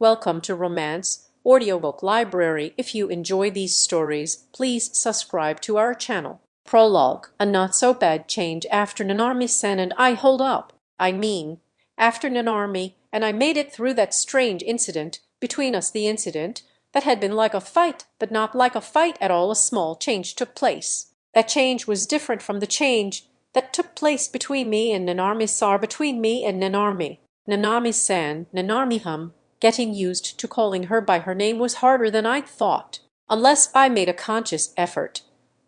Welcome to Romance Audiobook Library. If you enjoy these stories, please subscribe to our channel. Prologue. A not-so-bad change after Nanarmi-san and I hold up. After Nanarmi and I made it through that strange incident between us, the incident that had been like a fight, but not like a fight at all. A small change took place. That change was different from the change that took place between me and Nanarmi-san, between me and Nanarmi. Nanarmi-san, Nanarmi-hum. Getting used to calling her by her name was harder than I thought. Unless I made a conscious effort,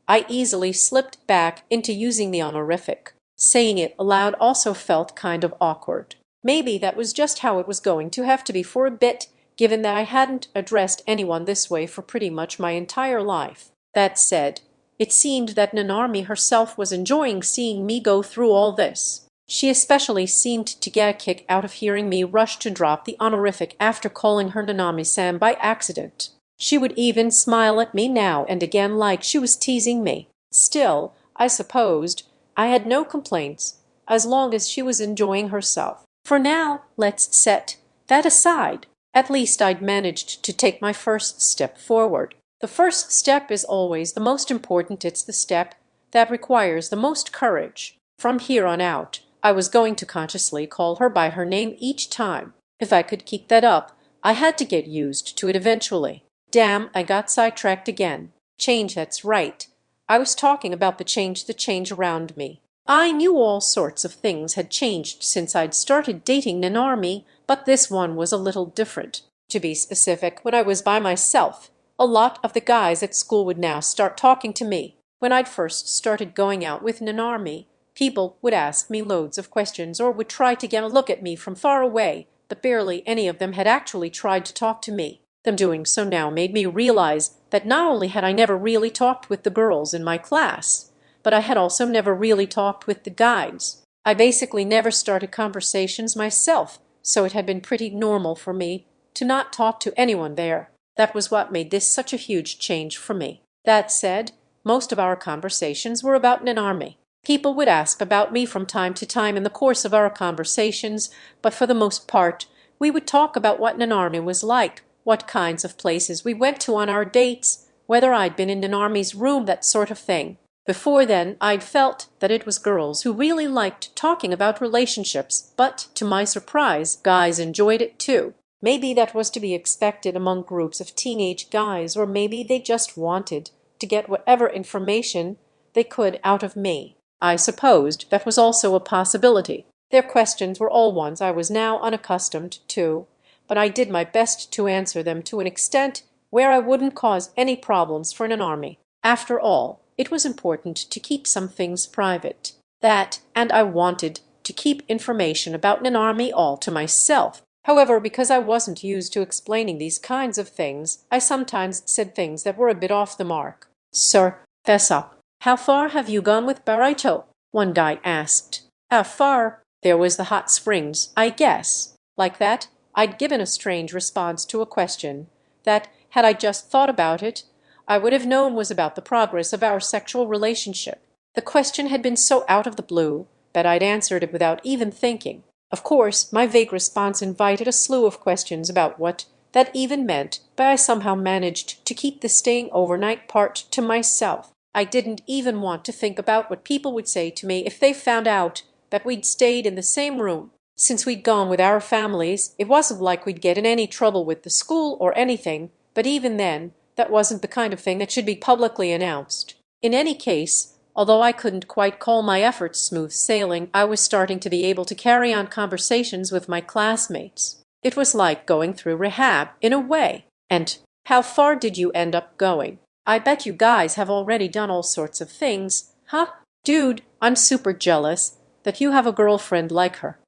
I easily slipped back into using the honorific. Saying it aloud also felt kind of awkward. Maybe that was just how it was going to have to be for a bit, given that I hadn't addressed anyone this way for pretty much my entire life. That said, it seemed that Nanarmi herself was enjoying seeing me go through all this. She especially seemed to get a kick out of hearing me rush to drop the honorific after calling her Nanami-san by accident. She would even smile at me now and again like she was teasing me. Still, I supposed I had no complaints as long as she was enjoying herself. For now, let's set that aside. At least I'd managed to take my first step forward. The first step is always the most important. It's the step that requires the most courage. From here on out, I was going to consciously call her by her name each time. If I could keep that up, I had to get used to it eventually. Damn, I got sidetracked again. Change, that's right. I was talking about the change around me. I knew all sorts of things had changed since I'd started dating Nanarmi, but this one was a little different. To be specific, when I was by myself, a lot of the guys at school would now start talking to me. When I'd first started going out with Nanarmi, people would ask me loads of questions or would try to get a look at me from far away, but barely any of them had actually tried to talk to me. Them doing so now made me realize that not only had I never really talked with the girls in my class, but I had also never really talked with the guys. I basically never started conversations myself, so it had been pretty normal for me to not talk to anyone there. That was what made this such a huge change for me. That said, most of our conversations were about Nanarmi. People would ask about me from time to time in the course of our conversations, but for the most part, we would talk about what Nanarmi was like, what kinds of places we went to on our dates, whether I'd been in Nanarmi's room, that sort of thing. Before then, I'd felt that it was girls who really liked talking about relationships, but to my surprise, guys enjoyed it too. Maybe that was to be expected among groups of teenage guys, or maybe they just wanted to get whatever information they could out of me. I supposed that was also a possibility. Their questions were all ones I was now unaccustomed to, but I did my best to answer them to an extent where I wouldn't cause any problems for Nanarmi. After all, it was important to keep some things private. That, and I wanted to keep information about Nanarmi all to myself. However, because I wasn't used to explaining these kinds of things, I sometimes said things that were a bit off the mark. "Sir, fess up. How far have you gone with Baraito?" one guy asked. "How far?" There was the hot springs, I guess. Like that, I'd given a strange response to a question that, had I just thought about it, I would have known was about the progress of our sexual relationship. The question had been so out of the blue that I'd answered it without even thinking. Of course, my vague response invited a slew of questions about what that even meant, but I somehow managed to keep the staying overnight part to myself. I didn't even want to think about what people would say to me if they found out that we'd stayed in the same room. Since we'd gone with our families, it wasn't like we'd get in any trouble with the school or anything, but even then, that wasn't the kind of thing that should be publicly announced. In any case, although I couldn't quite call my efforts smooth sailing, I was starting to be able to carry on conversations with my classmates. It was like going through rehab, in a way. "And how far did you end up going? I bet you guys have already done all sorts of things, huh? Dude, I'm super jealous that you have a girlfriend like her."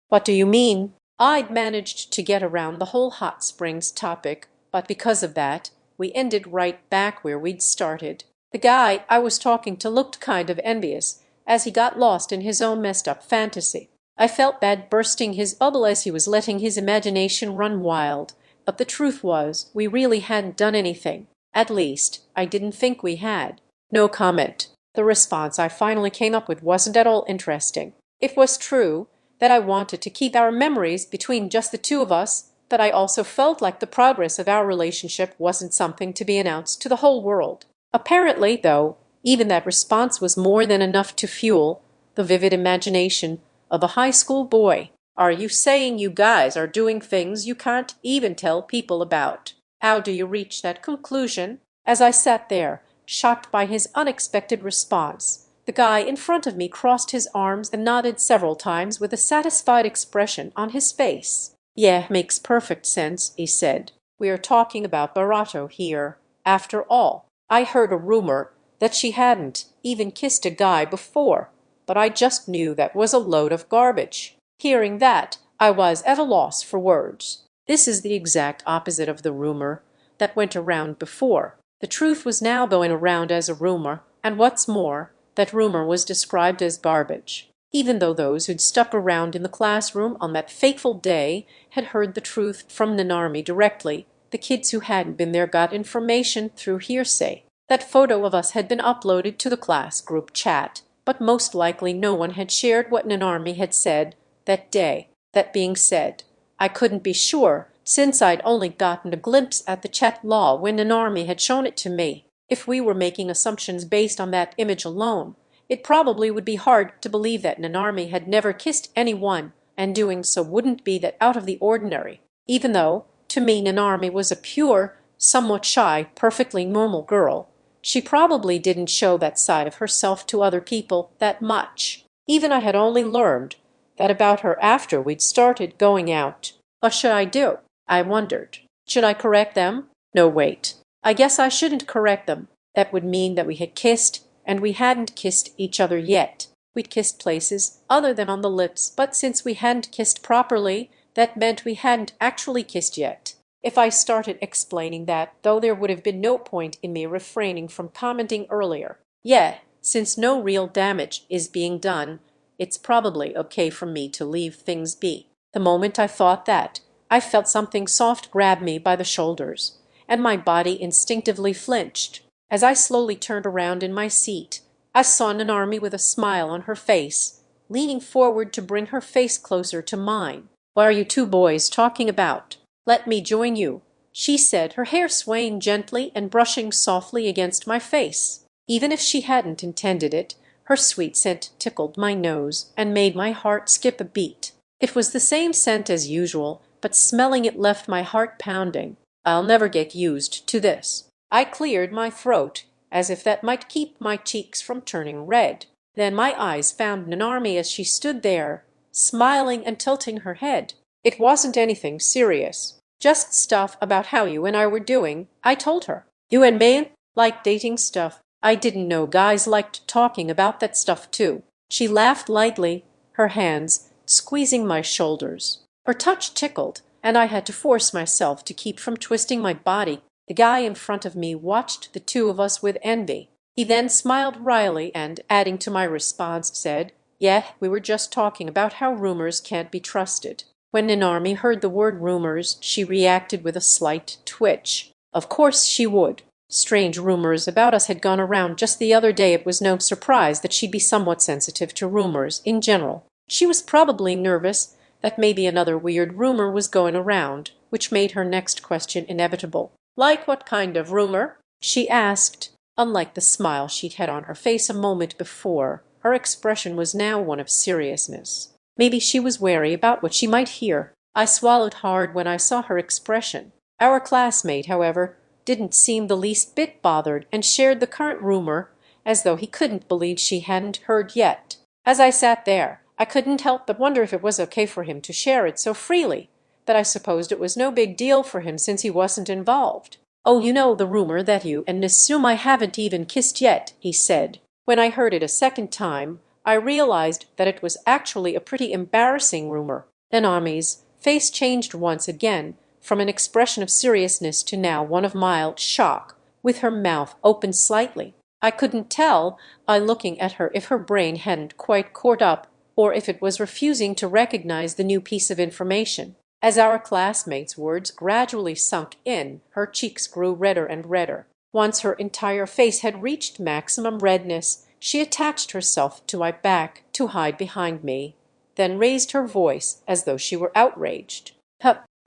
What do you mean?" I'd managed to get around the whole hot springs topic, but because of that, we ended right back where we'd started. The guy I was talking to looked kind of envious as he got lost in his own messed up fantasy. I felt bad bursting his bubble as he was letting his imagination run wild, but the truth was we really hadn't done anything. At least, I didn't think we had. No comment. The response I finally came up with wasn't at all interesting. It was true that I wanted to keep our memories between just the two of us, that I also felt like the progress of our relationship wasn't something to be announced to the whole world. Apparently, though, even that response was more than enough to fuel the vivid imagination of a high school boy. "Are you saying you guys are doing things you can't even tell people about? How do you reach that conclusion?" As I sat there, shocked by his unexpected response, the guy in front of me crossed his arms and nodded several times with a satisfied expression on his face. "Yeah, makes perfect sense," he said. "We are talking about Barato here. After all, I heard a rumor that she hadn't even kissed a guy before, but I just knew that was a load of garbage." Hearing that, I was at a loss for words. This is the exact opposite of the rumor that went around before. The truth was now going around as a rumor, and what's more, that rumor was described as garbage. Even though those who'd stuck around in the classroom on that fateful day had heard the truth from Nanarmi directly, the kids who hadn't been there got information through hearsay. That photo of us had been uploaded to the class group chat, but most likely no one had shared what Nanarmi had said that day. That being said, I couldn't be sure, since I'd only gotten a glimpse at the chat log when Nanarmi had shown it to me. If we were making assumptions based on that image alone, it probably would be hard to believe that Nanarmi had never kissed anyone, and doing so wouldn't be that out of the ordinary. Even though, to me, Nanarmi was a pure, somewhat shy, perfectly normal girl, she probably didn't show that side of herself to other people that much. Even I had only learned that about her after we'd started going out. What should I do? I wondered. Should I correct them? No, wait. I guess I shouldn't correct them. That would mean that we had kissed, and we hadn't kissed each other yet. We'd kissed places other than on the lips, but since we hadn't kissed properly, that meant we hadn't actually kissed yet. If I started explaining that, though, there would have been no point in me refraining from commenting earlier. Yeah, since no real damage is being done, it's probably okay for me to leave things be. The moment I thought that, I felt something soft grab me by the shoulders, and my body instinctively flinched. As I slowly turned around in my seat, I saw Nanarmi with a smile on her face, leaning forward to bring her face closer to mine. "What are you two boys talking about? Let me join you," she said, her hair swaying gently and brushing softly against my face. Even if she hadn't intended it, her sweet scent tickled my nose and made my heart skip a beat. It was the same scent as usual, but smelling it left my heart pounding. I'll never get used to this. I cleared my throat, as if that might keep my cheeks from turning red. Then my eyes found Nanarmi as she stood there, smiling and tilting her head. "It wasn't anything serious. Just stuff about how you and I were doing," I told her. "You and me like dating stuff. I didn't know guys liked talking about that stuff too." She laughed lightly, her hands squeezing my shoulders. Her touch tickled, and I had to force myself to keep from twisting my body. The guy in front of me watched the two of us with envy. He then smiled wryly and, adding to my response, said, "Yeah, we were just talking about how rumors can't be trusted." When Nanarmi heard the word rumors, she reacted with a slight twitch. Of course she would. Strange rumors about us had gone around just the other day. It was no surprise that she'd be somewhat sensitive to rumors in general. She was probably nervous that maybe another weird rumor was going around, which made her next question inevitable. "Like what kind of rumor?" she asked. Unlike the smile she'd had on her face a moment before, her expression was now one of seriousness. Maybe she was wary about what she might hear. I swallowed hard when I saw her expression. Our classmate, however, didn't seem the least bit bothered and shared the current rumor as though he couldn't believe she hadn't heard yet. As I sat there, I couldn't help but wonder if it was okay for him to share it so freely, but I supposed it was no big deal for him since he wasn't involved. "Oh, you know the rumor that you and assume I haven't even kissed yet," he said. When I heard it a second time, I realized that it was actually a pretty embarrassing rumor. Nanarmi's face changed once again, from an expression of seriousness to now one of mild shock, with her mouth open slightly. I couldn't tell by looking at her if her brain hadn't quite caught up or if it was refusing to recognize the new piece of information. As our classmate's words gradually sunk in, her cheeks grew redder and redder. Once her entire face had reached maximum redness, she attached herself to my back to hide behind me, then raised her voice as though she were outraged.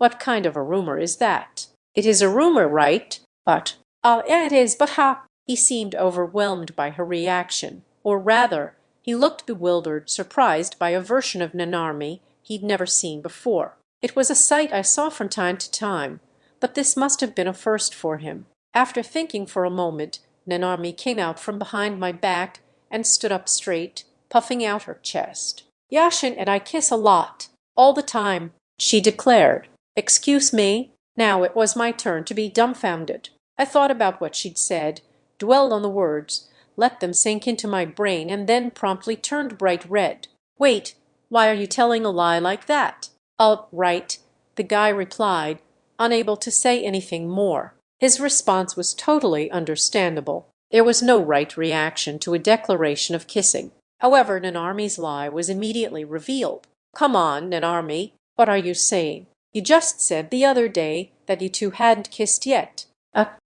What kind of a rumor is that? It is a rumor, right? But, yeah, it is, but ha! He seemed overwhelmed by her reaction, or rather, he looked bewildered, surprised by a version of Nanarmi he'd never seen before. It was a sight I saw from time to time, but this must have been a first for him. After thinking for a moment, Nanarmi came out from behind my back and stood up straight, puffing out her chest. "Yashin and I kiss a lot, all the time," she declared. "Excuse me." Now it was my turn to be dumbfounded. I thought about what she'd said, dwelled on the words, let them sink into my brain, and then promptly turned bright red. "Wait, why are you telling a lie like that?" Right," the guy replied, unable to say anything more. His response was totally understandable. There was no right reaction to a declaration of kissing. However, Nanarmi's lie was immediately revealed. "Come on, Nanarmi, what are you saying? You just said the other day that you two hadn't kissed yet."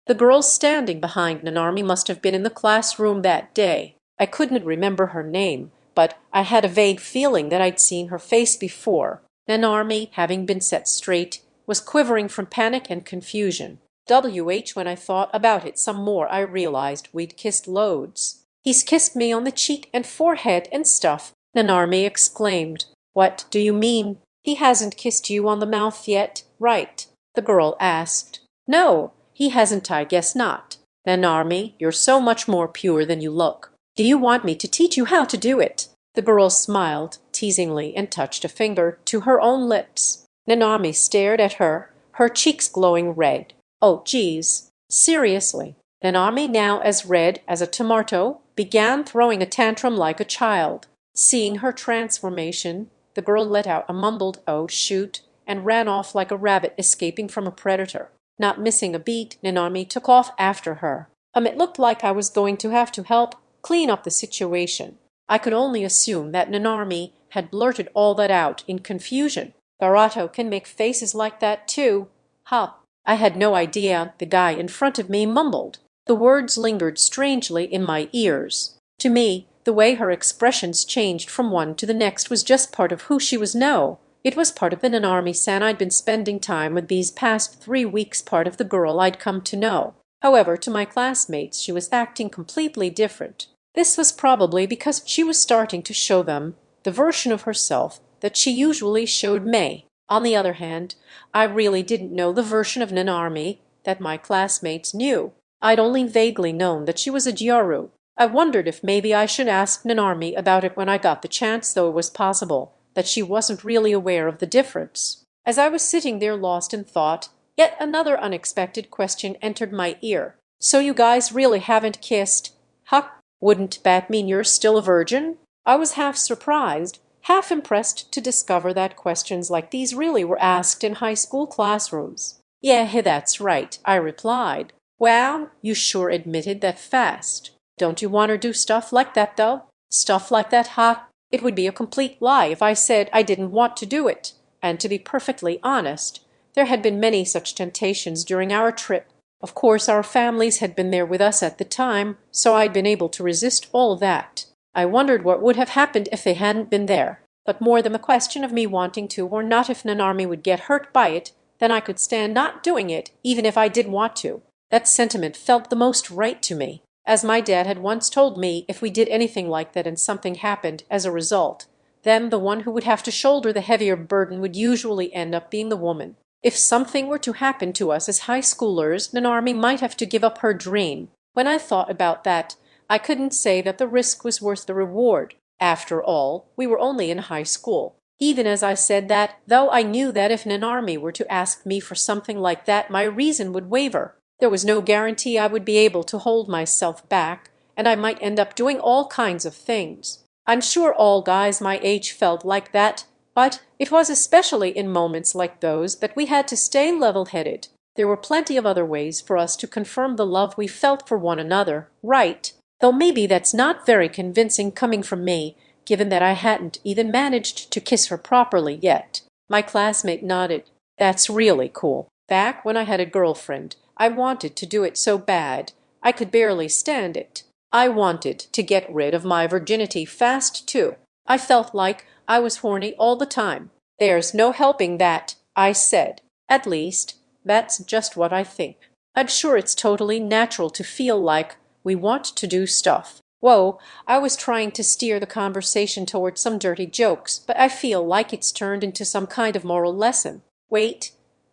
The girl standing behind Nanarmi must have been in the classroom that day. I couldn't remember her name, but I had a vague feeling that I'd seen her face before. Nanarmi, having been set straight, was quivering from panic and confusion. When I thought about it some more, I realized we'd kissed loads. "He's kissed me on the cheek and forehead and stuff," Nanarmi exclaimed. "What do you mean? He hasn't kissed you on the mouth yet, right?" the girl asked. "No, he hasn't, I guess not." "Nanarmi, you're so much more pure than you look. Do you want me to teach you how to do it?" The girl smiled teasingly and touched a finger to her own lips. Nanarmi stared at her, her cheeks glowing red. "Oh, geez. Seriously?" Nanarmi, now as red as a tomato, began throwing a tantrum like a child. Seeing her transformation, the girl let out a mumbled "oh, shoot," and ran off like a rabbit escaping from a predator. Not missing a beat, Nanarmi took off after her. It looked like I was going to have to help clean up the situation. I could only assume that Nanarmi had blurted all that out in confusion. Barato can make faces like that too. Ha! I had no idea, the guy in front of me mumbled. The words lingered strangely in my ears. To me, the way her expressions changed from one to the next was just part of who she was. No, it was part of the Nanarmi-san I'd been spending time with these past 3 weeks, part of the girl I'd come to know. However, to my classmates she was acting completely different. This was probably because she was starting to show them the version of herself that she usually showed me. On the other hand, I really didn't know the version of Nanarmi that my classmates knew. I'd only vaguely known that she was a Gyaru. I wondered if maybe I should ask Nanarmi about it when I got the chance, though it was possible that she wasn't really aware of the difference. As I was sitting there lost in thought, yet another unexpected question entered my ear. "So you guys really haven't kissed? Huh? Wouldn't that mean you're still a virgin?" I was half surprised, half impressed to discover that questions like these really were asked in high school classrooms. "Yeah, that's right," I replied. "Wow, you sure admitted that fast. Don't you want to do stuff like that, though? Stuff like that, huh?" It would be a complete lie if I said I didn't want to do it. And to be perfectly honest, there had been many such temptations during our trip. Of course, our families had been there with us at the time, so I'd been able to resist all that. I wondered what would have happened if they hadn't been there. But more than the question of me wanting to or not, if Nanarmi would get hurt by it, then I could stand not doing it, even if I did want to. That sentiment felt the most right to me. As my dad had once told me, if we did anything like that and something happened as a result, then the one who would have to shoulder the heavier burden would usually end up being the woman. If something were to happen to us as high schoolers, Nanarmi might have to give up her dream. When I thought about that, I couldn't say that the risk was worth the reward. After all, we were only in high school. Even as I said that, though, I knew that if Nanarmi were to ask me for something like that, my reason would waver. There was no guarantee I would be able to hold myself back, and I might end up doing all kinds of things. I'm sure all guys my age felt like that, but it was especially in moments like those that we had to stay level-headed. There were plenty of other ways for us to confirm the love we felt for one another, right? Though maybe that's not very convincing coming from me, given that I hadn't even managed to kiss her properly yet. My classmate nodded. "That's really cool. Back when I had a girlfriend, I wanted to do it so bad. I could barely stand it. I wanted to get rid of my virginity fast, too. I felt like I was horny all the time." "There's no helping that," I said. At least, that's just what I think. I'm sure it's totally natural to feel like we want to do stuff. Whoa, I was trying to steer the conversation toward some dirty jokes, but I feel like it's turned into some kind of moral lesson. Wait,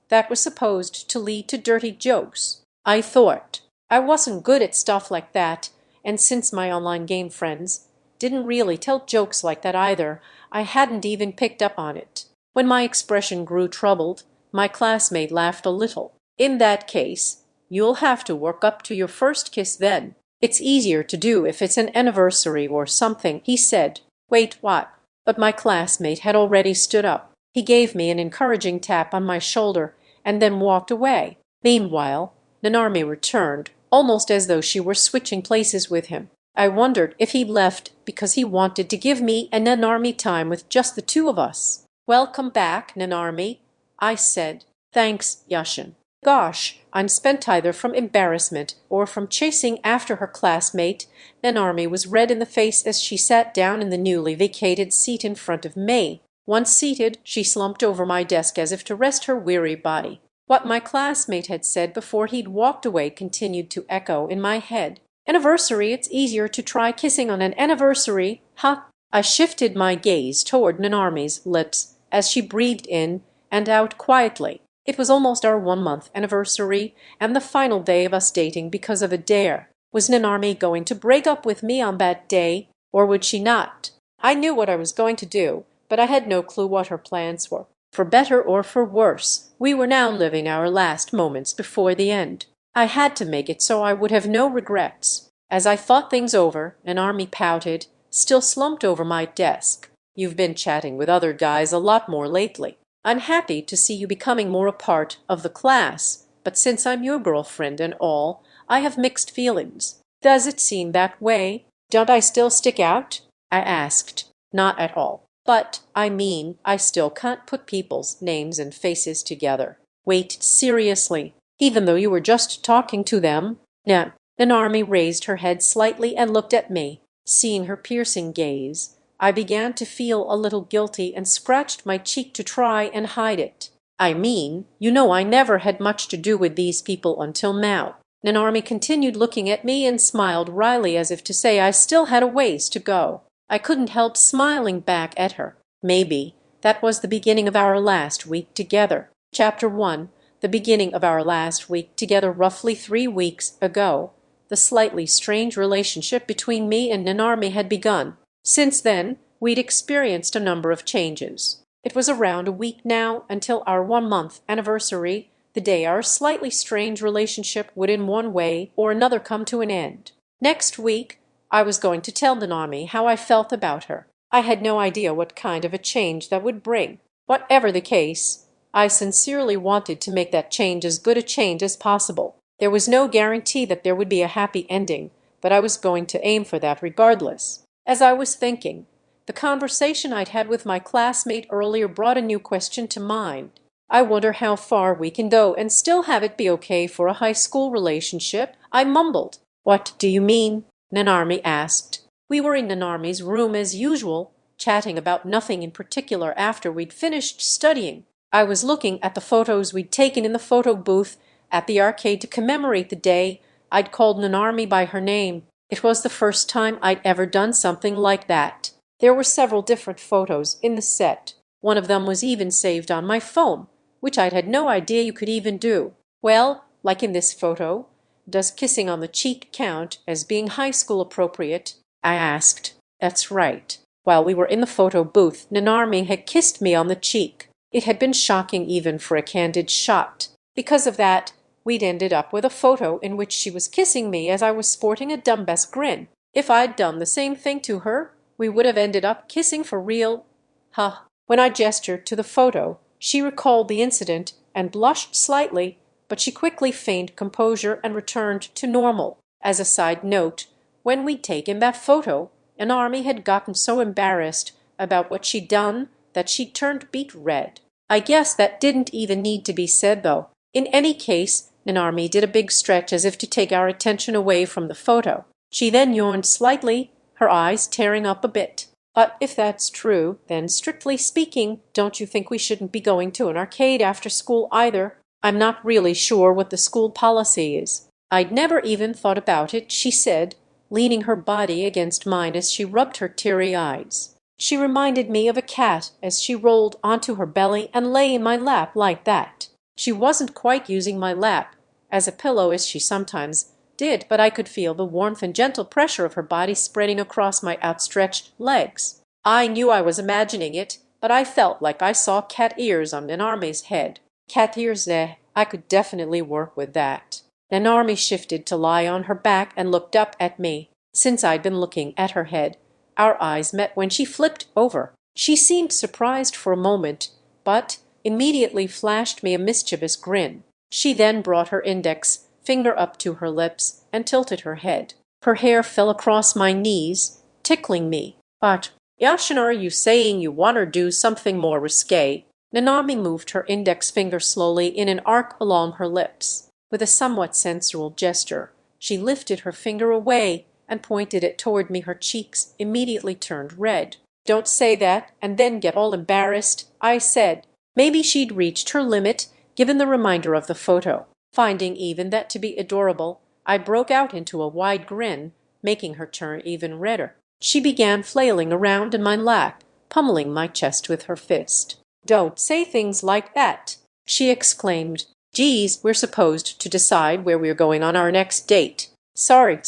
that was supposed to lead to dirty jokes. I thought. I wasn't good at stuff like that, and since my online game friends didn't really tell jokes like that either, I hadn't even picked up on it. When my expression grew troubled, my classmate laughed a little. In that case, you'll have to work up to your first kiss then. It's easier to do if it's an anniversary or something, he said. Wait, what? But my classmate had already stood up. He gave me an encouraging tap on my shoulder and then walked away. Meanwhile, Nanarmi returned, almost as though she were switching places with him. I wondered if he'd left because he wanted to give me and Nanarmi time with just the two of us. Welcome back, Nanarmi, I said. Thanks, Yashin. Gosh, I'm spent either from embarrassment or from chasing after her classmate. Nanarmi was red in the face as she sat down in the newly vacated seat in front of me. Once seated, she slumped over my desk as if to rest her weary body. What my classmate had said before he'd walked away continued to echo in my head. Anniversary, it's easier to try kissing on an anniversary, huh? I shifted my gaze toward Nanarmi's lips as she breathed in and out quietly. It was almost our 1-month anniversary and the final day of us dating because of a dare. Was Nanarmi going to break up with me on that day, or would she not? I knew what I was going to do, but I had no clue what her plans were. For better or for worse, we were now living our last moments before the end. I had to make it so I would have no regrets. As I thought things over, Nanarmi pouted, still slumped over my desk. You've been chatting with other guys a lot more lately. I'm happy to see you becoming more a part of the class, but since I'm your girlfriend and all, I have mixed feelings. Does it seem that way? Don't I still stick out? I asked. Not at all. But, I mean, I still can't put people's names and faces together. Wait, seriously, even though you were just talking to them? No. Nanarmi raised her head slightly and looked at me. Seeing her piercing gaze, I began to feel a little guilty and scratched my cheek to try and hide it. I mean, you know I never had much to do with these people until now. Nanarmi continued looking at me and smiled wryly as if to say I still had a ways to go. I couldn't help smiling back at her. Maybe that was the beginning of our last week together. Chapter 1. The beginning of our last week together roughly 3 weeks ago. The slightly strange relationship between me and Nanarmi had begun. Since then, we'd experienced a number of changes. It was around a week now until our 1-month anniversary, the day our slightly strange relationship would in one way or another come to an end. Next week, I was going to tell Nanarmi how I felt about her. I had no idea what kind of a change that would bring. Whatever the case, I sincerely wanted to make that change as good a change as possible. There was no guarantee that there would be a happy ending, but I was going to aim for that regardless. As I was thinking, the conversation I'd had with my classmate earlier brought a new question to mind. I wonder how far we can go and still have it be okay for a high school relationship, I mumbled. What do you mean? Nanarmi asked. We were in Nanarmi's room as usual, chatting about nothing in particular after we'd finished studying. I was looking at the photos we'd taken in the photo booth at the arcade to commemorate the day I'd called Nanarmi by her name. It was the first time I'd ever done something like that. There were several different photos in the set. One of them was even saved on my phone, which I'd had no idea you could even do. Well, like in this photo, does kissing on the cheek count as being high school appropriate? I asked. That's right. While we were in the photo booth, Nanarmi had kissed me on the cheek. It had been shocking even for a candid shot. Because of that, we'd ended up with a photo in which she was kissing me as I was sporting a dumbass grin. If I'd done the same thing to her, we would have ended up kissing for real. Huh. When I gestured to the photo, she recalled the incident and blushed slightly, but she quickly feigned composure and returned to normal. As a side note, when we'd taken that photo, Nanarmi had gotten so embarrassed about what she'd done that she turned beet red. I guess that didn't even need to be said, though. In any case, Nanarmi did a big stretch as if to take our attention away from the photo. She then yawned slightly, her eyes tearing up a bit. But if that's true, then strictly speaking, don't you think we shouldn't be going to an arcade after school either? I'm not really sure what the school policy is. I'd never even thought about it, she said, leaning her body against mine as she rubbed her teary eyes. She reminded me of a cat as she rolled onto her belly and lay in my lap like that. She wasn't quite using my lap as a pillow as she sometimes did, but I could feel the warmth and gentle pressure of her body spreading across my outstretched legs. I knew I was imagining it, but I felt like I saw cat ears on Nanarmi's head. Cat ears, I could definitely work with that. Nanarmi shifted to lie on her back and looked up at me. Since I'd been looking at her head, our eyes met when she flipped over. She seemed surprised for a moment, but immediately flashed me a mischievous grin. She then brought her index finger up to her lips and tilted her head. Her hair fell across my knees, tickling me. But, Yashin, are you saying you want to do something more risque? Nanami moved her index finger slowly in an arc along her lips. With a somewhat sensual gesture, she lifted her finger away and pointed it toward me. Her cheeks immediately turned red. Don't say that and then get all embarrassed, I said. Maybe she'd reached her limit, given the reminder of the photo. Finding even that to be adorable, I broke out into a wide grin, making her turn even redder. She began flailing around in my lap, pummeling my chest with her fist. Don't say things like that, she exclaimed. Geez, we're supposed to decide where we're going on our next date. Sorry,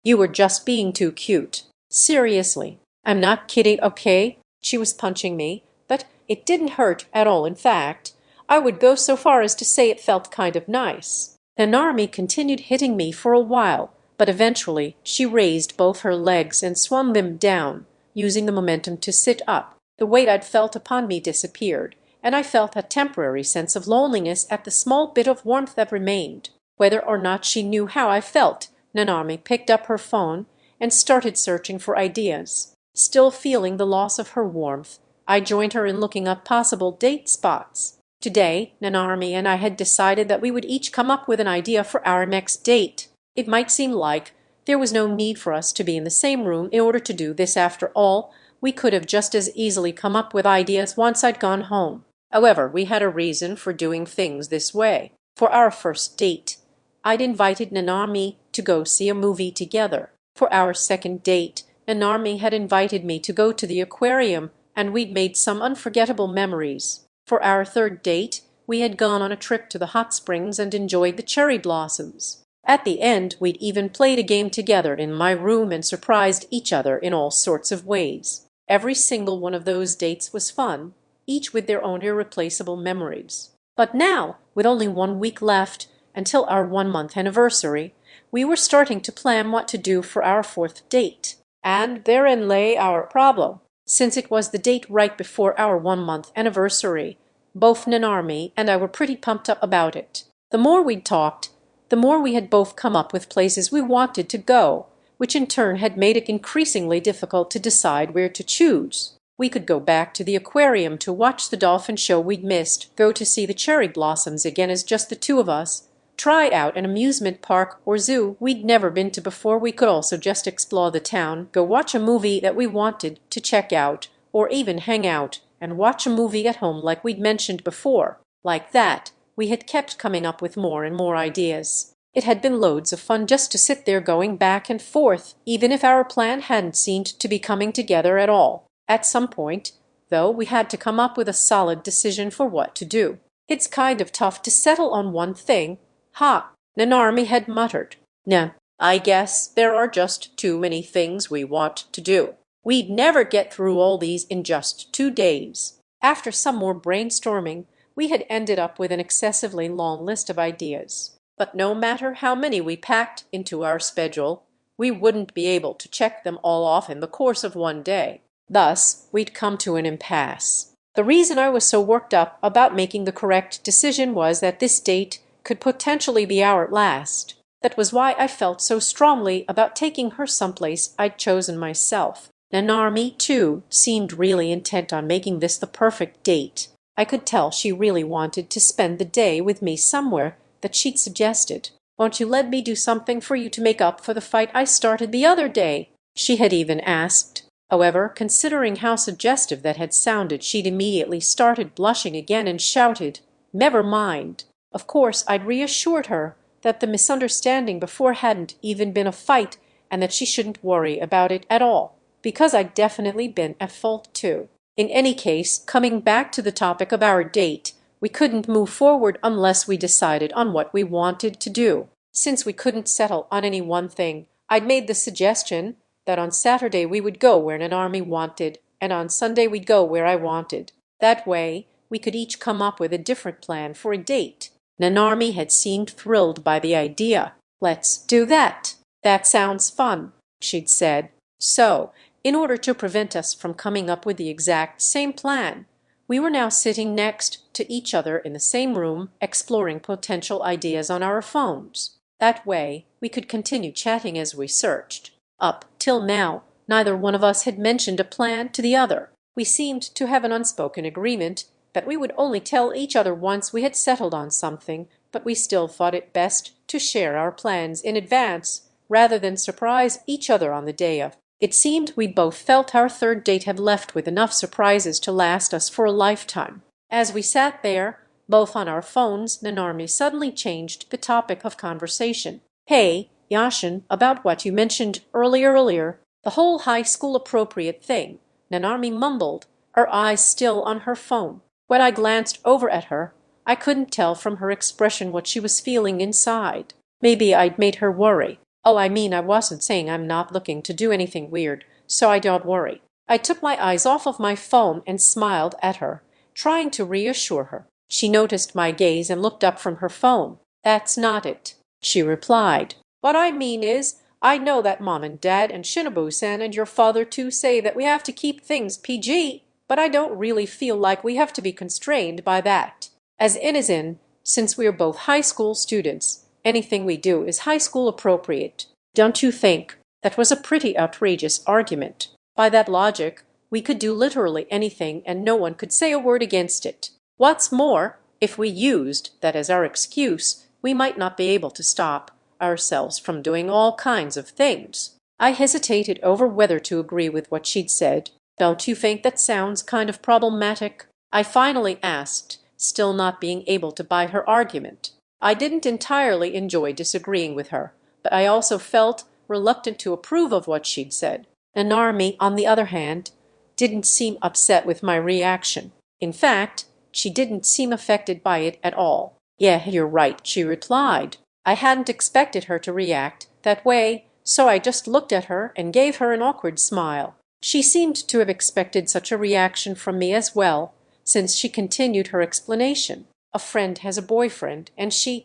you were just being too cute. Seriously, I'm not kidding, okay? She was punching me, but it didn't hurt at all. In fact, I would go so far as to say it felt kind of nice. Nanarmi continued hitting me for a while, but eventually she raised both her legs and swung them down, using the momentum to sit up. The weight I'd felt upon me disappeared, and I felt a temporary sense of loneliness at the small bit of warmth that remained. Whether or not she knew how I felt, Nanarmi picked up her phone and started searching for ideas. Still feeling the loss of her warmth, I joined her in looking up possible date spots. Today, Nanarmi and I had decided that we would each come up with an idea for our next date. It might seem like there was no need for us to be in the same room in order to do this. After all, we could have just as easily come up with ideas once I'd gone home. However, we had a reason for doing things this way. For our first date, I'd invited Nanarmi to go see a movie together. For our second date, Nanarmi had invited me to go to the aquarium, and we'd made some unforgettable memories. For our third date, we had gone on a trip to the hot springs and enjoyed the cherry blossoms. At the end, we'd even played a game together in my room and surprised each other in all sorts of ways. Every single one of those dates was fun, each with their own irreplaceable memories. But now, with only 1 week left until our 1-month anniversary, we were starting to plan what to do for our fourth date. And therein lay our problem. Since it was the date right before our 1-month anniversary, both Nanarmi and I were pretty pumped up about it. The more we'd talked, the more we had both come up with places we wanted to go, which in turn had made it increasingly difficult to decide where to choose. We could go back to the aquarium to watch the dolphin show we'd missed, go to see the cherry blossoms again as just the two of us, try out an amusement park or zoo we'd never been to before. We could also just explore the town, go watch a movie that we wanted to check out, or even hang out and watch a movie at home like we'd mentioned before. Like that, we had kept coming up with more and more ideas. It had been loads of fun just to sit there going back and forth, even if our plan hadn't seemed to be coming together at all. At some point, though, we had to come up with a solid decision for what to do. It's kind of tough to settle on one thing. Nanarmi had muttered. Nah, I guess there are just too many things we want to do. We'd never get through all these in just 2 days. After some more brainstorming, we had ended up with an excessively long list of ideas. But no matter how many we packed into our schedule, we wouldn't be able to check them all off in the course of 1 day. Thus, we'd come to an impasse. The reason I was so worked up about making the correct decision was that this date could potentially be our last. That was why I felt so strongly about taking her someplace I'd chosen myself. Nanarmi, too, seemed really intent on making this the perfect date. I could tell she really wanted to spend the day with me somewhere that she'd suggested. Won't you let me do something for you to make up for the fight I started the other day? She had even asked. However, considering how suggestive that had sounded, she'd immediately started blushing again and shouted, "Never mind." Of course, I'd reassured her that the misunderstanding before hadn't even been a fight and that she shouldn't worry about it at all, because I'd definitely been at fault too. In any case, coming back to the topic of our date, we couldn't move forward unless we decided on what we wanted to do. Since we couldn't settle on any one thing, I'd made the suggestion that on Saturday we would go where Nanarmi wanted, and on Sunday we'd go where I wanted. That way, we could each come up with a different plan for a date. Nanarmi had seemed thrilled by the idea. "Let's do that. That sounds fun," she'd said. So, in order to prevent us from coming up with the exact same plan, we were now sitting next to each other in the same room, exploring potential ideas on our phones. That way, we could continue chatting as we searched. Up till now, neither one of us had mentioned a plan to the other. We seemed to have an unspoken agreement that we would only tell each other once we had settled on something, but we still thought it best to share our plans in advance rather than surprise each other on the day of. It seemed we both felt our third date had left with enough surprises to last us for a lifetime. As we sat there, both on our phones, Nanarmi suddenly changed the topic of conversation. "Hey, Yashin, about what you mentioned earlier, the whole high school appropriate thing," Nanarmi mumbled, her eyes still on her phone. When I glanced over at her, I couldn't tell from her expression what she was feeling inside. Maybe I'd made her worry. "Oh, I mean, I wasn't saying I'm not looking to do anything weird, so I don't worry." I took my eyes off of my phone and smiled at her, trying to reassure her. She noticed my gaze and looked up from her phone. "That's not it," she replied. "What I mean is, I know that Mom and Dad and Shinobu-san and your father too say that we have to keep things PG, but I don't really feel like we have to be constrained by that. As in, since we are both high school students, anything we do is high school appropriate. Don't you think?" That was a pretty outrageous argument. By that logic, we could do literally anything and no one could say a word against it. What's more, if we used that as our excuse, we might not be able to stop ourselves from doing all kinds of things. I hesitated over whether to agree with what she'd said. "Don't you think that sounds kind of problematic?" I finally asked, still not being able to buy her argument. I didn't entirely enjoy disagreeing with her, but I also felt reluctant to approve of what she'd said. Nanarmi, on the other hand, didn't seem upset with my reaction. In fact, she didn't seem affected by it at all. "Yeah, you're right," she replied. I hadn't expected her to react that way, so I just looked at her and gave her an awkward smile. She seemed to have expected such a reaction from me as well, since she continued her explanation. "A friend has a boyfriend, and she,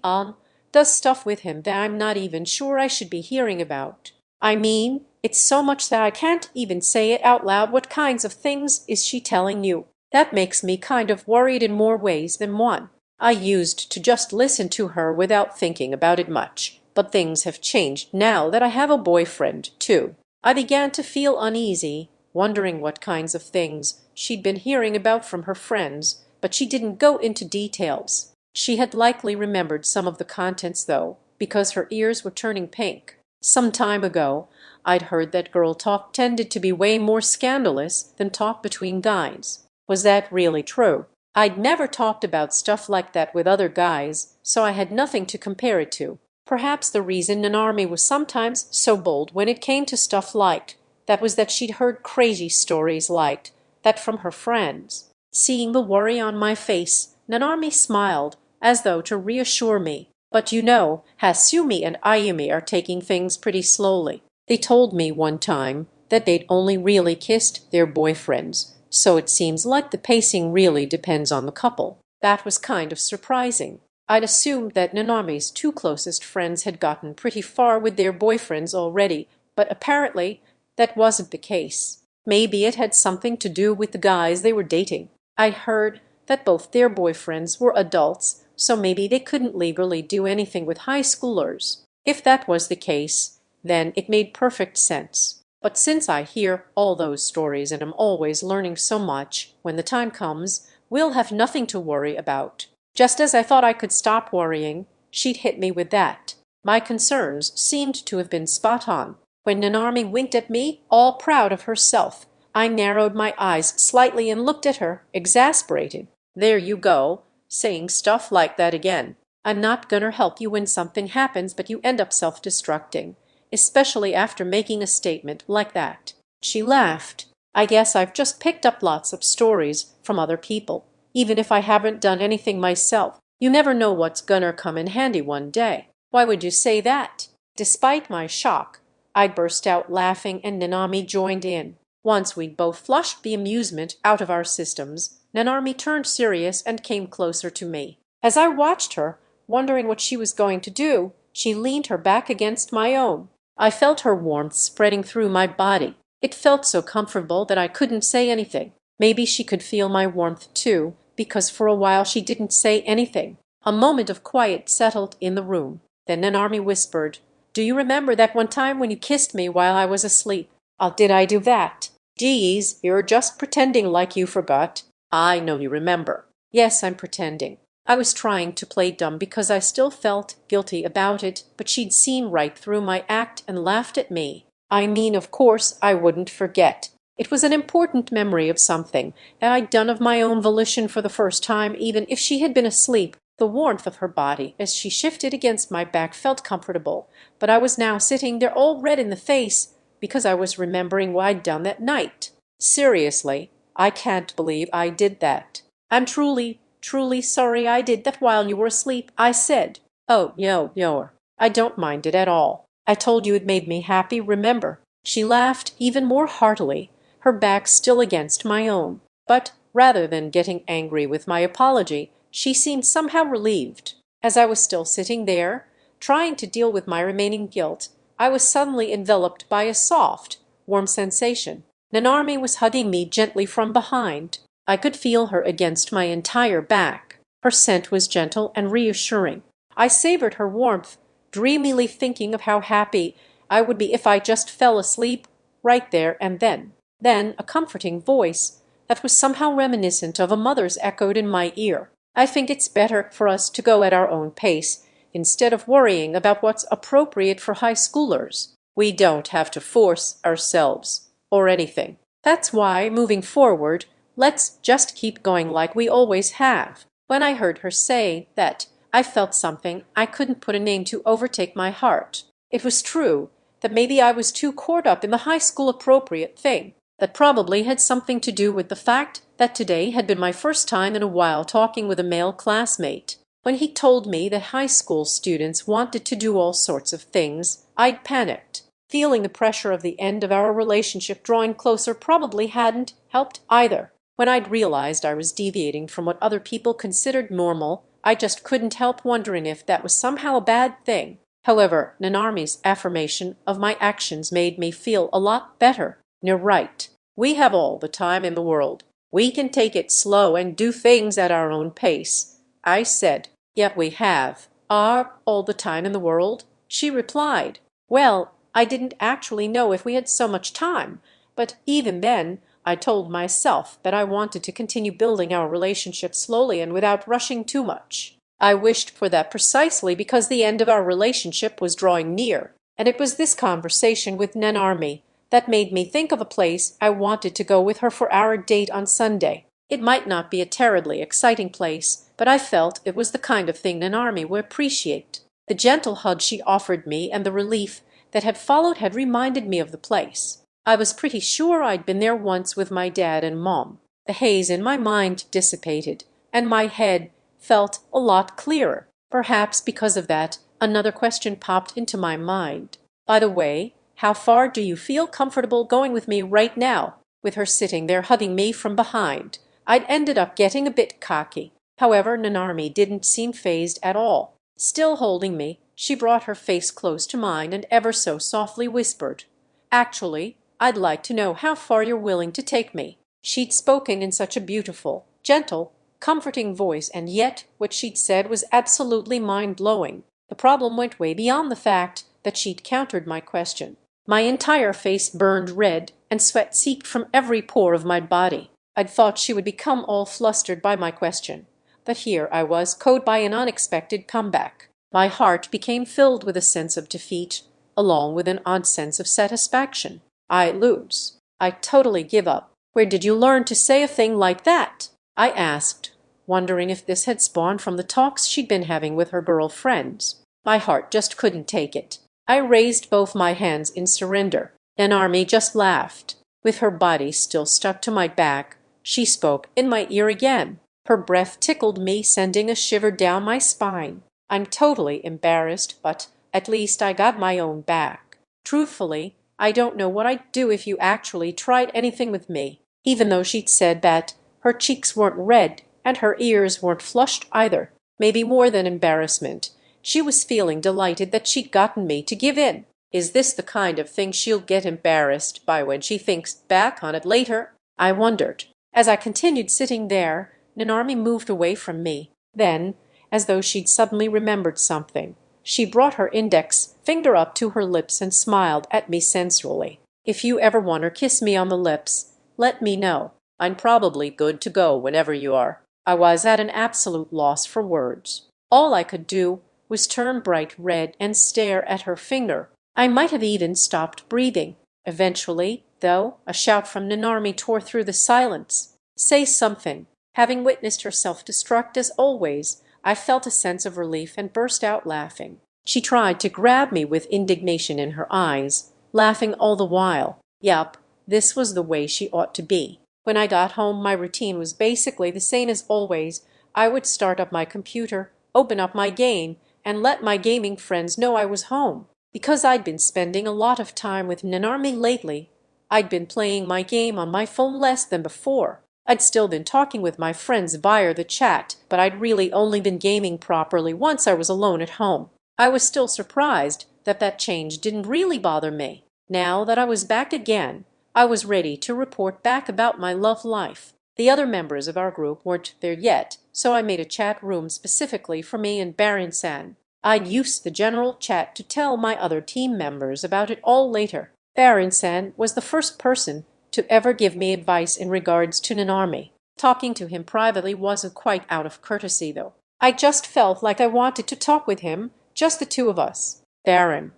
does stuff with him that I'm not even sure I should be hearing about. I mean, it's so much that I can't even say it out loud. What kinds of things is she telling you? That makes me kind of worried in more ways than one." I used to just listen to her without thinking about it much, but things have changed now that I have a boyfriend too. I began to feel uneasy, wondering what kinds of things she'd been hearing about from her friends, but she didn't go into details. She had likely remembered some of the contents though, because her ears were turning pink. Some time ago, I'd heard that girl talk tended to be way more scandalous than talk between guys. Was that really true? I'd never talked about stuff like that with other guys, so I had nothing to compare it to. Perhaps the reason Nanarmi was sometimes so bold when it came to stuff like that was that she'd heard crazy stories like that from her friends. Seeing the worry on my face, Nanarmi smiled, as though to reassure me. "But you know, Hasumi and Ayumi are taking things pretty slowly. They told me one time that they'd only really kissed their boyfriends, so it seems like the pacing really depends on the couple." That was kind of surprising. I'd assumed that Nanarmi's two closest friends had gotten pretty far with their boyfriends already, but apparently that wasn't the case. Maybe it had something to do with the guys they were dating. I heard that both their boyfriends were adults, so maybe they couldn't legally do anything with high schoolers. If that was the case, then it made perfect sense. But since I hear all those stories and am always learning so much, when the time comes, we'll have nothing to worry about. Just as I thought I could stop worrying, she'd hit me with that. My concerns seemed to have been spot on. When Nanarmi winked at me, all proud of herself, I narrowed my eyes slightly and looked at her, exasperated. "There you go, saying stuff like that again. I'm not gonna help you when something happens, but you end up self-destructing, especially after making a statement like that." She laughed. "I guess I've just picked up lots of stories from other people, even if I haven't done anything myself. You never know what's gonna come in handy one day." "Why would you say that?" Despite my shock, I burst out laughing and Nanami joined in. Once we'd both flushed the amusement out of our systems, Nanami turned serious and came closer to me. As I watched her, wondering what she was going to do, she leaned her back against my own. I felt her warmth spreading through my body. It felt so comfortable that I couldn't say anything. Maybe she could feel my warmth too, because for a while she didn't say anything. A moment of quiet settled in the room. Then Nanami whispered, "Do you remember that one time when you kissed me while I was asleep?" "Oh, did I do that?" "Geez, you're just pretending like you forgot. I know you remember." "Yes, I'm pretending." I was trying to play dumb because I still felt guilty about it, but she'd seen right through my act and laughed at me. "I mean, of course, I wouldn't forget. It was an important memory of something that I'd done of my own volition for the first time, even if she had been asleep." The warmth of her body as she shifted against my back felt comfortable, but I was now sitting there all red in the face because I was remembering what I'd done that night. "Seriously, I can't believe I did that." "I'm truly, truly sorry I did that while you were asleep," I said. "Oh, no, I don't mind it at all. I told you it made me happy, remember." She laughed even more heartily, her back still against my own. But rather than getting angry with my apology, she seemed somehow relieved. As I was still sitting there, trying to deal with my remaining guilt, I was suddenly enveloped by a soft, warm sensation. Nanami was hugging me gently from behind. I could feel her against my entire back. Her scent was gentle and reassuring. I savored her warmth, dreamily thinking of how happy I would be if I just fell asleep right there and then. Then a comforting voice that was somehow reminiscent of a mother's echoed in my ear. "I think it's better for us to go at our own pace, instead of worrying about what's appropriate for high schoolers. We don't have to force ourselves or anything. That's why, moving forward, let's just keep going like we always have." When I heard her say that, I felt something I couldn't put a name to overtake my heart. It was true that maybe I was too caught up in the high school appropriate thing. That probably had something to do with the fact that today had been my first time in a while talking with a male classmate. When he told me that high school students wanted to do all sorts of things, I'd panicked. Feeling the pressure of the end of our relationship drawing closer probably hadn't helped either. When I'd realized I was deviating from what other people considered normal, I just couldn't help wondering if that was somehow a bad thing. However, Nanami's affirmation of my actions made me feel a lot better. "You're right. We have all the time in the world. We can take it slow and do things at our own pace," I said. "Yet we have all the time in the world," she replied. Well, I didn't actually know if we had so much time, but even then I told myself that I wanted to continue building our relationship slowly and without rushing too much. I wished for that precisely because the end of our relationship was drawing near, and it was this conversation with Nanami that made me think of a place I wanted to go with her for our date on Sunday. It might not be a terribly exciting place, but I felt it was the kind of thing Nanami would appreciate. The gentle hug she offered me and the relief that had followed had reminded me of the place. I was pretty sure I'd been there once with my dad and mom. The haze in my mind dissipated, and my head felt a lot clearer. Perhaps because of that, another question popped into my mind. "By the way, how far do you feel comfortable going with me right now?" With her sitting there hugging me from behind, I'd ended up getting a bit cocky. However, Nanami didn't seem fazed at all. Still holding me, she brought her face close to mine and ever so softly whispered, "Actually, I'd like to know how far you're willing to take me." She'd spoken in such a beautiful, gentle, comforting voice, and yet what she'd said was absolutely mind-blowing. The problem went way beyond the fact that she'd countered my question. My entire face burned red, and sweat seeped from every pore of my body. I'd thought she would become all flustered by my question, but here I was caught by an unexpected comeback. My heart became filled with a sense of defeat, along with an odd sense of satisfaction. I lose. I totally give up. Where did you learn to say a thing like that? I asked, wondering if this had spawned from the talks she'd been having with her girl friends. My heart just couldn't take it. I raised both my hands in surrender. Nanarmi just laughed. With her body still stuck to my back, she spoke in my ear again. Her breath tickled me, sending a shiver down my spine. I'm totally embarrassed, but at least I got my own back. Truthfully, I don't know what I'd do if you actually tried anything with me, even though she'd said that. Her cheeks weren't red, and her ears weren't flushed either. Maybe more than embarrassment. She was feeling delighted that she'd gotten me to give in. Is this the kind of thing she'll get embarrassed by when she thinks back on it later? I wondered. As I continued sitting there, Nanarmi moved away from me. Then, as though she'd suddenly remembered something, she brought her index finger up to her lips and smiled at me sensually. If you ever want to kiss me on the lips, let me know. I'm probably good to go whenever you are. I was at an absolute loss for words. All I could do was turn bright red and stare at her finger. I might have even stopped breathing. Eventually, though, a shout from Nanarmi tore through the silence. Say something. Having witnessed her self-destruct as always, I felt a sense of relief and burst out laughing. She tried to grab me with indignation in her eyes, laughing all the while. Yup, this was the way she ought to be. When I got home, my routine was basically the same as always. I would start up my computer, open up my game, and let my gaming friends know I was home. Because I'd been spending a lot of time with Nanarmi lately, I'd been playing my game on my phone less than before. I'd still been talking with my friends via the chat, but I'd really only been gaming properly once I was alone at home. I was still surprised that change didn't really bother me. Now that I was back again, I was ready to report back about my love life. The other members of our group weren't there yet, so I made a chat room specifically for me and Barin-san. I'd use the general chat to tell my other team members about it all later. Barin-san was the first person to ever give me advice in regards to Nanarmi. Talking to him privately wasn't quite out of courtesy, though. I just felt like I wanted to talk with him, just the two of us. Barin.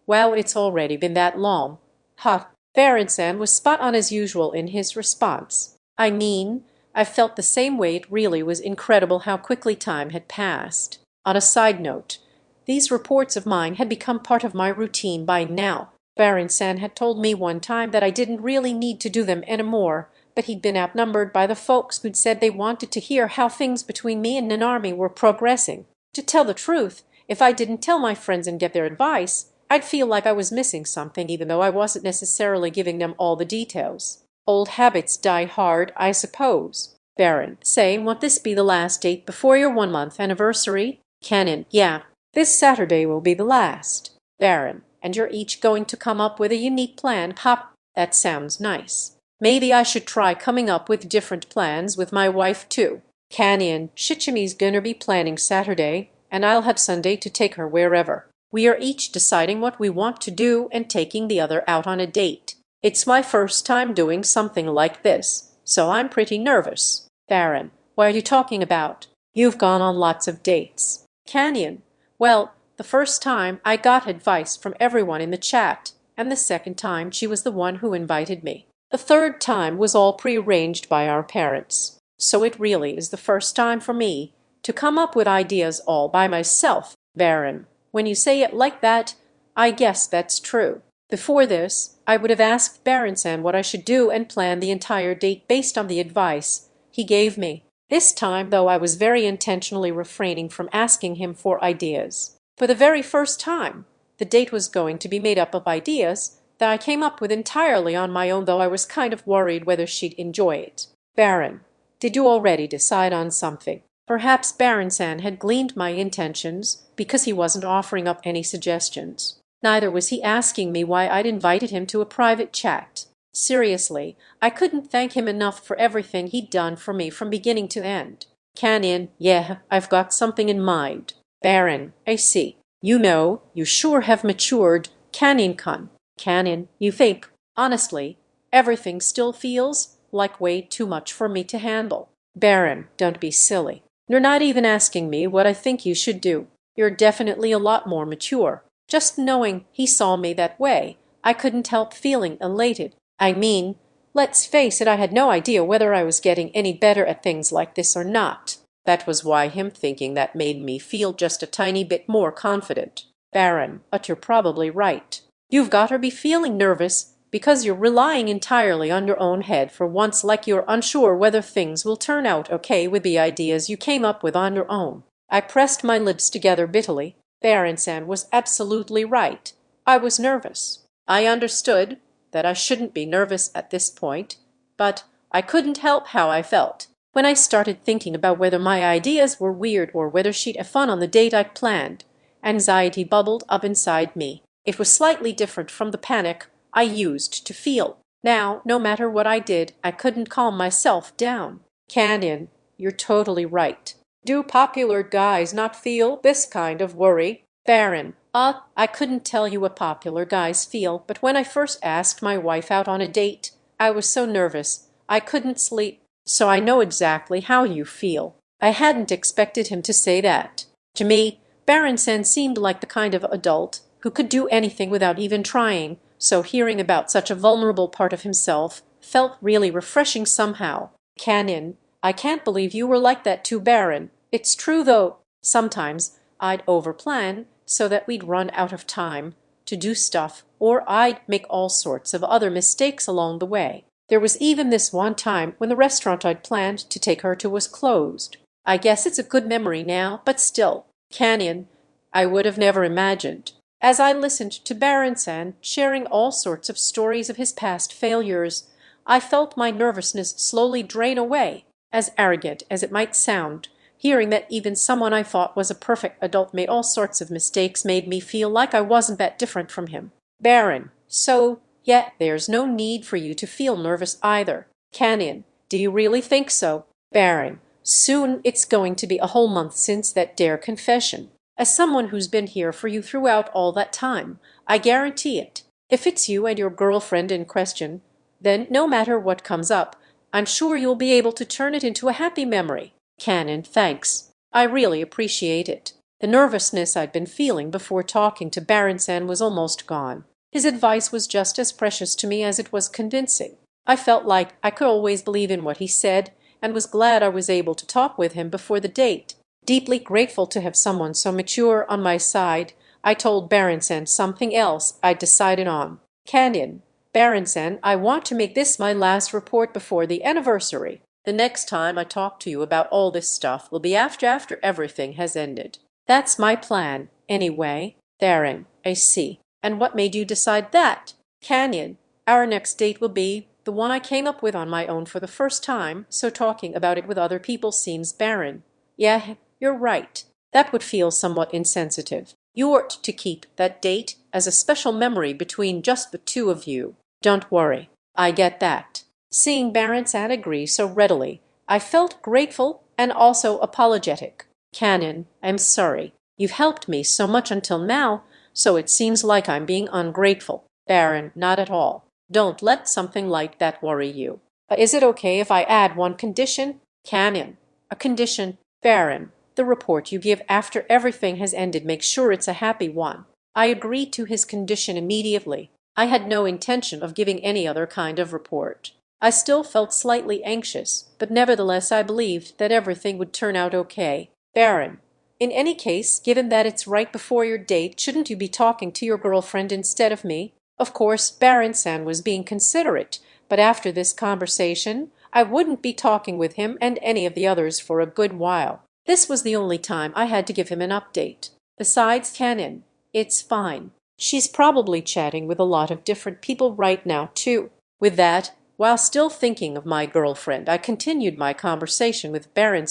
Well, it's already been that long. Ha! Barin-san was spot on as usual in his response. I mean, I felt the same way. It really was incredible how quickly time had passed. On a side note, these reports of mine had become part of my routine by now. Barin-san had told me one time that I didn't really need to do them anymore, but he'd been outnumbered by the folks who'd said they wanted to hear how things between me and Nanarmi were progressing. To tell the truth, if I didn't tell my friends and get their advice, I'd feel like I was missing something, even though I wasn't necessarily giving them all the details. Old habits die hard, I suppose. Barin, say, won't this be the last date before your 1-month anniversary? Canon, yeah. This Saturday will be the last. Barin, and you're each going to come up with a unique plan. Pop, that sounds nice. Maybe I should try coming up with different plans with my wife too. Canyon, Shichimi's gonna be planning Saturday, and I'll have Sunday to take her wherever. We are each deciding what we want to do and taking the other out on a date. It's my first time doing something like this, so I'm pretty nervous. Barin, what are you talking about? You've gone on lots of dates. Canyon, well, the first time I got advice from everyone in the chat, and the second time she was the one who invited me. The third time was all prearranged by our parents. So it really is the first time for me to come up with ideas all by myself. Barin, when you say it like that, I guess that's true. Before this, I would have asked Barin-san what I should do and plan the entire date based on the advice he gave me. This time, though, I was very intentionally refraining from asking him for ideas. For the very first time, the date was going to be made up of ideas that I came up with entirely on my own, though I was kind of worried whether she'd enjoy it. Barin, did you already decide on something? Perhaps Barin-san had gleaned my intentions because he wasn't offering up any suggestions. Neither was he asking me why I'd invited him to a private chat. Seriously, I couldn't thank him enough for everything he'd done for me from beginning to end. Canyon, yeah, I've got something in mind. Barin, I see. You know, you sure have matured. Canyon-kun. Canyon, you think? Honestly, everything still feels like way too much for me to handle. Barin, don't be silly. You're not even asking me what I think you should do. You're definitely a lot more mature. Just knowing he saw me that way, I couldn't help feeling elated. I mean, Let's face it, I had no idea whether I was getting any better at things like this or not. That was why him thinking that made me feel just a tiny bit more confident. Baron, but you're probably right. You've got to be feeling nervous because you're relying entirely on your own head for once, like you're unsure whether things will turn out okay with the ideas you came up with on your own. I pressed my lips together bitterly. Baron was absolutely right. I was nervous. I understood that I shouldn't be nervous at this point, but I couldn't help how I felt when I started thinking about whether my ideas were weird or whether she'd have fun on the date I'd planned. Anxiety bubbled up inside me. It was slightly different from the panic I used to feel. Now, no matter what I did, I couldn't calm myself down. Canyon, you're totally right. Do popular guys not feel this kind of worry? Baron, I couldn't tell you what popular guys feel, but when I first asked my wife out on a date, I was so nervous I couldn't sleep, so I know exactly how you feel. I hadn't expected him to say that. To me, Baron seemed like the kind of adult who could do anything without even trying, so hearing about such a vulnerable part of himself felt really refreshing somehow. Canyon, I can't believe you were like that too, Baron. It's true, though. Sometimes I'd overplan so that we'd run out of time to do stuff, or I'd make all sorts of other mistakes along the way. There was even this one time when the restaurant I'd planned to take her to was closed. I guess it's a good memory now, but still, Canyon, I would have never imagined. As I listened to Baron sharing all sorts of stories of his past failures, I felt my nervousness slowly drain away. As arrogant as it might sound, hearing that even someone I thought was a perfect adult made all sorts of mistakes made me feel like I wasn't that different from him. Baron, so, yeah, there's no need for you to feel nervous either. Canyon, do you really think so? Baron, soon it's going to be a whole month since that dare confession. As someone who's been here for you throughout all that time, I guarantee it. If it's you and your girlfriend in question, then no matter what comes up, I'm sure you'll be able to turn it into a happy memory. Canyon, thanks. I really appreciate it. The nervousness I'd been feeling before talking to Baron was almost gone. His advice was just as precious to me as it was convincing. I felt like I could always believe in what he said, and was glad I was able to talk with him before the date. Deeply grateful to have someone so mature on my side, I told Baron something else I'd decided on. Canyon, Baron, I want to make this my last report before the anniversary. The next time I talk to you about all this stuff will be after everything has ended. That's my plan, anyway. Baron, I see. And what made you decide that? Canyon, our next date will be the one I came up with on my own for the first time, so talking about it with other people seems barren. Yeah, you're right. That would feel somewhat insensitive. You ought to keep that date as a special memory between just the two of you. Don't worry. I get that. Seeing Baron agree so readily, I felt grateful and also apologetic. Canyon, I'm sorry. You've helped me so much until now, so it seems like I'm being ungrateful. Baron, not at all. Don't let something like that worry you. Is it okay if I add one condition? Canyon, a condition. Baron, the report you give after everything has ended, make sure it's a happy one. I agreed to his condition immediately. I had no intention of giving any other kind of report. I still felt slightly anxious, but nevertheless I believed that everything would turn out okay. Baron, in any case, given that it's right before your date, shouldn't you be talking to your girlfriend instead of me? Of course, Baron was being considerate, but after this conversation, I wouldn't be talking with him and any of the others for a good while. This was the only time I had to give him an update. Besides Canyon, it's fine. She's probably chatting with a lot of different people right now, too. With that, while still thinking of my girlfriend, I continued my conversation with Baron.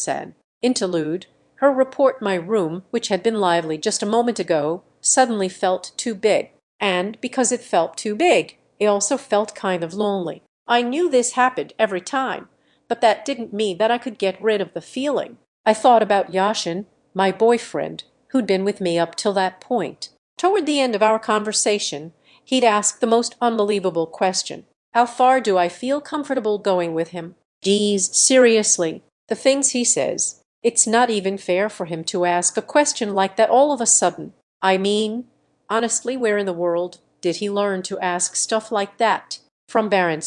Interlude. Her report my room, which had been lively just a moment ago, suddenly felt too big. And because it felt too big, it also felt kind of lonely. I knew this happened every time, but that didn't mean that I could get rid of the feeling. I thought about Yashin, my boyfriend, who'd been with me up till that point. Toward the end of our conversation, he'd asked the most unbelievable question. How far do I feel comfortable going with him? Geez, seriously, the things he says. It's not even fair for him to ask a question like that all of a sudden. I mean, honestly, where in the world did he learn to ask stuff like that? From Baron?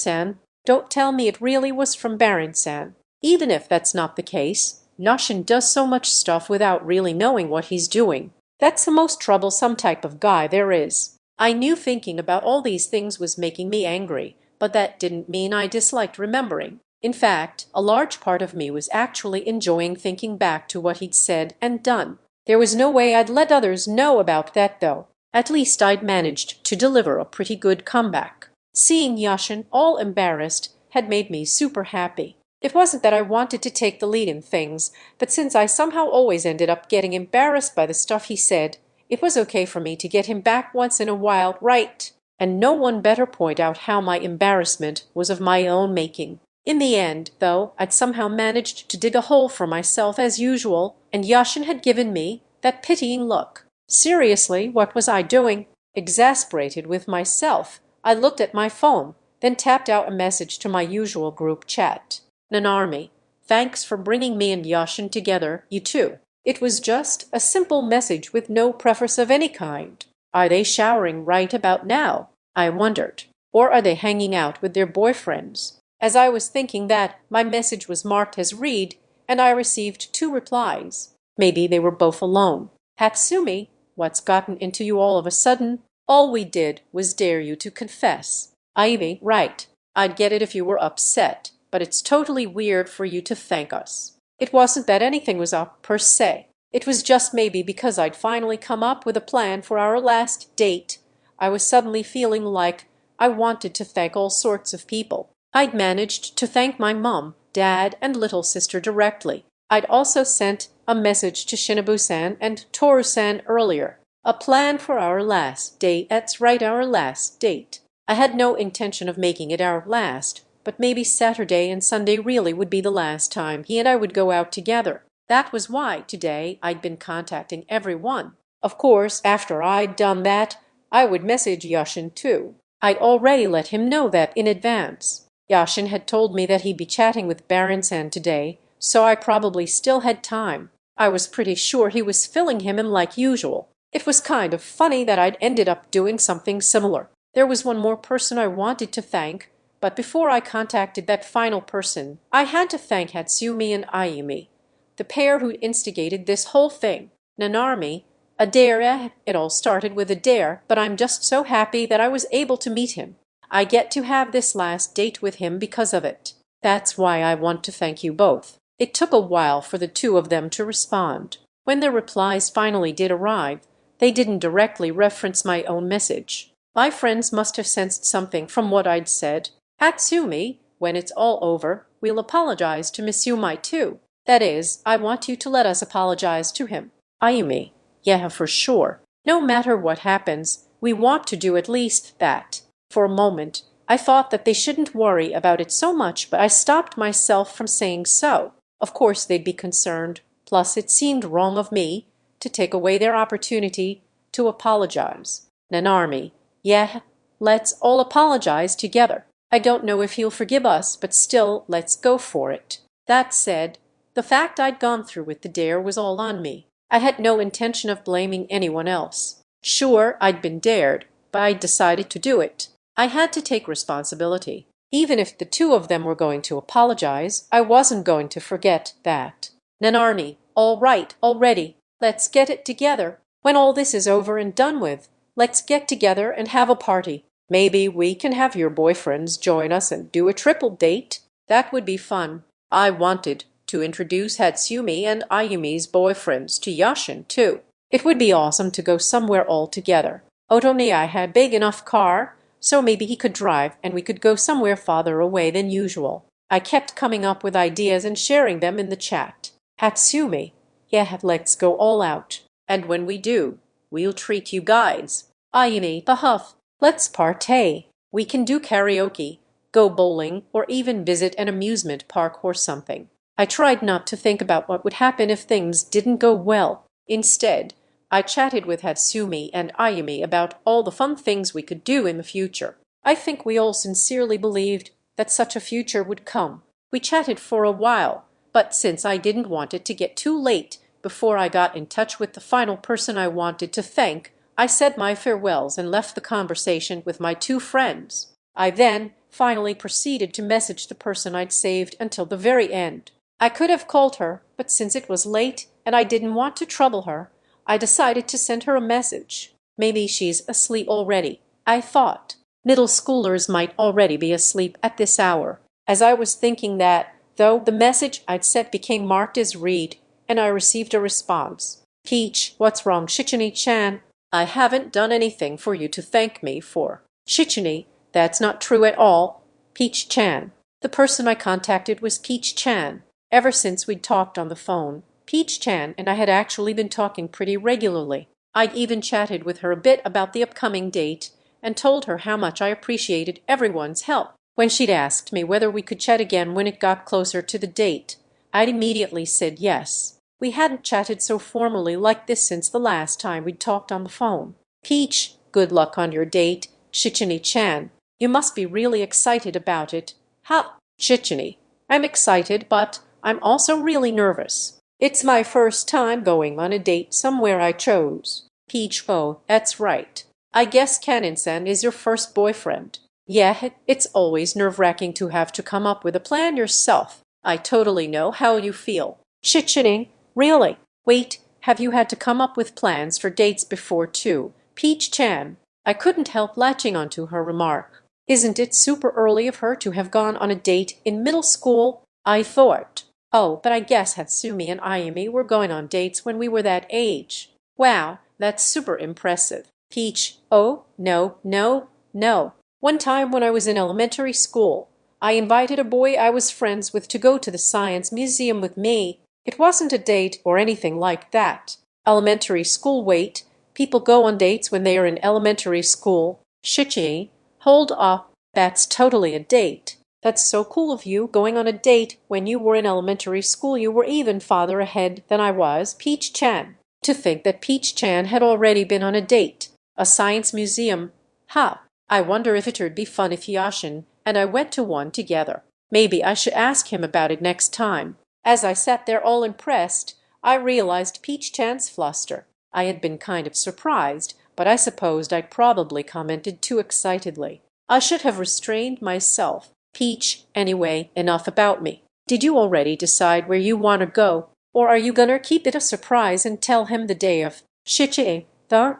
Don't tell me it really was from Baron-san. Even if that's not the case, Yashin does so much stuff without really knowing what he's doing. That's the most troublesome type of guy there is. I knew thinking about all these things was making me angry, but that didn't mean I disliked remembering. In fact, a large part of me was actually enjoying thinking back to what he'd said and done. There was no way I'd let others know about that, though. At least I'd managed to deliver a pretty good comeback. Seeing Yashin all embarrassed had made me super happy. It wasn't that I wanted to take the lead in things, but since I somehow always ended up getting embarrassed by the stuff he said, it was okay for me to get him back once in a while, right? And no one better point out how my embarrassment was of my own making. In the end, though, I'd somehow managed to dig a hole for myself as usual, and Yashin had given me that pitying look. Seriously, what was I doing? Exasperated with myself, I looked at my phone, then tapped out a message to my usual group chat. Nanarmi, thanks for bringing me and Yashin together, you two. It was just a simple message with no preface of any kind. Are they showering right about now? I wondered. Or are they hanging out with their boyfriends? As I was thinking that, my message was marked as read, and I received 2 replies. Maybe they were both alone. Hatsumi, what's gotten into you all of a sudden? All we did was dare you to confess. Ivy, right. I'd get it if you were upset, but it's totally weird for you to thank us. It wasn't that anything was up, per se. It was just maybe because I'd finally come up with a plan for our last date. I was suddenly feeling like I wanted to thank all sorts of people. I'd managed to thank my mom, dad, and little sister directly. I'd also sent a message to Shinobu-san and Toru-san earlier. A plan for our last date. That's right, our last date. I had no intention of making it our last, but maybe Saturday and Sunday really would be the last time he and I would go out together. That was why today I'd been contacting everyone. Of course, after I'd done that, I would message Yashin too. I'd already let him know that in advance. Yashin had told me that he'd be chatting with Baron-san today, so I probably still had time. I was pretty sure he was filling him in like usual. It was kind of funny that I'd ended up doing something similar. There was one more person I wanted to thank, but before I contacted that final person, I had to thank Hatsumi and Ayumi, the pair who instigated this whole thing. Nanarmi, a dare, it all started with a dare, but I'm just so happy that I was able to meet him. I get to have this last date with him because of it. That's why I want to thank you both. It took a while for the 2 of them to respond. When their replies finally did arrive, they didn't directly reference my own message. My friends must have sensed something from what I'd said. Hatsumi, when it's all over, we'll apologize to Miss Yumai too. That is, I want you to let us apologize to him. Ayumi, yeah, for sure. No matter what happens, we want to do at least that. For a moment, I thought that they shouldn't worry about it so much, but I stopped myself from saying so. Of course they'd be concerned, plus it seemed wrong of me to take away their opportunity to apologize. Nanarmi, yeah, let's all apologize together. I don't know if he'll forgive us, but still, let's go for it. That said, the fact I'd gone through with the dare was all on me. I had no intention of blaming anyone else. Sure, I'd been dared, but I'd decided to do it. I had to take responsibility. Even if the 2 of them were going to apologize, I wasn't going to forget that. Nanarmi, all right, already. Let's get it together. When all this is over and done with, let's get together and have a party. Maybe we can have your boyfriends join us and do a triple date. That would be fun. I wanted to introduce Hatsumi and Ayumi's boyfriends to Yashin too. It would be awesome to go somewhere all together. Otoni had a big enough car, so maybe he could drive and we could go somewhere farther away than usual. I kept coming up with ideas and sharing them in the chat. Hatsumi, yeah, let's go all out. And when we do, we'll treat you guys. Ayumi, the huff, let's partay. We can do karaoke, go bowling, or even visit an amusement park or something. I tried not to think about what would happen if things didn't go well. Instead, I chatted with Hatsumi and Ayumi about all the fun things we could do in the future. I think we all sincerely believed that such a future would come. We chatted for a while, but since I didn't want it to get too late before I got in touch with the final person I wanted to thank, I said my farewells and left the conversation with my 2 friends. I then finally proceeded to message the person I'd saved until the very end. I could have called her, but since it was late and I didn't want to trouble her, I decided to send her a message. Maybe she's asleep already, I thought. Middle schoolers might already be asleep at this hour. As I was thinking that, though, the message I'd sent became marked as read, and I received a response. Peach, what's wrong, Shichini-chan? I haven't done anything for you to thank me for. Shichini, that's not true at all. Peach-chan. The person I contacted was Peach-chan. Ever since we'd talked on the phone, Peach-chan and I had actually been talking pretty regularly. I'd even chatted with her a bit about the upcoming date and told her how much I appreciated everyone's help. When she'd asked me whether we could chat again when it got closer to the date, I'd immediately said yes. We hadn't chatted so formally like this since the last time we'd talked on the phone. Peach, good luck on your date, Shichini-chan. You must be really excited about it. Ha, Shichini. I'm excited, but I'm also really nervous. It's my first time going on a date somewhere I chose. Peach, oh, that's right. I guess Kanin-san is your first boyfriend. Yeah, it's always nerve-wracking to have to come up with a plan yourself. I totally know how you feel. Shichini, really? Wait, have you had to come up with plans for dates before too? Peach-chan. I couldn't help latching onto her remark. Isn't it super early of her to have gone on a date in middle school? I thought. Oh, but I guess Hatsumi and Ayumi were going on dates when we were that age. Wow, that's super impressive. Peach, oh, no, no, no. One time when I was in elementary school, I invited a boy I was friends with to go to the science museum with me. It wasn't a date or anything like that. Elementary school, wait. People go on dates when they are in elementary school. Shichi, hold up. That's totally a date. That's so cool of you, going on a date when you were in elementary school. You were even farther ahead than I was. Peach-chan. To think that Peach-chan had already been on a date. A science museum. Ha! I wonder if it'd be fun if Yashin and I went to one together. Maybe I should ask him about it next time. As I sat there all impressed, I realized Peach-chan's fluster. I had been kind of surprised, but I supposed I'd probably commented too excitedly. I should have restrained myself. Peach, anyway, enough about me. Did you already decide where you want to go? Or are you gonna keep it a surprise and tell him the day of? Shichi,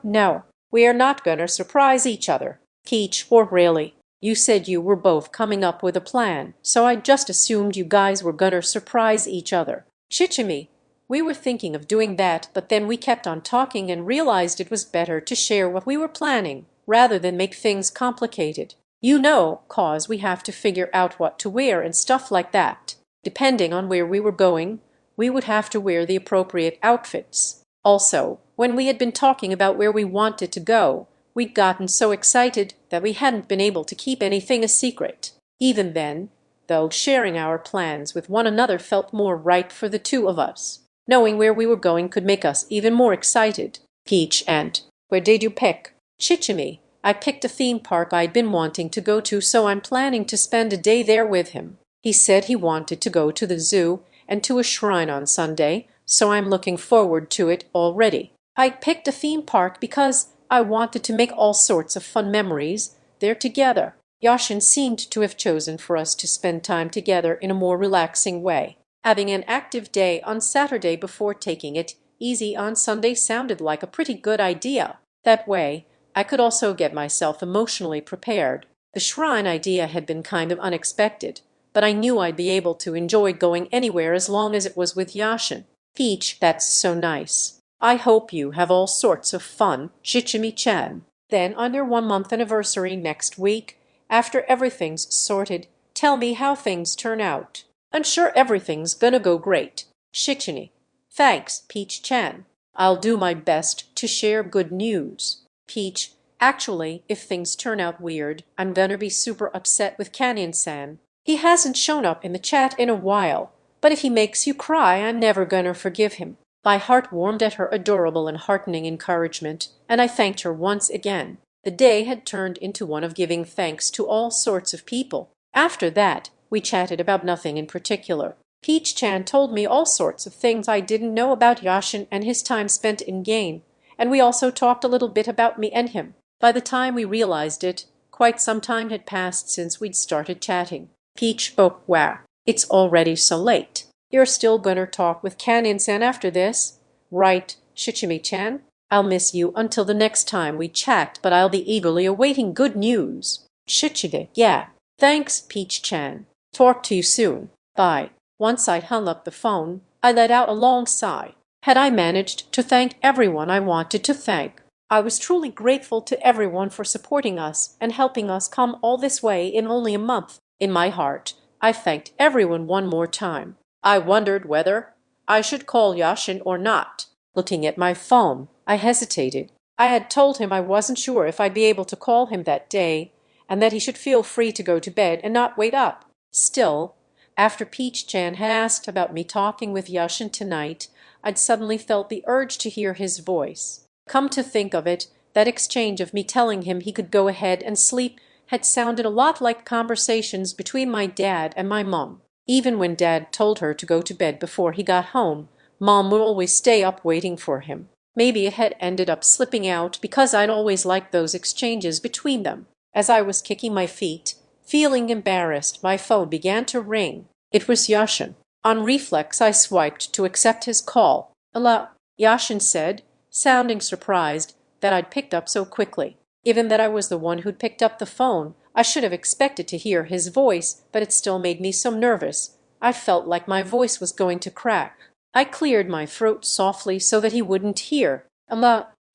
no. We are not gonna surprise each other. Peach, or really? You said you were both coming up with a plan, so I just assumed you guys were gonna surprise each other. Shichimi, we were thinking of doing that, but then we kept on talking and realized it was better to share what we were planning, rather than make things complicated. You know, 'cause we have to figure out what to wear and stuff like that. Depending on where we were going, we would have to wear the appropriate outfits. Also, when we had been talking about where we wanted to go, we'd gotten so excited that we hadn't been able to keep anything a secret. Even then, though, sharing our plans with one another felt more right for the two of us. Knowing where we were going could make us even more excited. Peach, and where did you pick? Shichimi, I picked a theme park I'd been wanting to go to, so I'm planning to spend a day there with him. He said he wanted to go to the zoo and to a shrine on Sunday, so I'm looking forward to it already. I picked a theme park because I wanted to make all sorts of fun memories there together. Yashin seemed to have chosen for us to spend time together in a more relaxing way. Having an active day on Saturday before taking it easy on Sunday sounded like a pretty good idea. That way, I could also get myself emotionally prepared. The shrine idea had been kind of unexpected, but I knew I'd be able to enjoy going anywhere as long as it was with Yashin. Peach, that's so nice. I hope you have all sorts of fun, Shichimi-chan. Then on their 1-month anniversary next week, after everything's sorted, tell me how things turn out. I'm sure everything's gonna go great. Shichini. Thanks, Peach-chan. I'll do my best to share good news. Peach. Actually, if things turn out weird, I'm gonna be super upset with Kanyan-san. He hasn't shown up in the chat in a while, but if he makes you cry, I'm never gonna forgive him. My heart warmed at her adorable and heartening encouragement, and I thanked her once again. The day had turned into one of giving thanks to all sorts of people. After that, we chatted about nothing in particular. Peach-chan told me all sorts of things I didn't know about Yashin and his time spent in game, and we also talked a little bit about me and him. By the time we realized it, Quite some time had passed since we'd started chatting. Peach spoke. Wow, it's already so late. You're still gonna talk with Kanin-san after this? Right, Shichimi-chan. I'll miss you until the next time we chat, but I'll be eagerly awaiting good news. Shichide, yeah. Thanks, Peach-chan. Talk to you soon. Bye. Once I'd hung up the phone, I let out a long sigh. Had I managed to thank everyone I wanted to thank? I was truly grateful to everyone for supporting us and helping us come all this way in only a month. In my heart, I thanked everyone one more time. I wondered whether I should call Yashin or not. Looking at my phone, I hesitated. I had told him I wasn't sure if I'd be able to call him that day, and that he should feel free to go to bed and not wait up. Still, after Peach-chan had asked about me talking with Yashin tonight, I'd suddenly felt the urge to hear his voice. Come to think of it, that exchange of me telling him he could go ahead and sleep had sounded a lot like conversations between my dad and my mom. Even when Dad told her to go to bed before he got home, Mom would always stay up waiting for him. Maybe it had ended up slipping out because I'd always liked those exchanges between them. As I was kicking my feet, feeling embarrassed, my phone began to ring. It was Yashin. On reflex, I swiped to accept his call. "Hello," Yashin said, sounding surprised that I'd picked up so quickly. Given that I was the one who'd picked up the phone, I should have expected to hear his voice, but it still made me so nervous. I felt like my voice was going to crack. I cleared my throat softly so that he wouldn't hear.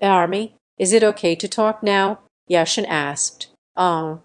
Army, is it okay to talk now?" Yashin asked.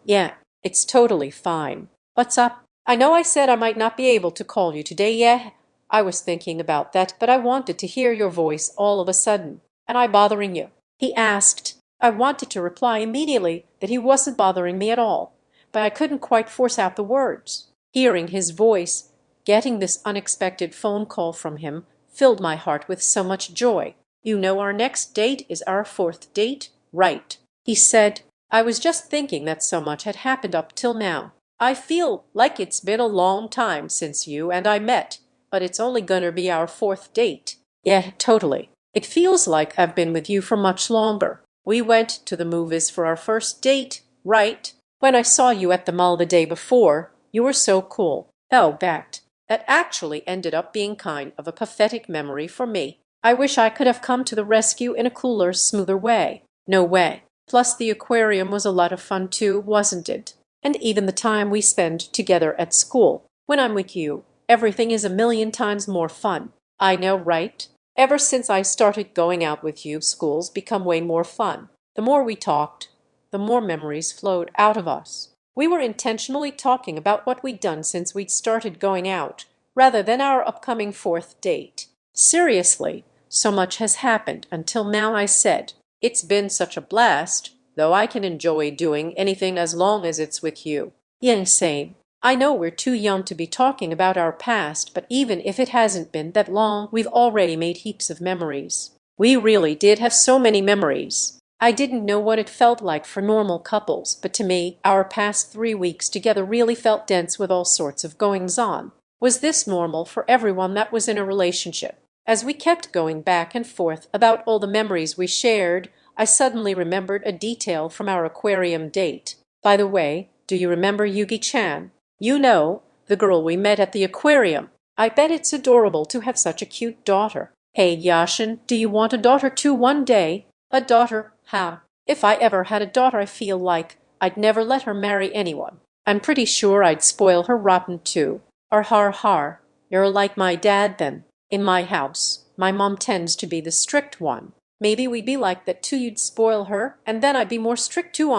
Yeah, it's totally fine. What's up? I know I said I might not be able to call you today, yeah? I was thinking about that, but I wanted to hear your voice all of a sudden. Am I bothering you?" he asked. I wanted to reply immediately that he wasn't bothering me at all, but I couldn't quite force out the words. Hearing his voice, getting this unexpected phone call from him, filled my heart with so much joy. "You know our next date is our 4th date, right?" he said. "I was just thinking that so much had happened up till now. I feel like it's been a long time since you and I met, but it's only gonna be our 4th date." "Yeah, totally. It feels like I've been with you for much longer. We went to the movies for our first date, right? When I saw you at the mall the day before, you were so cool. Oh, that actually ended up being kind of a pathetic memory for me. I wish I could have come to the rescue in a cooler, smoother way. No way. Plus the aquarium was a lot of fun too, wasn't it? And even the time we spend together at school. When I'm with you, everything is a million times more fun. I know, right? Ever since I started going out with you, school's become way more fun. The more we talked, the more memories flowed out of us. We were intentionally talking about what we'd done since we'd started going out, rather than our upcoming 4th date. Seriously, so much has happened until now, I said. It's been such a blast, though I can enjoy doing anything as long as it's with you. Yeah, same. I know we're too young to be talking about our past, but even if it hasn't been that long, we've already made heaps of memories. We really did have so many memories. I didn't know what it felt like for normal couples, but to me, our past 3 weeks together really felt dense with all sorts of goings-on. Was this normal for everyone that was in a relationship? As we kept going back and forth about all the memories we shared, I suddenly remembered a detail from our aquarium date. By the way, do you remember Yugi-chan? You know, the girl we met at the aquarium. I bet it's adorable to have such a cute daughter. Hey, Yashin, do you want a daughter too one day? A daughter? How? If I ever had a daughter, I feel like I'd never let her marry anyone. I'm pretty sure I'd spoil her rotten too. Or har. You're like my dad then. In my house, my mom tends to be the strict one. Maybe we'd be like that too. You'd spoil her, and then I'd be more strict too.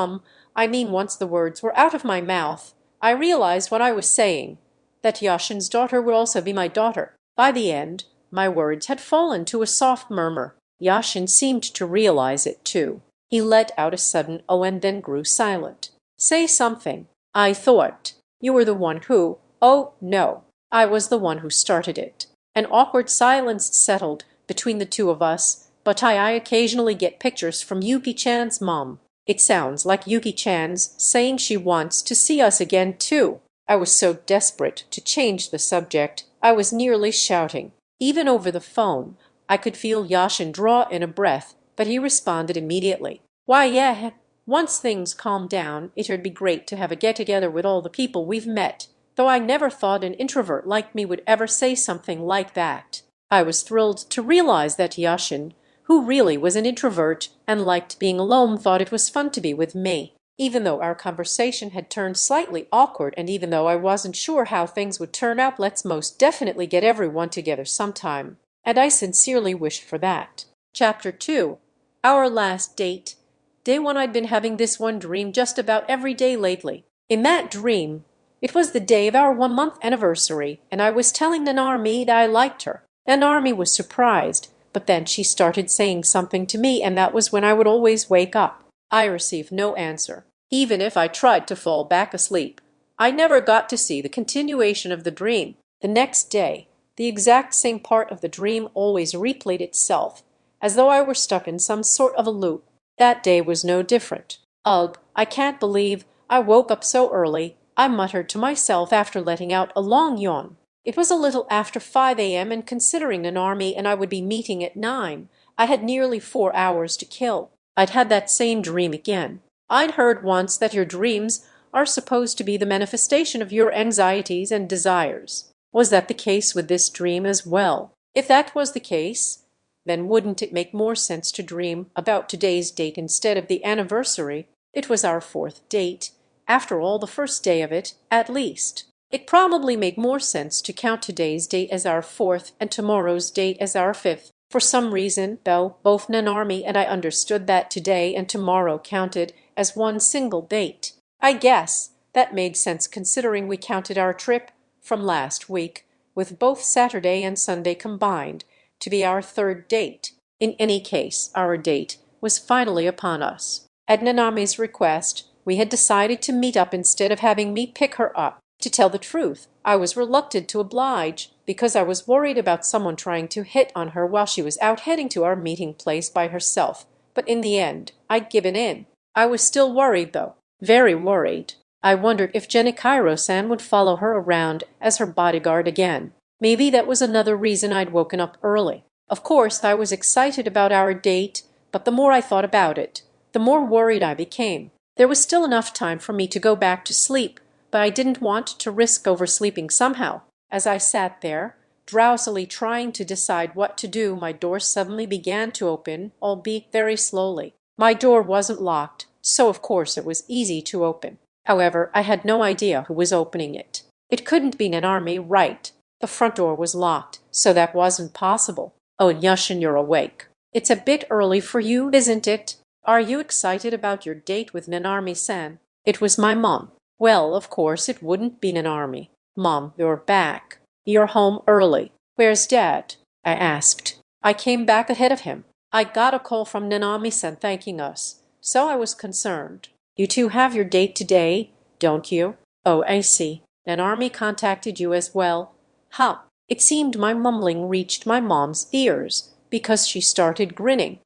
I mean, once the words were out of my mouth, I realized what I was saying, that Yashin's daughter would also be my daughter. By the end, my words had fallen to a soft murmur. Yashin seemed to realize it too. He let out a sudden "oh" and then grew silent. "Say something." I thought. "You were the one who—" "Oh, no. I was the one who started it." An awkward silence settled between the two of us, but I occasionally get pictures from Yuki-chan's mom. It sounds like Yuki-chan's saying she wants to see us again too. I was so desperate to change the subject, I was nearly shouting. Even over the phone, I could feel Yashin draw in a breath, but he responded immediately. "Why, yeah, Once things calmed down, it'd be great to have a get-together with all the people we've met, though I never thought an introvert like me would ever say something like that. I was thrilled to realize that Yashin, who really was an introvert and liked being alone, thought it was fun to be with me, even though our conversation had turned slightly awkward and even though I wasn't sure how things would turn out. Let's most definitely get everyone together sometime, and I sincerely wished for that. Chapter 2. Our last date. Day 1. I'd been having this one dream just about every day lately. In that dream, it was the day of our 1-month anniversary, and I was telling Nanarmi that I liked her. Nanarmi was surprised, but then she started saying something to me, and that was when I would always wake up. I received no answer, even if I tried to fall back asleep. I never got to see the continuation of the dream. The next day, the exact same part of the dream always replayed itself, as though I were stuck in some sort of a loop. That day was no different. Ugh, I can't believe I woke up so early, I muttered to myself after letting out a long yawn. It was a little after 5 a.m., and considering Nanarmi and I would be meeting at 9, I had nearly 4 hours to kill. I'd had that same dream again. I'd heard once that your dreams are supposed to be the manifestation of your anxieties and desires. Was that the case with this dream as well? If that was the case, then wouldn't it make more sense to dream about today's date instead of the anniversary? It was our 4th date. After all, the first day of it, at least. It probably made more sense to count today's date as our 4th and tomorrow's date as our 5th. For some reason, though, both Nanarmi and I understood that today and tomorrow counted as one single date. I guess that made sense considering we counted our trip from last week, with both Saturday and Sunday combined, to be our 3rd date. In any case, our date was finally upon us. At Nanami's request, we had decided to meet up instead of having me pick her up. To tell the truth, I was reluctant to oblige, because I was worried about someone trying to hit on her while she was out heading to our meeting place by herself. But in the end, I'd given in. I was still worried, though. Very worried. I wondered if Genichiro-san would follow her around as her bodyguard again. Maybe that was another reason I'd woken up early. Of course, I was excited about our date, but the more I thought about it, the more worried I became. There was still enough time for me to go back to sleep, but I didn't want to risk oversleeping somehow. As I sat there, drowsily trying to decide what to do, my door suddenly began to open, albeit very slowly. My door wasn't locked, so of course it was easy to open. However, I had no idea who was opening it. It couldn't be Nanarmi, right? The front door was locked, so that wasn't possible. Oh, Yashin, you're awake. It's a bit early for you, isn't it? Are you excited about your date with Nanarmi-san? It was my mom. Well, of course it wouldn't be Nanarmi. Mom, you're back. You're home early. Where's Dad? I asked. I came back ahead of him. I got a call from Nanami-san thanking us, so I was concerned. You two have your date today, don't you? Oh, I see. Nanarmi contacted you as well. Huh. It seemed my mumbling reached my mom's ears, because she started grinning.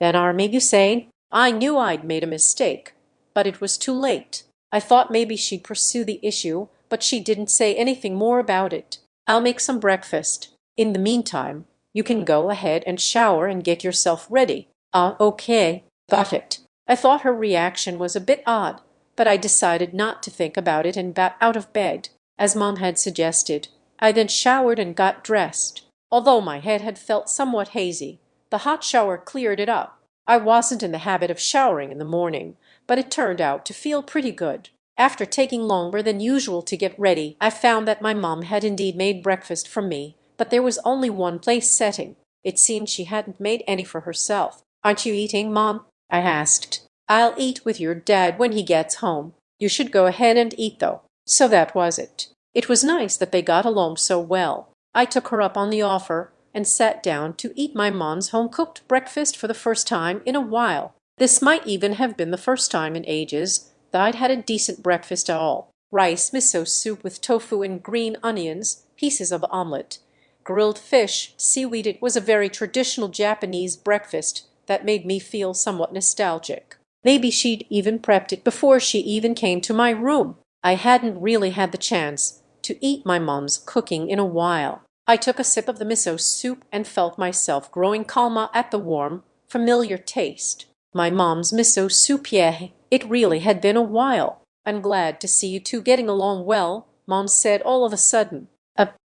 Nanarmi, you say? I knew I'd made a mistake, but it was too late. I thought maybe she'd pursue the issue, but she didn't say anything more about it. I'll make some breakfast. In the meantime, you can go ahead and shower and get yourself ready. Okay. Got it. I thought her reaction was a bit odd, but I decided not to think about it and got out of bed, as Mom had suggested. I then showered and got dressed. Although my head had felt somewhat hazy, the hot shower cleared it up. I wasn't in the habit of showering in the morning, but it turned out to feel pretty good. After taking longer than usual to get ready, I found that my mom had indeed made breakfast for me, but there was only one place setting. It seemed she hadn't made any for herself. Aren't you eating, Mom? I asked. I'll eat with your dad when he gets home. You should go ahead and eat, though. So that was it. It was nice that they got along so well. I took her up on the offer and sat down to eat my mom's home-cooked breakfast for the first time in a while. This might even have been the first time in ages that I'd had a decent breakfast at all. Rice, miso soup with tofu and green onions, pieces of omelette, grilled fish, seaweed. It was a very traditional Japanese breakfast that made me feel somewhat nostalgic. Maybe she'd even prepped it before she even came to my room. I hadn't really had the chance to eat my mom's cooking in a while. I took a sip of the miso soup and felt myself growing calmer at the warm, familiar taste. My mom's miso soup, yeah, it really had been a while. I'm glad to see you two getting along well, Mom said all of a sudden.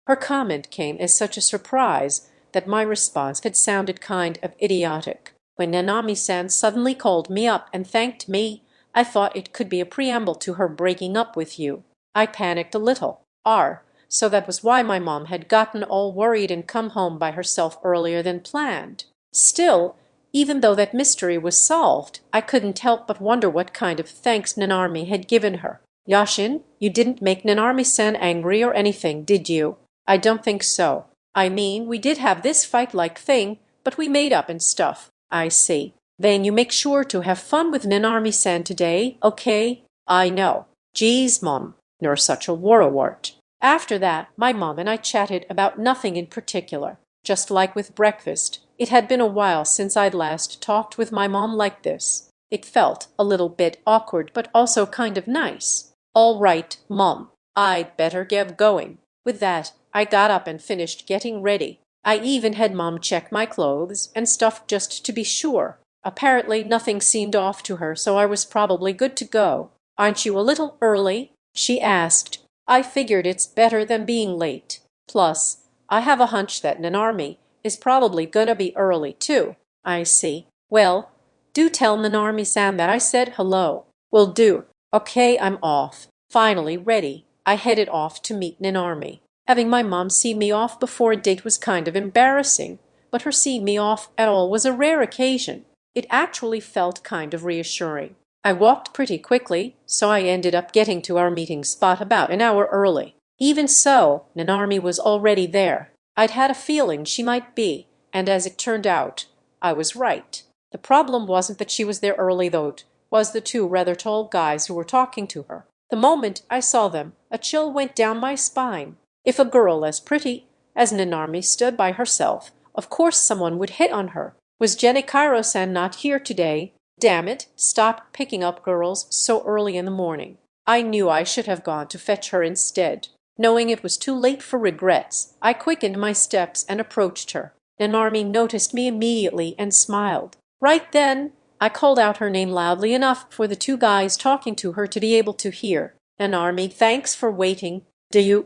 Her comment came as such a surprise that my response had sounded kind of idiotic. When Nanami-san suddenly called me up and thanked me, I thought it could be a preamble to her breaking up with you. I panicked a little. So that was why my mom had gotten all worried and come home by herself earlier than planned. Still, even though that mystery was solved, I couldn't help but wonder what kind of thanks Nanami had given her. Yashin, you didn't make Nanami-san angry or anything, did you? I don't think so. I mean, we did have this fight-like thing, but we made up and stuff. I see. Then you make sure to have fun with Nanami-san today, okay? I know. Geez, Mom, you're such a worrywart. After that, my mom and I chatted about nothing in particular. Just like with breakfast, it had been a while since I'd last talked with my mom like this. It felt a little bit awkward, but also kind of nice. All right, Mom, I'd better get going. With that, I got up and finished getting ready. I even had Mom check my clothes and stuff just to be sure. Apparently nothing seemed off to her, so I was probably good to go. Aren't you a little early? She asked. I figured it's better than being late. Plus, I have a hunch that Nanami is probably gonna be early too. I see. Well, do tell Nanami-san that I said hello. Will do. Okay, I'm off. Finally ready, I headed off to meet Nanami. Having my mom see me off before a date was kind of embarrassing, but her seeing me off at all was a rare occasion. It actually felt kind of reassuring. I walked pretty quickly, so I ended up getting to our meeting spot about an hour early. Even so, Nanami was already there. I'd had a feeling she might be, and as it turned out, I was right. The problem wasn't that she was there early, though. It was the two rather tall guys who were talking to her. The moment I saw them, a chill went down my spine. If a girl as pretty as Nanami stood by herself, of course someone would hit on her. Was Jenny Cairo-san not here today? Damn it, stop picking up girls so early in the morning. I knew I should have gone to fetch her instead. Knowing it was too late for regrets, I quickened my steps and approached her. Nanami noticed me immediately and smiled. Right then, I called out her name loudly enough for the two guys talking to her to be able to hear. Nanami, thanks for waiting. Do you,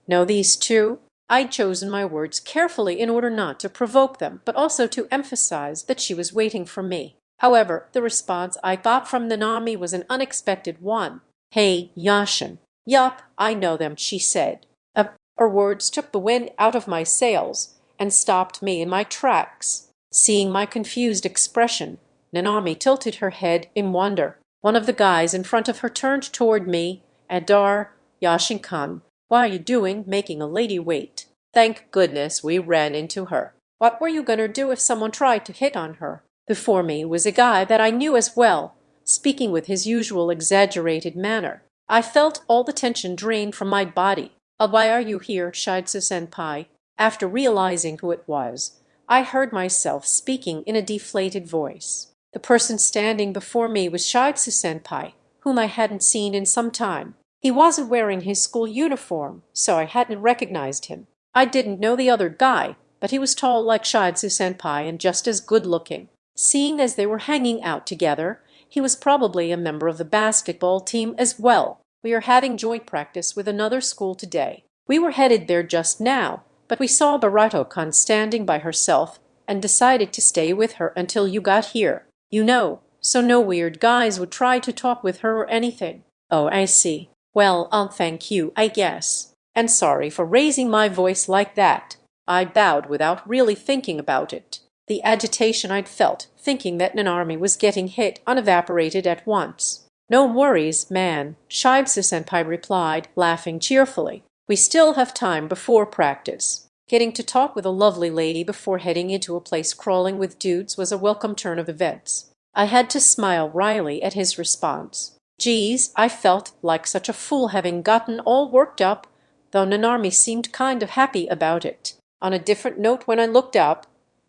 know these two? I'd chosen my words carefully in order not to provoke them, but also to emphasize that she was waiting for me. However, the response I got from Nanami was an unexpected one. Hey, Yashin. Yup, I know them, she said. Her words took the wind out of my sails and stopped me in my tracks. Seeing my confused expression, Nanami tilted her head in wonder. One of the guys in front of her turned toward me. Adar, Yashin-kan, what are you doing making a lady wait? Thank goodness we ran into her. What were you gonna do if someone tried to hit on her? Before me was a guy that I knew as well, speaking with his usual exaggerated manner. I felt all the tension drain from my body. Why are you here, Shiatsu-senpai? After realizing who it was, I heard myself speaking in a deflated voice. The person standing before me was Shiatsu-senpai, whom I hadn't seen in some time. He wasn't wearing his school uniform, so I hadn't recognized him. I didn't know the other guy, but he was tall like Shiatsu-senpai and just as good-looking. Seeing as they were hanging out together, he was probably a member of the basketball team as well. We are having joint practice with another school today. We were headed there just now, but we saw Barato-kun standing by herself and decided to stay with her until you got here. You know, so no weird guys would try to talk with her or anything. Oh, I see. Well, thank you, I guess. And sorry for raising my voice like that. I bowed without really thinking about it. The agitation I'd felt, thinking that Nanami was getting hit, unevaporated at once. No worries, man, Shiatsu-senpai replied, laughing cheerfully. We still have time before practice. Getting to talk with a lovely lady before heading into a place crawling with dudes was a welcome turn of events. I had to smile wryly at his response. Geez, I felt like such a fool having gotten all worked up, though Nanami seemed kind of happy about it. On a different note, when I looked up,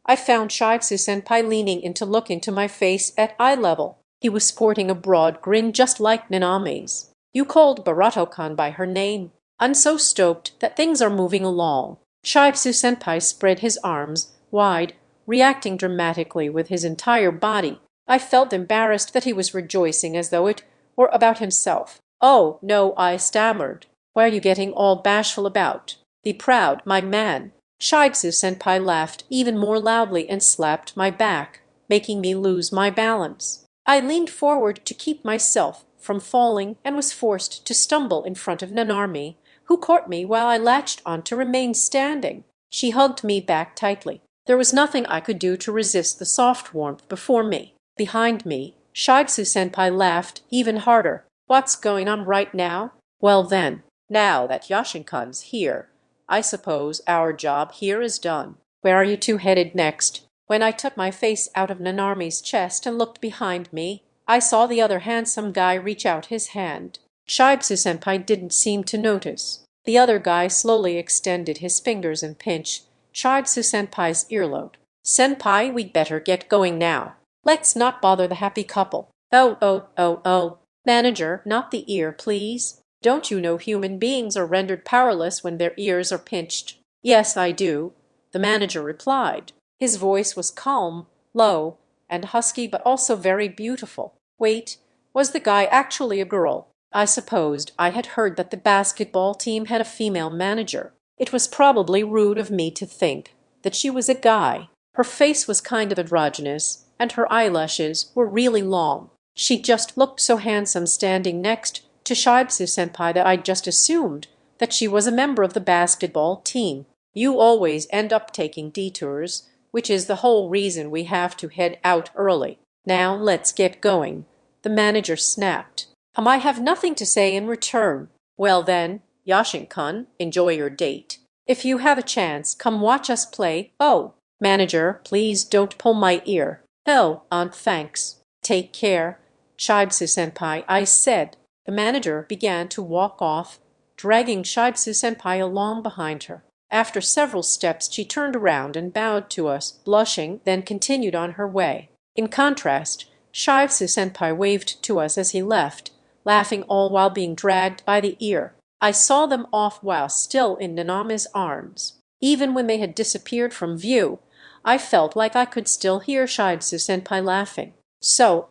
I found Shiatsu-senpai leaning in to look into my face at eye level. He was sporting a broad grin just like Nanami's. You called Barato-kan by her name. I'm so stoked that things are moving along. Shiatsu-senpai spread his arms wide, reacting dramatically with his entire body. I felt embarrassed that he was rejoicing as though it were about himself. "Oh, no," I stammered. "Why are you getting all bashful about? Be proud, my man." Shibsu-senpai laughed even more loudly and slapped my back, making me lose my balance. I leaned forward to keep myself from falling and was forced to stumble in front of Nanarmi, who caught me while I latched on to remain standing. She hugged me back tightly. There was nothing I could do to resist the soft warmth before me. Behind me, Shibsu-senpai laughed even harder. "What's going on right now? Well then, now that Yashinkan's here, I suppose our job here is done. Where are you two headed next?" When I took my face out of Nanarmi's chest and looked behind me, I saw the other handsome guy reach out his hand. Shibsu-senpai didn't seem to notice. The other guy slowly extended his fingers and pinched Shibsu-senpai's earlobe. "Senpai, we'd better get going now. Let's not bother the happy couple." Oh. Manager, not the ear, please. Don't you know human beings are rendered powerless when their ears are pinched?" "Yes, I do," the manager replied. His voice was calm, low, and husky, but also very beautiful. Wait, was the guy actually a girl? I supposed I had heard that the basketball team had a female manager. It was probably rude of me to think that she was a guy. Her face was kind of androgynous, and her eyelashes were really long. She just looked so handsome standing next to Shibsu-senpai that I just assumed that she was a member of the basketball team. "You always end up taking detours, which is the whole reason we have to head out early. Now let's get going," the manager snapped. I have nothing to say in return. "Well then, Yashin-kun, enjoy your date. If you have a chance, come watch us play." "Oh, manager, please don't pull my ear." "Oh, thanks. Take care, Shibsu-senpai," I said. The manager began to walk off, dragging Shibsu-senpai along behind her. After several steps she turned around and bowed to us, blushing, then continued on her way. In contrast, Shibsu-senpai waved to us as he left, laughing all while being dragged by the ear. I saw them off while still in Nanami's arms. Even when they had disappeared from view, I felt like I could still hear Shibsu-senpai laughing. "So,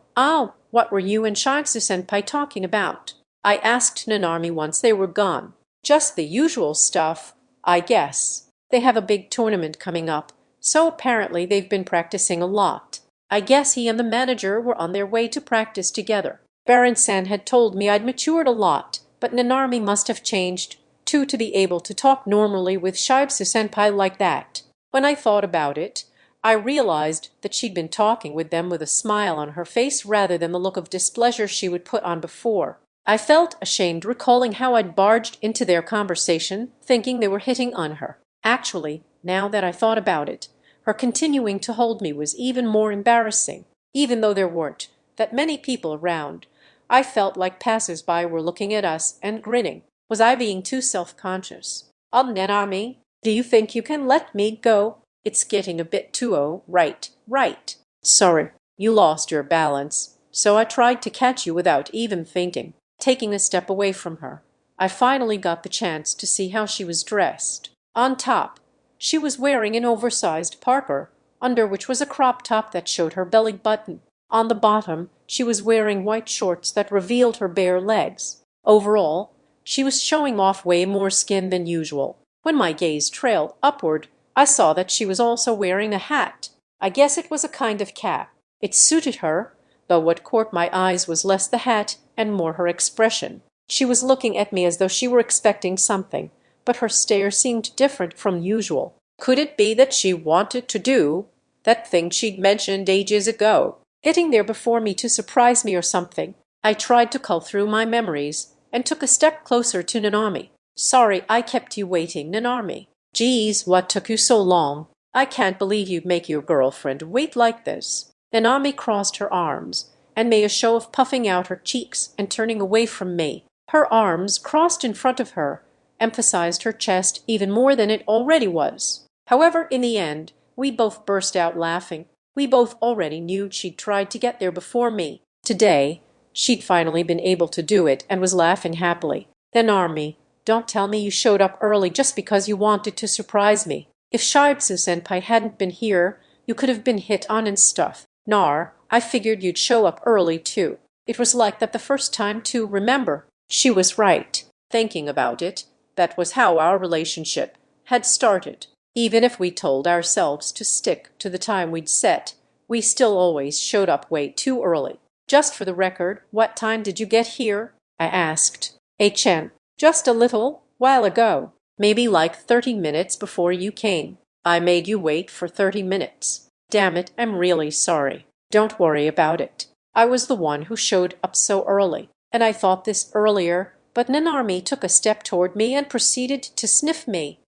what were you and Shibsu-senpai talking about?" I asked Nanami once they were gone. "Just the usual stuff, I guess. They have a big tournament coming up, so apparently they've been practicing a lot. I guess he and the manager were on their way to practice together. Baron-san had told me I'd matured a lot, but Nanami must have changed too to be able to talk normally with Shibsu-senpai like that." When I thought about it, I realized that she'd been talking with them with a smile on her face rather than the look of displeasure she would put on before. I felt ashamed recalling how I'd barged into their conversation, thinking they were hitting on her. Actually, now that I thought about it, her continuing to hold me was even more embarrassing. Even though there weren't that many people around, I felt like passers-by were looking at us and grinning. Was I being too self-conscious? Nanami, do you think you can let me go? It's getting a bit too right. Sorry, you lost your balance, so I tried to catch you without even thinking." Taking a step away from her, I finally got the chance to see how she was dressed. On top, she was wearing an oversized parka, under which was a crop top that showed her belly button. On the bottom, she was wearing white shorts that revealed her bare legs. Overall, she was showing off way more skin than usual. When my gaze trailed upward, I saw that she was also wearing a hat. I guess it was a kind of cap. It suited her, though what caught my eyes was less the hat and more her expression. She was looking at me as though she were expecting something, but her stare seemed different from usual. Could it be that she wanted to do that thing she'd mentioned ages ago, getting there before me to surprise me or something? I tried to cull through my memories and took a step closer to Nanami. "Sorry I kept you waiting, Nanami." "Geez, what took you so long? I can't believe you'd make your girlfriend wait like this." Nanami crossed her arms and made a show of puffing out her cheeks and turning away from me. Her arms, crossed in front of her, emphasized her chest even more than it already was. However, in the end, we both burst out laughing. We both already knew she'd tried to get there before me. Today, she'd finally been able to do it and was laughing happily. "Nanami, don't tell me you showed up early just because you wanted to surprise me. If Shibsu-senpai hadn't been here, you could have been hit on and stuff." "Nar, I figured you'd show up early too. It was like that the first time too, remember? She was right. Thinking about it, that was how our relationship had started. Even if we told ourselves to stick to the time we'd set, we still always showed up way too early. Just for the record, what time did you get here? I asked. Chen, just a little while ago. Maybe like 30 minutes before you came. I made you wait for 30 minutes. Damn it, I'm really sorry. Don't worry about it. I was the one who showed up so early, and I thought this earlier, but Nanarmi took a step toward me and proceeded to sniff me.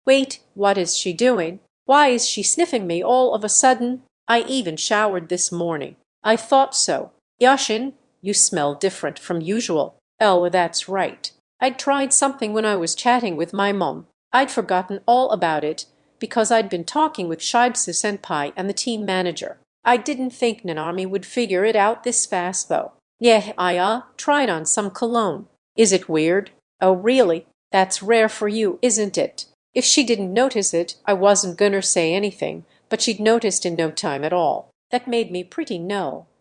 Wait, what is she doing? Why is she sniffing me all of a sudden? I even showered this morning. I thought so. Yashin, you smell different from usual. Oh, that's right. I'd tried something when I was chatting with my mom. I'd forgotten all about it because I'd been talking with Shibsu-senpai and the team manager. I didn't think Nanami would figure it out this fast, though. Yeah, I tried on some cologne. Is it weird? Oh, really? That's rare for you, isn't it? If she didn't notice it, I wasn't gonna say anything, but she'd noticed in no time at all. That made me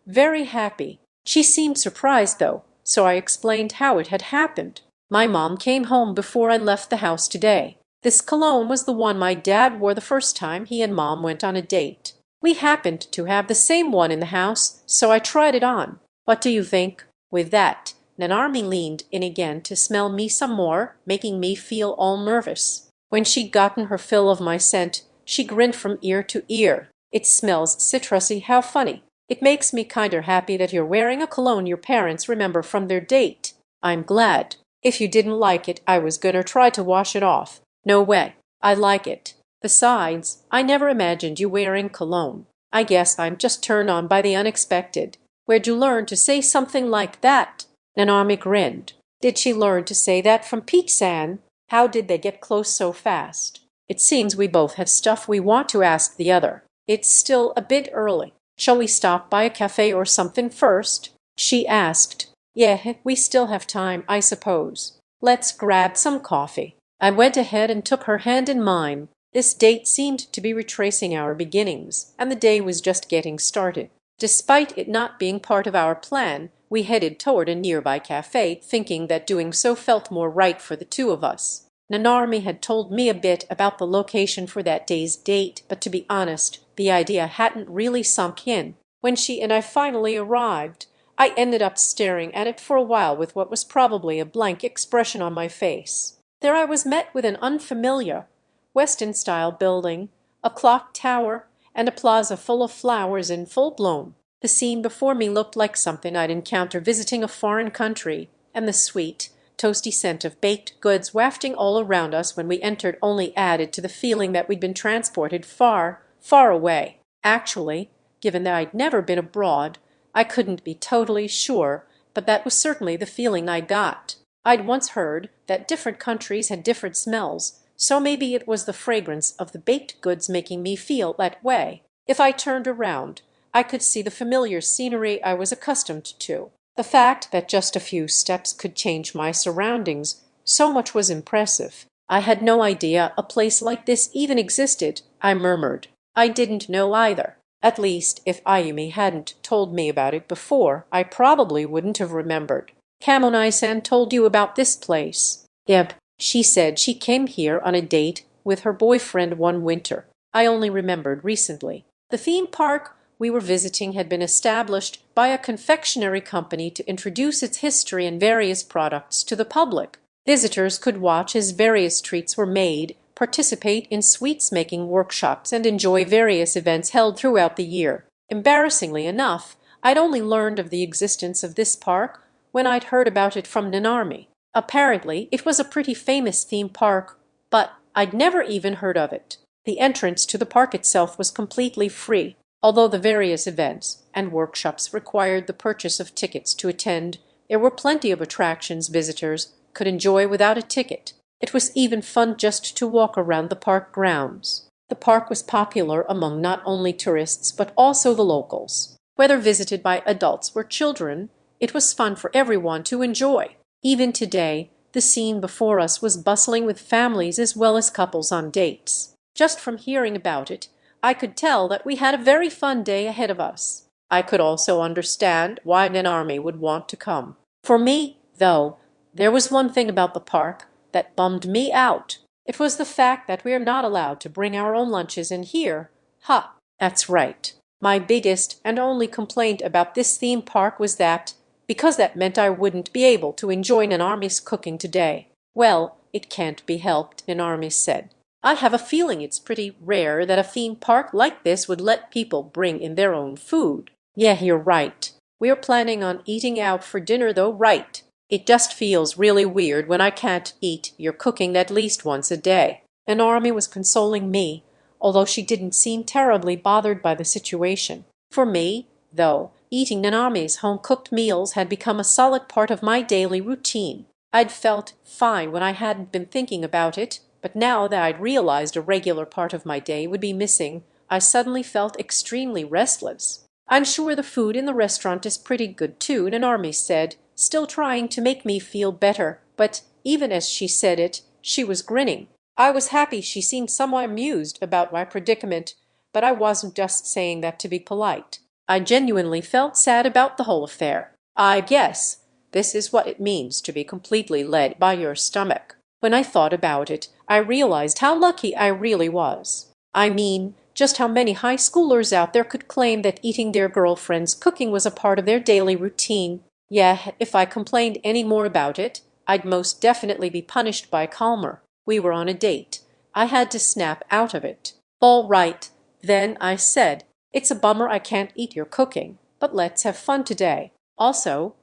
very happy. She seemed surprised, though, so I explained how it had happened. My mom came home before I left the house today. This cologne was the one my dad wore the first time he and mom went on a date. We happened to have the same one in the house, so I tried it on. What do you think? With that, Nanarmi leaned in again to smell me some more, making me feel all nervous. When she'd gotten her fill of my scent, she grinned from ear to ear. It smells citrusy, how funny. It makes me kinder happy that you're wearing a cologne your parents remember from their date. I'm glad. If you didn't like it, I was gonna try to wash it off. No way. I like it. Besides, I never imagined you wearing cologne. I guess I'm just turned on by the unexpected. Where'd you learn to say something like that? Nanami grinned. Did she learn to say that from Pete-san? How did they get close so fast? It seems we both have stuff we want to ask the other. It's still a bit early. Shall we stop by a cafe or something first? She asked. Yeah, we still have time, I suppose. Let's grab some coffee. I went ahead and took her hand in mine. This date seemed to be retracing our beginnings, and the day was just getting started. Despite it not being part of our plan, we headed toward a nearby cafe, thinking that doing so felt more right for the two of us. Nanarmi had told me a bit about the location for that day's date, but to be honest, the idea hadn't really sunk in. When she and I finally arrived, I ended up staring at it for a while with what was probably a blank expression on my face. There I was met with an unfamiliar Western-style building, a clock tower, and a plaza full of flowers in full bloom. The scene before me looked like something I'd encounter visiting a foreign country, and the sweet, toasty scent of baked goods wafting all around us when we entered only added to the feeling that we'd been transported far, far away. Actually, given that I'd never been abroad, I couldn't be totally sure, but that was certainly the feeling I got. I'd once heard that different countries had different smells, so maybe it was the fragrance of the baked goods making me feel that way. If I turned around, I could see the familiar scenery I was accustomed to. The fact that just a few steps could change my surroundings, so much was impressive. I had no idea a place like this even existed, I murmured. I didn't know either. At least, if Ayumi hadn't told me about it before, I probably wouldn't have remembered. Kamonai-san told you about this place. Yep, she said she came here on a date with her boyfriend one winter. I only remembered recently. The theme park we were visiting had been established by a confectionery company to introduce its history and various products to the public. Visitors could watch as various treats were made, participate in sweets-making workshops, and enjoy various events held throughout the year. Embarrassingly enough, I'd only learned of the existence of this park when I'd heard about it from Nanarmi. Apparently, it was a pretty famous theme park, but I'd never even heard of it. The entrance to the park itself was completely free, although the various events and workshops required the purchase of tickets to attend. There were plenty of attractions visitors could enjoy without a ticket. It was even fun just to walk around the park grounds. The park was popular among not only tourists but also the locals. Whether visited by adults or children, it was fun for everyone to enjoy. Even today, the scene before us was bustling with families as well as couples on dates. Just from hearing about it, I could tell that we had a very fun day ahead of us. I could also understand why an army would want to come. For me, though, there was one thing about the park that bummed me out. It was the fact that we're not allowed to bring our own lunches in here. Ha, that's right. My biggest and only complaint about this theme park was that, because that meant I wouldn't be able to enjoy Nanarmi's cooking today. Well, it can't be helped, Nanarmi said. I have a feeling it's pretty rare that a theme park like this would let people bring in their own food. Yeah, you're right. We're planning on eating out for dinner though, right? It just feels really weird when I can't eat your cooking at least once a day. Nanarmi was consoling me, although she didn't seem terribly bothered by the situation. For me, though, eating Nanarmi's home-cooked meals had become a solid part of my daily routine. I'd felt fine when I hadn't been thinking about it, but now that I'd realized a regular part of my day would be missing, I suddenly felt extremely restless. I'm sure the food in the restaurant is pretty good too, Nanarmi said, still trying to make me feel better, but even as she said it, she was grinning. I was happy she seemed somewhat amused about my predicament, but I wasn't just saying that to be polite. I genuinely felt sad about the whole affair. I guess this is what it means to be completely led by your stomach. When I thought about it, I realized how lucky I really was. I mean, just how many high schoolers out there could claim that eating their girlfriend's cooking was a part of their daily routine. Yeah, if I complained any more about it, I'd most definitely be punished by Calmer. We were on a date. I had to snap out of it. All right, then, I said. It's a bummer I can't eat your cooking, but let's have fun today. Also,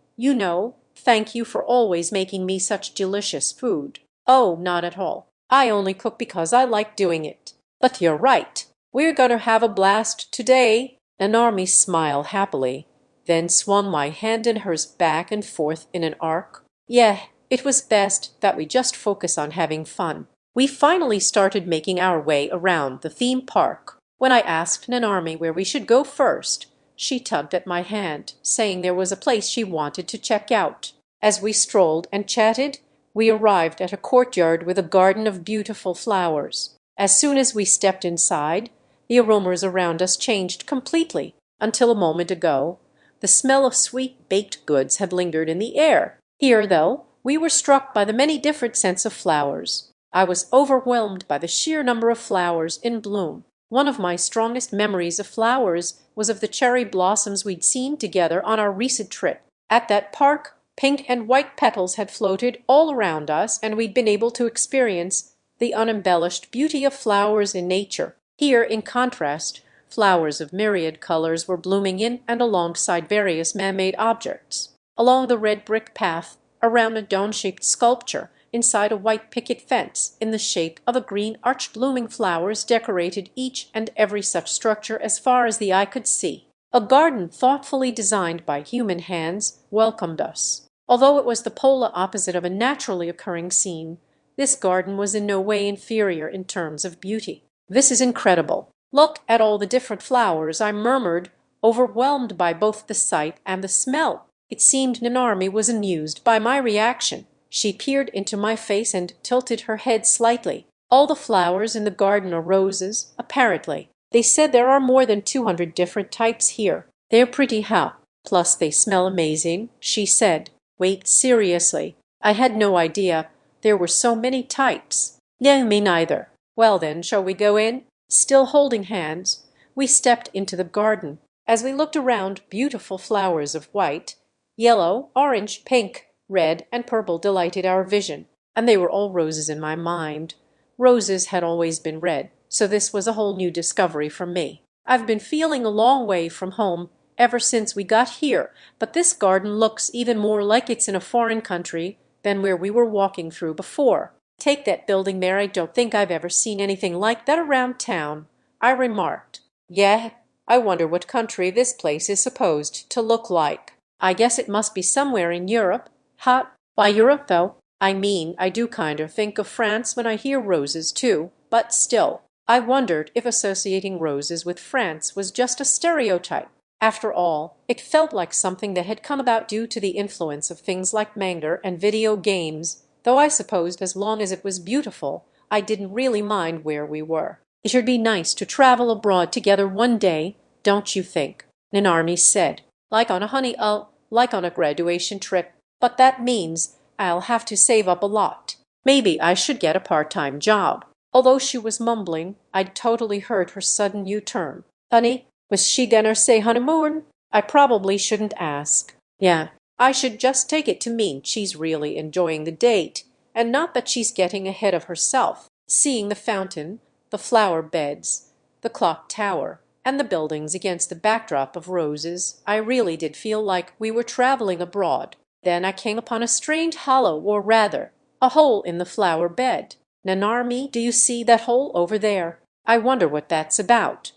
thank you for always making me such delicious food. Oh, not at all. I only cook because I like doing it. But you're right. We're gonna have a blast today. Nanarmi smiled happily, then swung my hand in hers back and forth in an arc. Yeah, it was best that we just focus on having fun. We finally started making our way around the theme park. When I asked Nanarmi where we should go first, she tugged at my hand, saying there was a place she wanted to check out. As we strolled and chatted, we arrived at a courtyard with a garden of beautiful flowers. As soon as we stepped inside, the aromas around us changed completely. Until a moment ago, the smell of sweet baked goods had lingered in the air. Here, though, we were struck by the many different scents of flowers. I was overwhelmed by the sheer number of flowers in bloom. One of my strongest memories of flowers was of the cherry blossoms we'd seen together on our recent trip. At that park, pink and white petals had floated all around us, and we'd been able to experience the unembellished beauty of flowers in nature. Here, in contrast, flowers of myriad colors were blooming in and alongside various man-made objects. Along the red brick path, around a dome-shaped sculpture, inside a white picket fence in the shape of a green arch, blooming flowers decorated each and every such structure as far as the eye could see. A garden thoughtfully designed by human hands welcomed us. Although it was the polar opposite of a naturally occurring scene, this garden was in no way inferior in terms of beauty. This is incredible. Look at all the different flowers, I murmured, overwhelmed by both the sight and the smell. It seemed Nanarmi was amused by my reaction. She peered into my face and tilted her head slightly. All the flowers in the garden are roses, apparently. They said there are more than 200 different types here. They're pretty, huh? Plus they smell amazing, she said. Wait, seriously. I had no idea there were so many types. Yeah, me neither. Well then, shall we go in? Still holding hands, we stepped into the garden. As we looked around, beautiful flowers of white, yellow, orange, pink, red, and purple delighted our vision, and they were all roses in my mind. Roses had always been red, so this was a whole new discovery for me. I've been feeling a long way from home ever since we got here, but this garden looks even more like it's in a foreign country than where we were walking through before. Take that building there, I don't think I've ever seen anything like that around town, I remarked. Yeah, I wonder what country this place is supposed to look like. I guess it must be somewhere in Europe. Hot? Why Europe, though? I mean, I do kind of think of France when I hear roses, too, but still, I wondered if associating roses with France was just a stereotype. After all, it felt like something that had come about due to the influence of things like manga and video games, though I supposed as long as it was beautiful, I didn't really mind where we were. It should be nice to travel abroad together one day, don't you think? Nanarmi said, like on a graduation trip. But that means I'll have to save up a lot. Maybe I should get a part-time job. Although she was mumbling, I'd totally heard her sudden U-turn. Honey, was she gonna say honeymoon? I probably shouldn't ask. Yeah, I should just take it to mean she's really enjoying the date, and not that she's getting ahead of herself. Seeing the fountain, the flower beds, the clock tower, and the buildings against the backdrop of roses, I really did feel like we were traveling abroad. Then I came upon a strange hollow, or rather, a hole in the flower bed. Nanarmi, do you see that hole over there? I wonder what that's about.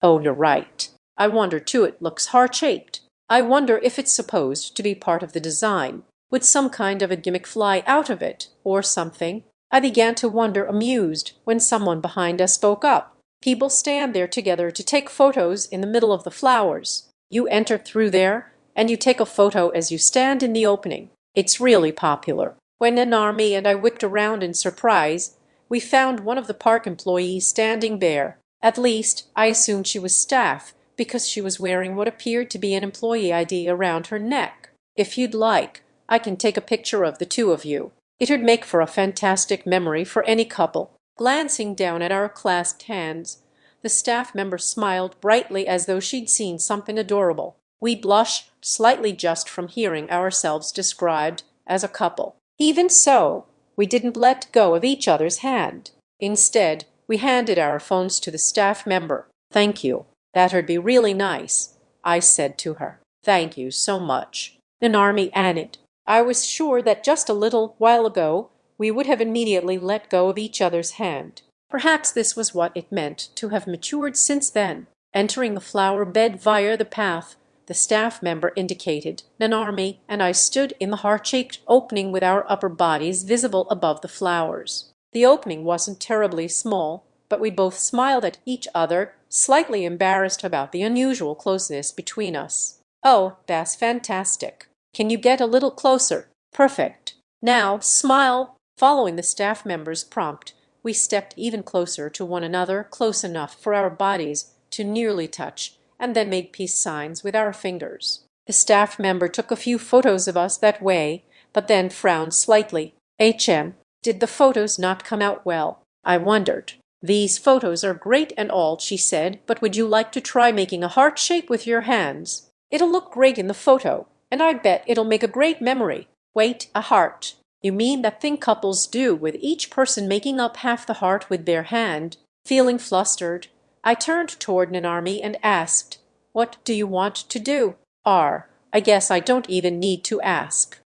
Oh, you're right. I wonder too. It looks heart-shaped. I wonder if it's supposed to be part of the design, with some kind of a gimmick fly out of it, or something. I began to wonder, amused, when someone behind us spoke up. People stand there together to take photos in the middle of the flowers. You enter through there, and you take a photo as you stand in the opening. It's really popular. When Nanarmi and I whipped around in surprise, we found one of the park employees standing there. At least, I assumed she was staff, because she was wearing what appeared to be an employee ID around her neck. If you'd like, I can take a picture of the two of you. It'd make for a fantastic memory for any couple. Glancing down at our clasped hands, the staff member smiled brightly as though she'd seen something adorable. We blushed slightly just from hearing ourselves described as a couple. Even so, we didn't let go of each other's hand. Instead, we handed our phones to the staff member. Thank you. That'd be really nice, I said to her. Thank you so much. Nanarmi added. I was sure that just a little while ago we would have immediately let go of each other's hand. Perhaps this was what it meant to have matured since then. Entering the flower bed via the path the staff member indicated, Nanarmi and I stood in the heart-shaped opening with our upper bodies visible above the flowers. The opening wasn't terribly small, but we both smiled at each other, slightly embarrassed about the unusual closeness between us. Oh, that's fantastic. Can you get a little closer? Perfect. Now, smile. Following the staff member's prompt, we stepped even closer to one another, close enough for our bodies to nearly touch, and then made peace signs with our fingers. The staff member took a few photos of us that way, but then frowned slightly. Did the photos not come out well? I wondered. These photos are great and all, she said, but would you like to try making a heart shape with your hands? It'll look great in the photo, and I bet it'll make a great memory. Wait, a heart. You mean that thing couples do, with each person making up half the heart with their hand? Feeling flustered, I turned toward Nanarmi and asked, What do you want to do? I guess I don't even need to ask.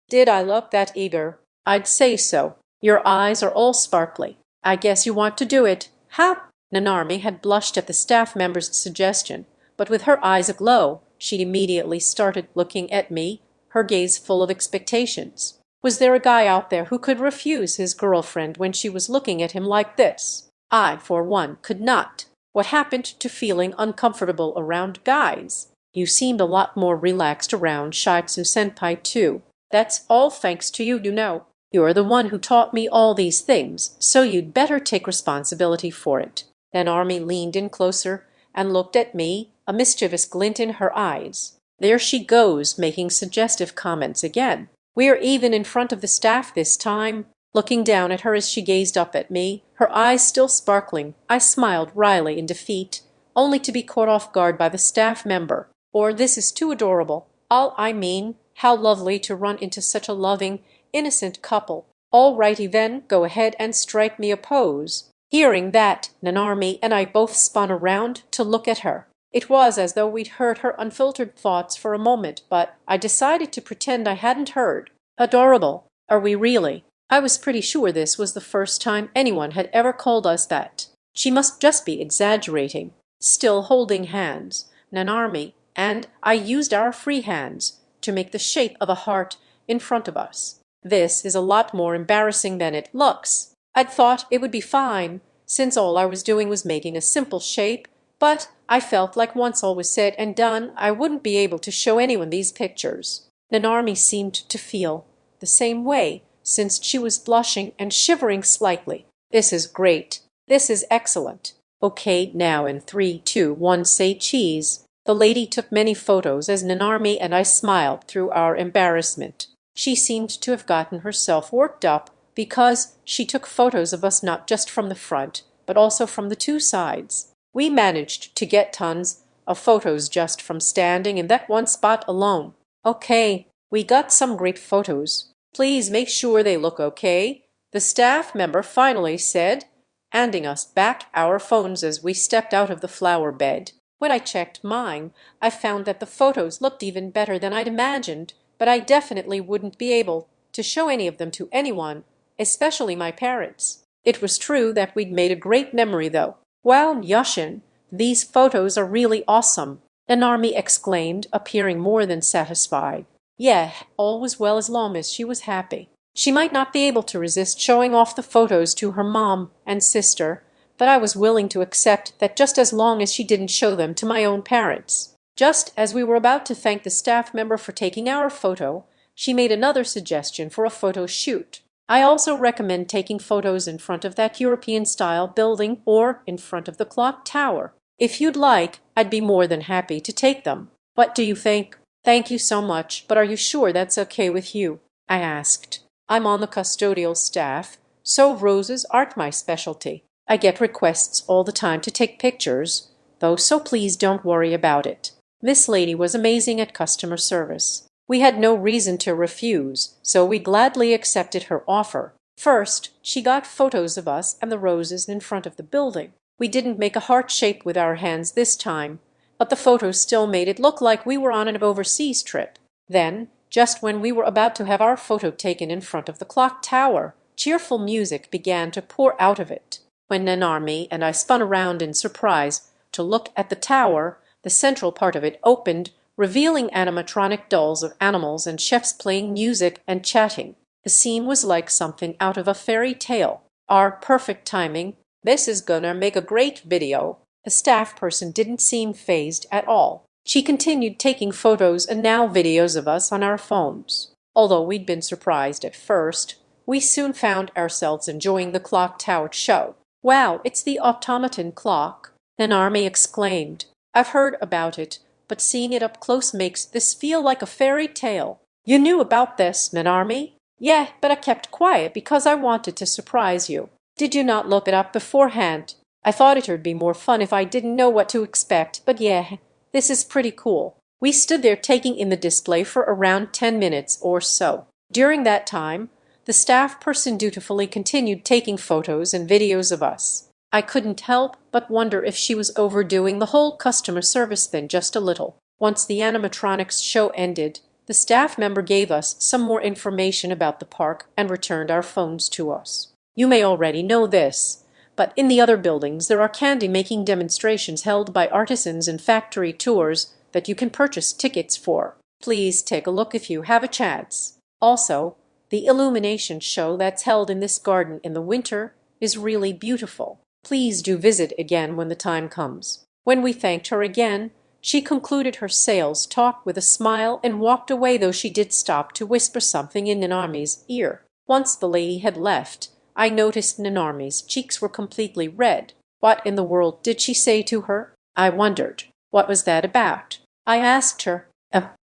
Did I look that eager? I'd say so. Your eyes are all sparkly. I guess you want to do it. How? Nanarmi had blushed at the staff member's suggestion, but with her eyes aglow, she immediately started looking at me, her gaze full of expectations. Was there a guy out there who could refuse his girlfriend when she was looking at him like this? I, for one, could not. What happened to feeling uncomfortable around guys? You seemed a lot more relaxed around Shitsu-senpai too. That's all thanks to you, you know. You're the one who taught me all these things, so you'd better take responsibility for it. Nanarmi leaned in closer and looked at me, a mischievous glint in her eyes. There she goes, making suggestive comments again. We're even in front of the staff this time. Looking down at her as she gazed up at me, her eyes still sparkling, I smiled wryly in defeat, only to be caught off guard by the staff member. This is too adorable. How lovely to run into such a loving, innocent couple. All righty then, go ahead and strike me a pose. Hearing that, Nanarmi and I both spun around to look at her. It was as though we'd heard her unfiltered thoughts for a moment, but I decided to pretend I hadn't heard. Adorable. Are we really? I was pretty sure this was the first time anyone had ever called us that. She must just be exaggerating. Still holding hands, Nanarmi and I used our free hands to make the shape of a heart in front of us. This is a lot more embarrassing than it looks. I'd thought it would be fine, since all I was doing was making a simple shape, but I felt like once all was said and done, I wouldn't be able to show anyone these pictures. Nanarmi seemed to feel the same way, since she was blushing and shivering slightly. This is great. This is excellent. Okay, now in 3, 2, 1, say cheese. The lady took many photos as Nanarmi and I smiled through our embarrassment. She seemed to have gotten herself worked up because she took photos of us not just from the front, but also from the two sides. We managed to get tons of photos just from standing in that one spot alone. Okay, we got some great photos. Please make sure they look okay, the staff member finally said, handing us back our phones as we stepped out of the flower bed. When I checked mine, I found that the photos looked even better than I'd imagined, but I definitely wouldn't be able to show any of them to anyone, especially my parents. It was true that we'd made a great memory, though. Wow, Yashin, these photos are really awesome, Nanarmi exclaimed, appearing more than satisfied. Yeah, all was well as long as she was happy. She might not be able to resist showing off the photos to her mom and sister, but I was willing to accept that just as long as she didn't show them to my own parents. Just as we were about to thank the staff member for taking our photo, she made another suggestion for a photo shoot. I also recommend taking photos in front of that European-style building or in front of the clock tower. If you'd like, I'd be more than happy to take them. What do you think? Thank you so much, but are you sure that's okay with you? I asked. I'm on the custodial staff, so roses aren't my specialty. I get requests all the time to take pictures, though, so please don't worry about it. This lady was amazing at customer service. We had no reason to refuse, so we gladly accepted her offer. First, she got photos of us and the roses in front of the building. We didn't make a heart shape with our hands this time, but the photos still made it look like we were on an overseas trip. Then, just when we were about to have our photo taken in front of the clock tower, cheerful music began to pour out of it. When Nanarmi and I spun around in surprise to look at the tower, the central part of it opened, revealing animatronic dolls of animals and chefs playing music and chatting. The scene was like something out of a fairy tale. Our perfect timing. This is gonna make a great video. The staff person didn't seem fazed at all. She continued taking photos and now videos of us on our phones. Although we'd been surprised at first, we soon found ourselves enjoying the clock tower show. Wow, it's the automaton clock, Nanarmi exclaimed. I've heard about it, but seeing it up close makes this feel like a fairy tale. You knew about this, Nanarmi? Yeah, but I kept quiet because I wanted to surprise you. Did you not look it up beforehand? I thought it'd be more fun if I didn't know what to expect, but yeah, this is pretty cool. We stood there taking in the display for around 10 minutes or so. During that time, the staff person dutifully continued taking photos and videos of us. I couldn't help but wonder if she was overdoing the whole customer service thing just a little. Once the animatronics show ended, the staff member gave us some more information about the park and returned our phones to us. You may already know this, but in the other buildings there are candy-making demonstrations held by artisans and factory tours that you can purchase tickets for. Please take a look if you have a chance. Also, the illumination show that's held in this garden in the winter is really beautiful. Please do visit again when the time comes. When we thanked her again, she concluded her sales talk with a smile and walked away, though she did stop to whisper something in Nanarmi's ear. Once the lady had left, I noticed Nanarmi's cheeks were completely red. What in the world did she say to her? I wondered. What was that about? I asked her.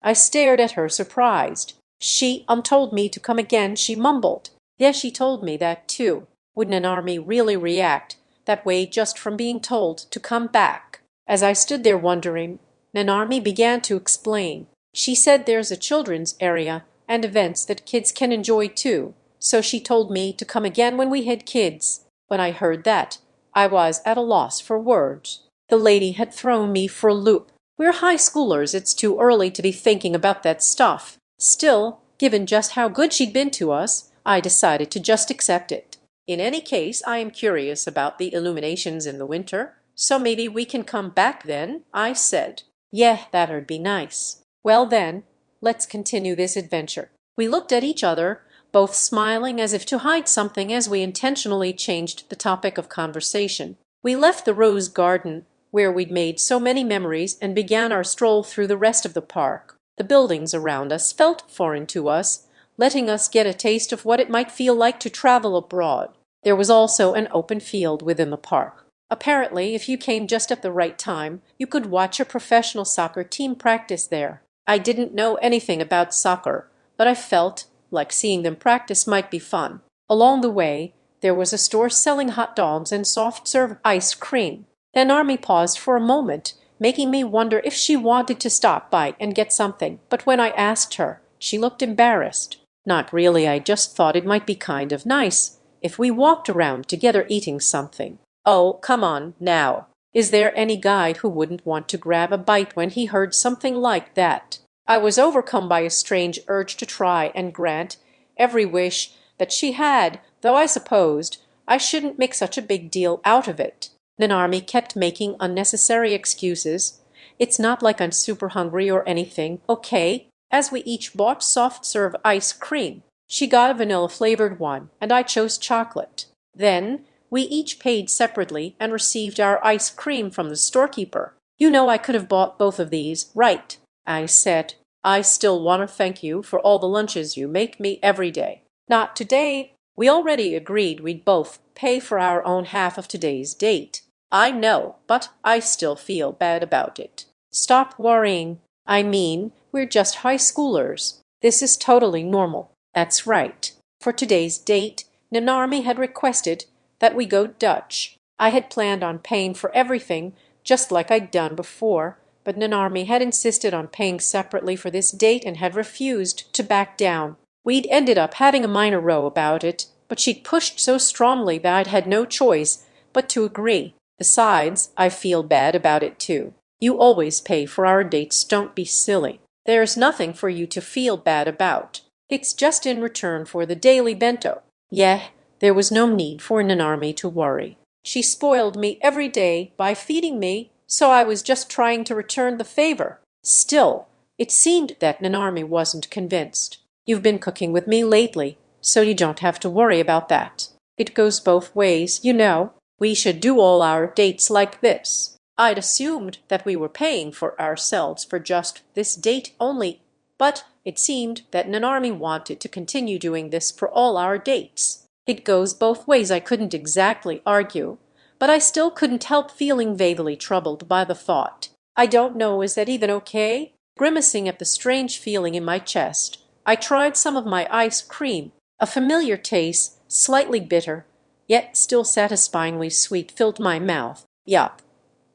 I stared at her, surprised. She told me to come again, she mumbled. Yes, she told me that too. Would Nanarmi really react that way just from being told to come back? As I stood there wondering, Nanarmi began to explain. She said there's a children's area and events that kids can enjoy too, so she told me to come again when we had kids. When I heard that, I was at a loss for words. The lady had thrown me for a loop. We're high schoolers, it's too early to be thinking about that stuff. Still, given just how good she'd been to us, I decided to just accept it. In any case, I am curious about the illuminations in the winter, so maybe we can come back then, I said. Yeah, that'd be nice. Well then, let's continue this adventure. We looked at each other, both smiling as if to hide something as we intentionally changed the topic of conversation. We left the rose garden, where we'd made so many memories, and began our stroll through the rest of the park. The buildings around us felt foreign to us, letting us get a taste of what it might feel like to travel abroad. There was also an open field within the park, Apparently, if you came just at the right time, you could watch a professional soccer team practice there. I didn't know anything about soccer, but I felt like seeing them practice might be fun. Along the way, there was a store selling hot dogs and soft-serve ice cream. Then Army paused for a moment, making me wonder if she wanted to stop by and get something, but when I asked her, she looked embarrassed. Not really, I just thought it might be kind of nice if we walked around together eating something. Oh, come on, now. Is there any guy who wouldn't want to grab a bite when he heard something like that? I was overcome by a strange urge to try and grant every wish that she had, though I supposed I shouldn't make such a big deal out of it. Nanarmi kept making unnecessary excuses. It's not like I'm super hungry or anything, okay? As we each bought soft-serve ice cream, she got a vanilla-flavored one, and I chose chocolate. Then we each paid separately and received our ice cream from the storekeeper. You know I could have bought both of these, right? I said. I still want to thank you for all the lunches you make me every day. Not today. We already agreed we'd both pay for our own half of today's date. I know, but I still feel bad about it. Stop worrying. I mean, we're just high schoolers. This is totally normal. That's right. For today's date, Nanarmi had requested that we go Dutch. I had planned on paying for everything, just like I'd done before, but Nanarmi had insisted on paying separately for this date and had refused to back down. We'd ended up having a minor row about it, but she'd pushed so strongly that I'd had no choice but to agree. Besides, I feel bad about it too. You always pay for our dates, don't be silly. There's nothing for you to feel bad about. It's just in return for the daily bento. Yeah, there was no need for Nanarmi to worry. She spoiled me every day by feeding me, so I was just trying to return the favor. Still, it seemed that Nanarmi wasn't convinced. You've been cooking with me lately, so you don't have to worry about that. It goes both ways, you know. We should do all our dates like this. I'd assumed that we were paying for ourselves for just this date only, but it seemed that Nanarmi wanted to continue doing this for all our dates. It goes both ways, I couldn't exactly argue, but I still couldn't help feeling vaguely troubled by the thought. I don't know, is that even okay? Grimacing at the strange feeling in my chest, I tried some of my ice cream. A familiar taste, slightly bitter, yet still satisfyingly sweet, filled my mouth. Yup,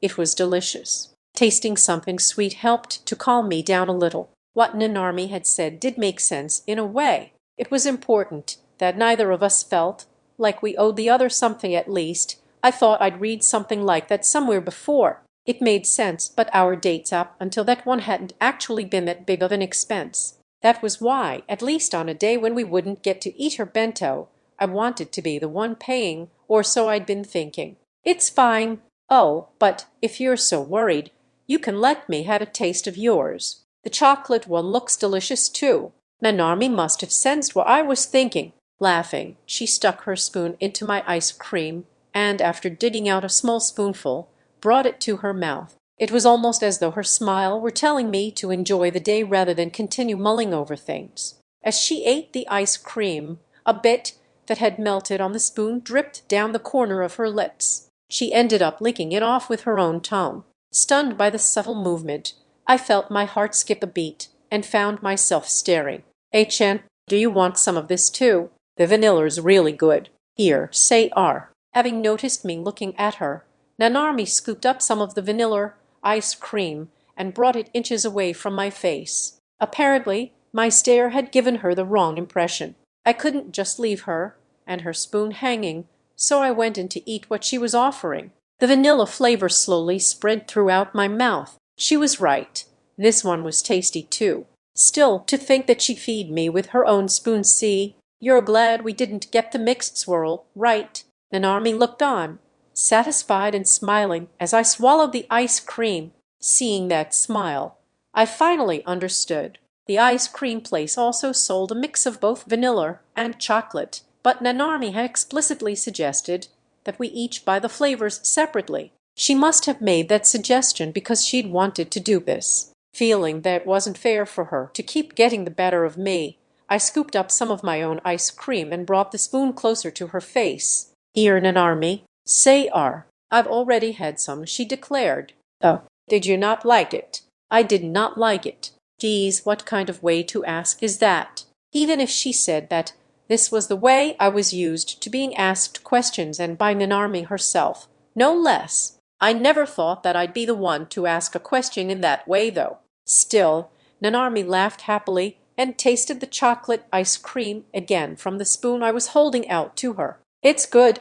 it was delicious. Tasting something sweet helped to calm me down a little. What Nanarmi had said did make sense in a way. It was important that neither of us felt like we owed the other something at least. I thought I'd read something like that somewhere before. It made sense, but our dates up until that one hadn't actually been that big of an expense. That was why, at least on a day when we wouldn't get to eat her bento, I wanted to be the one paying, or so I'd been thinking. It's fine. Oh, but if you're so worried, you can let me have a taste of yours. The chocolate one looks delicious too. Nanarmi must have sensed what I was thinking. Laughing, she stuck her spoon into my ice cream and, after digging out a small spoonful, brought it to her mouth. It was almost as though her smile were telling me to enjoy the day rather than continue mulling over things. As she ate the ice cream, a bit that had melted on the spoon dripped down the corner of her lips. She ended up licking it off with her own tongue. Stunned by the subtle movement, I felt my heart skip a beat and found myself staring. "Hey, Chen, do you want some of this too? The vanilla's really good. Here, say R." Having noticed me looking at her, Nanarmi scooped up some of the vanilla ice cream and brought it inches away from my face. Apparently, my stare had given her the wrong impression. I couldn't just leave her and her spoon hanging, so I went in to eat what she was offering. The vanilla flavor slowly spread throughout my mouth. She was right. This one was tasty too. Still, to think that she'd feed me with her own spoon. See, you're glad we didn't get the mixed swirl, right? Nanarmi looked on, satisfied and smiling as I swallowed the ice cream. Seeing that smile, I finally understood. The ice cream place also sold a mix of both vanilla and chocolate, but Nanarmi had explicitly suggested that we each buy the flavors separately. She must have made that suggestion because she'd wanted to do this. Feeling that it wasn't fair for her to keep getting the better of me, I scooped up some of my own ice cream and brought the spoon closer to her face. "Here, Nanarmi, say R." I've already had some, she declared. Oh, did you not like it? I did not like it. Geez, what kind of way to ask is that? Even if she said that this was the way, I was used to being asked questions, and by Nanarmi herself, no less. I never thought that I'd be the one to ask a question in that way, though. Still, Nanarmi laughed happily and tasted the chocolate ice cream again from the spoon I was holding out to her. It's good,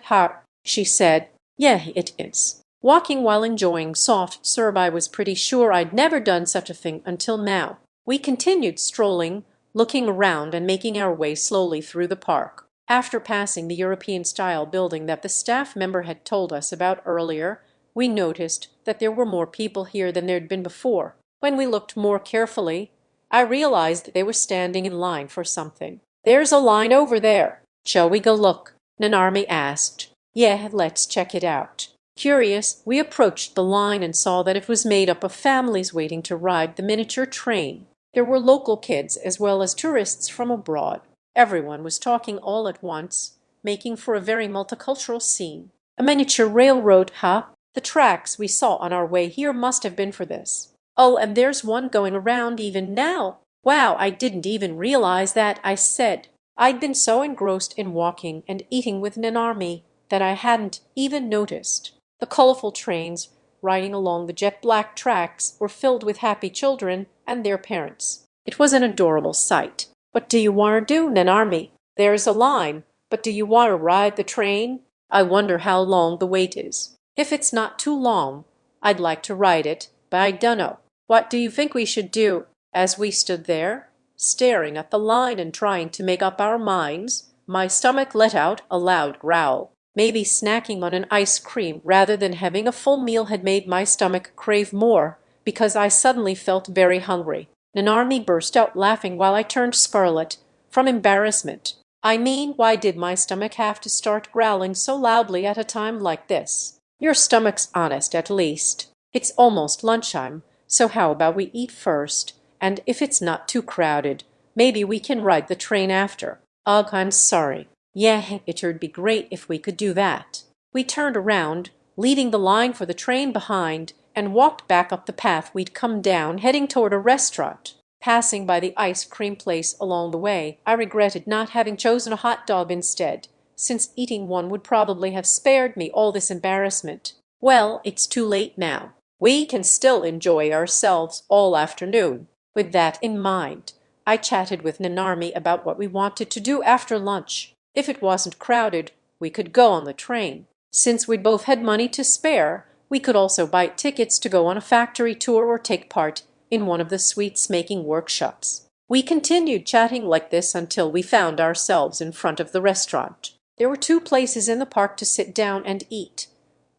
she said. Yeah, it is. Walking while enjoying soft serve, I was pretty sure I'd never done such a thing until now. We continued strolling, looking around and making our way slowly through the park. After passing the European-style building that the staff member had told us about earlier, we noticed that there were more people here than there'd been before. When we looked more carefully, I realized they were standing in line for something. There's a line over there. Shall we go look? Nanarmi asked. Yeah, let's check it out. Curious, we approached the line and saw that it was made up of families waiting to ride the miniature train. There were local kids as well as tourists from abroad. Everyone was talking all at once, making for a very multicultural scene. A miniature railroad, huh? The tracks we saw on our way here must have been for this. Oh, and there's one going around even now. Wow, I didn't even realize that, I said. I'd been so engrossed in walking and eating with Nanarmi that I hadn't even noticed. The colorful trains riding along the jet-black tracks were filled with happy children and their parents. It was an adorable sight. What do you want to do, Nanarmi? There's a line, but do you want to ride the train? I wonder how long the wait is. If it's not too long, I'd like to ride it, but I dunno. What do you think we should do? As we stood there, staring at the line and trying to make up our minds, my stomach let out a loud growl. Maybe snacking on an ice cream rather than having a full meal had made my stomach crave more, because I suddenly felt very hungry. Nanarmi burst out laughing while I turned scarlet from embarrassment. I mean, why did my stomach have to start growling so loudly at a time like this? Your stomach's honest, at least. It's almost lunchtime, so how about we eat first, and if it's not too crowded, maybe we can ride the train after. Ugh, I'm sorry. Yeah, it'd be great if we could do that. We turned around, leaving the line for the train behind, and walked back up the path we'd come down, heading toward a restaurant. Passing by the ice cream place along the way, I regretted not having chosen a hot dog instead, since eating one would probably have spared me all this embarrassment. Well, it's too late now. We can still enjoy ourselves all afternoon. With that in mind, I chatted with Nanarmi about what we wanted to do after lunch. If it wasn't crowded, we could go on the train. Since we'd both had money to spare, we could also buy tickets to go on a factory tour or take part in one of the sweets-making workshops. We continued chatting like this until we found ourselves in front of the restaurant. There were two places in the park to sit down and eat.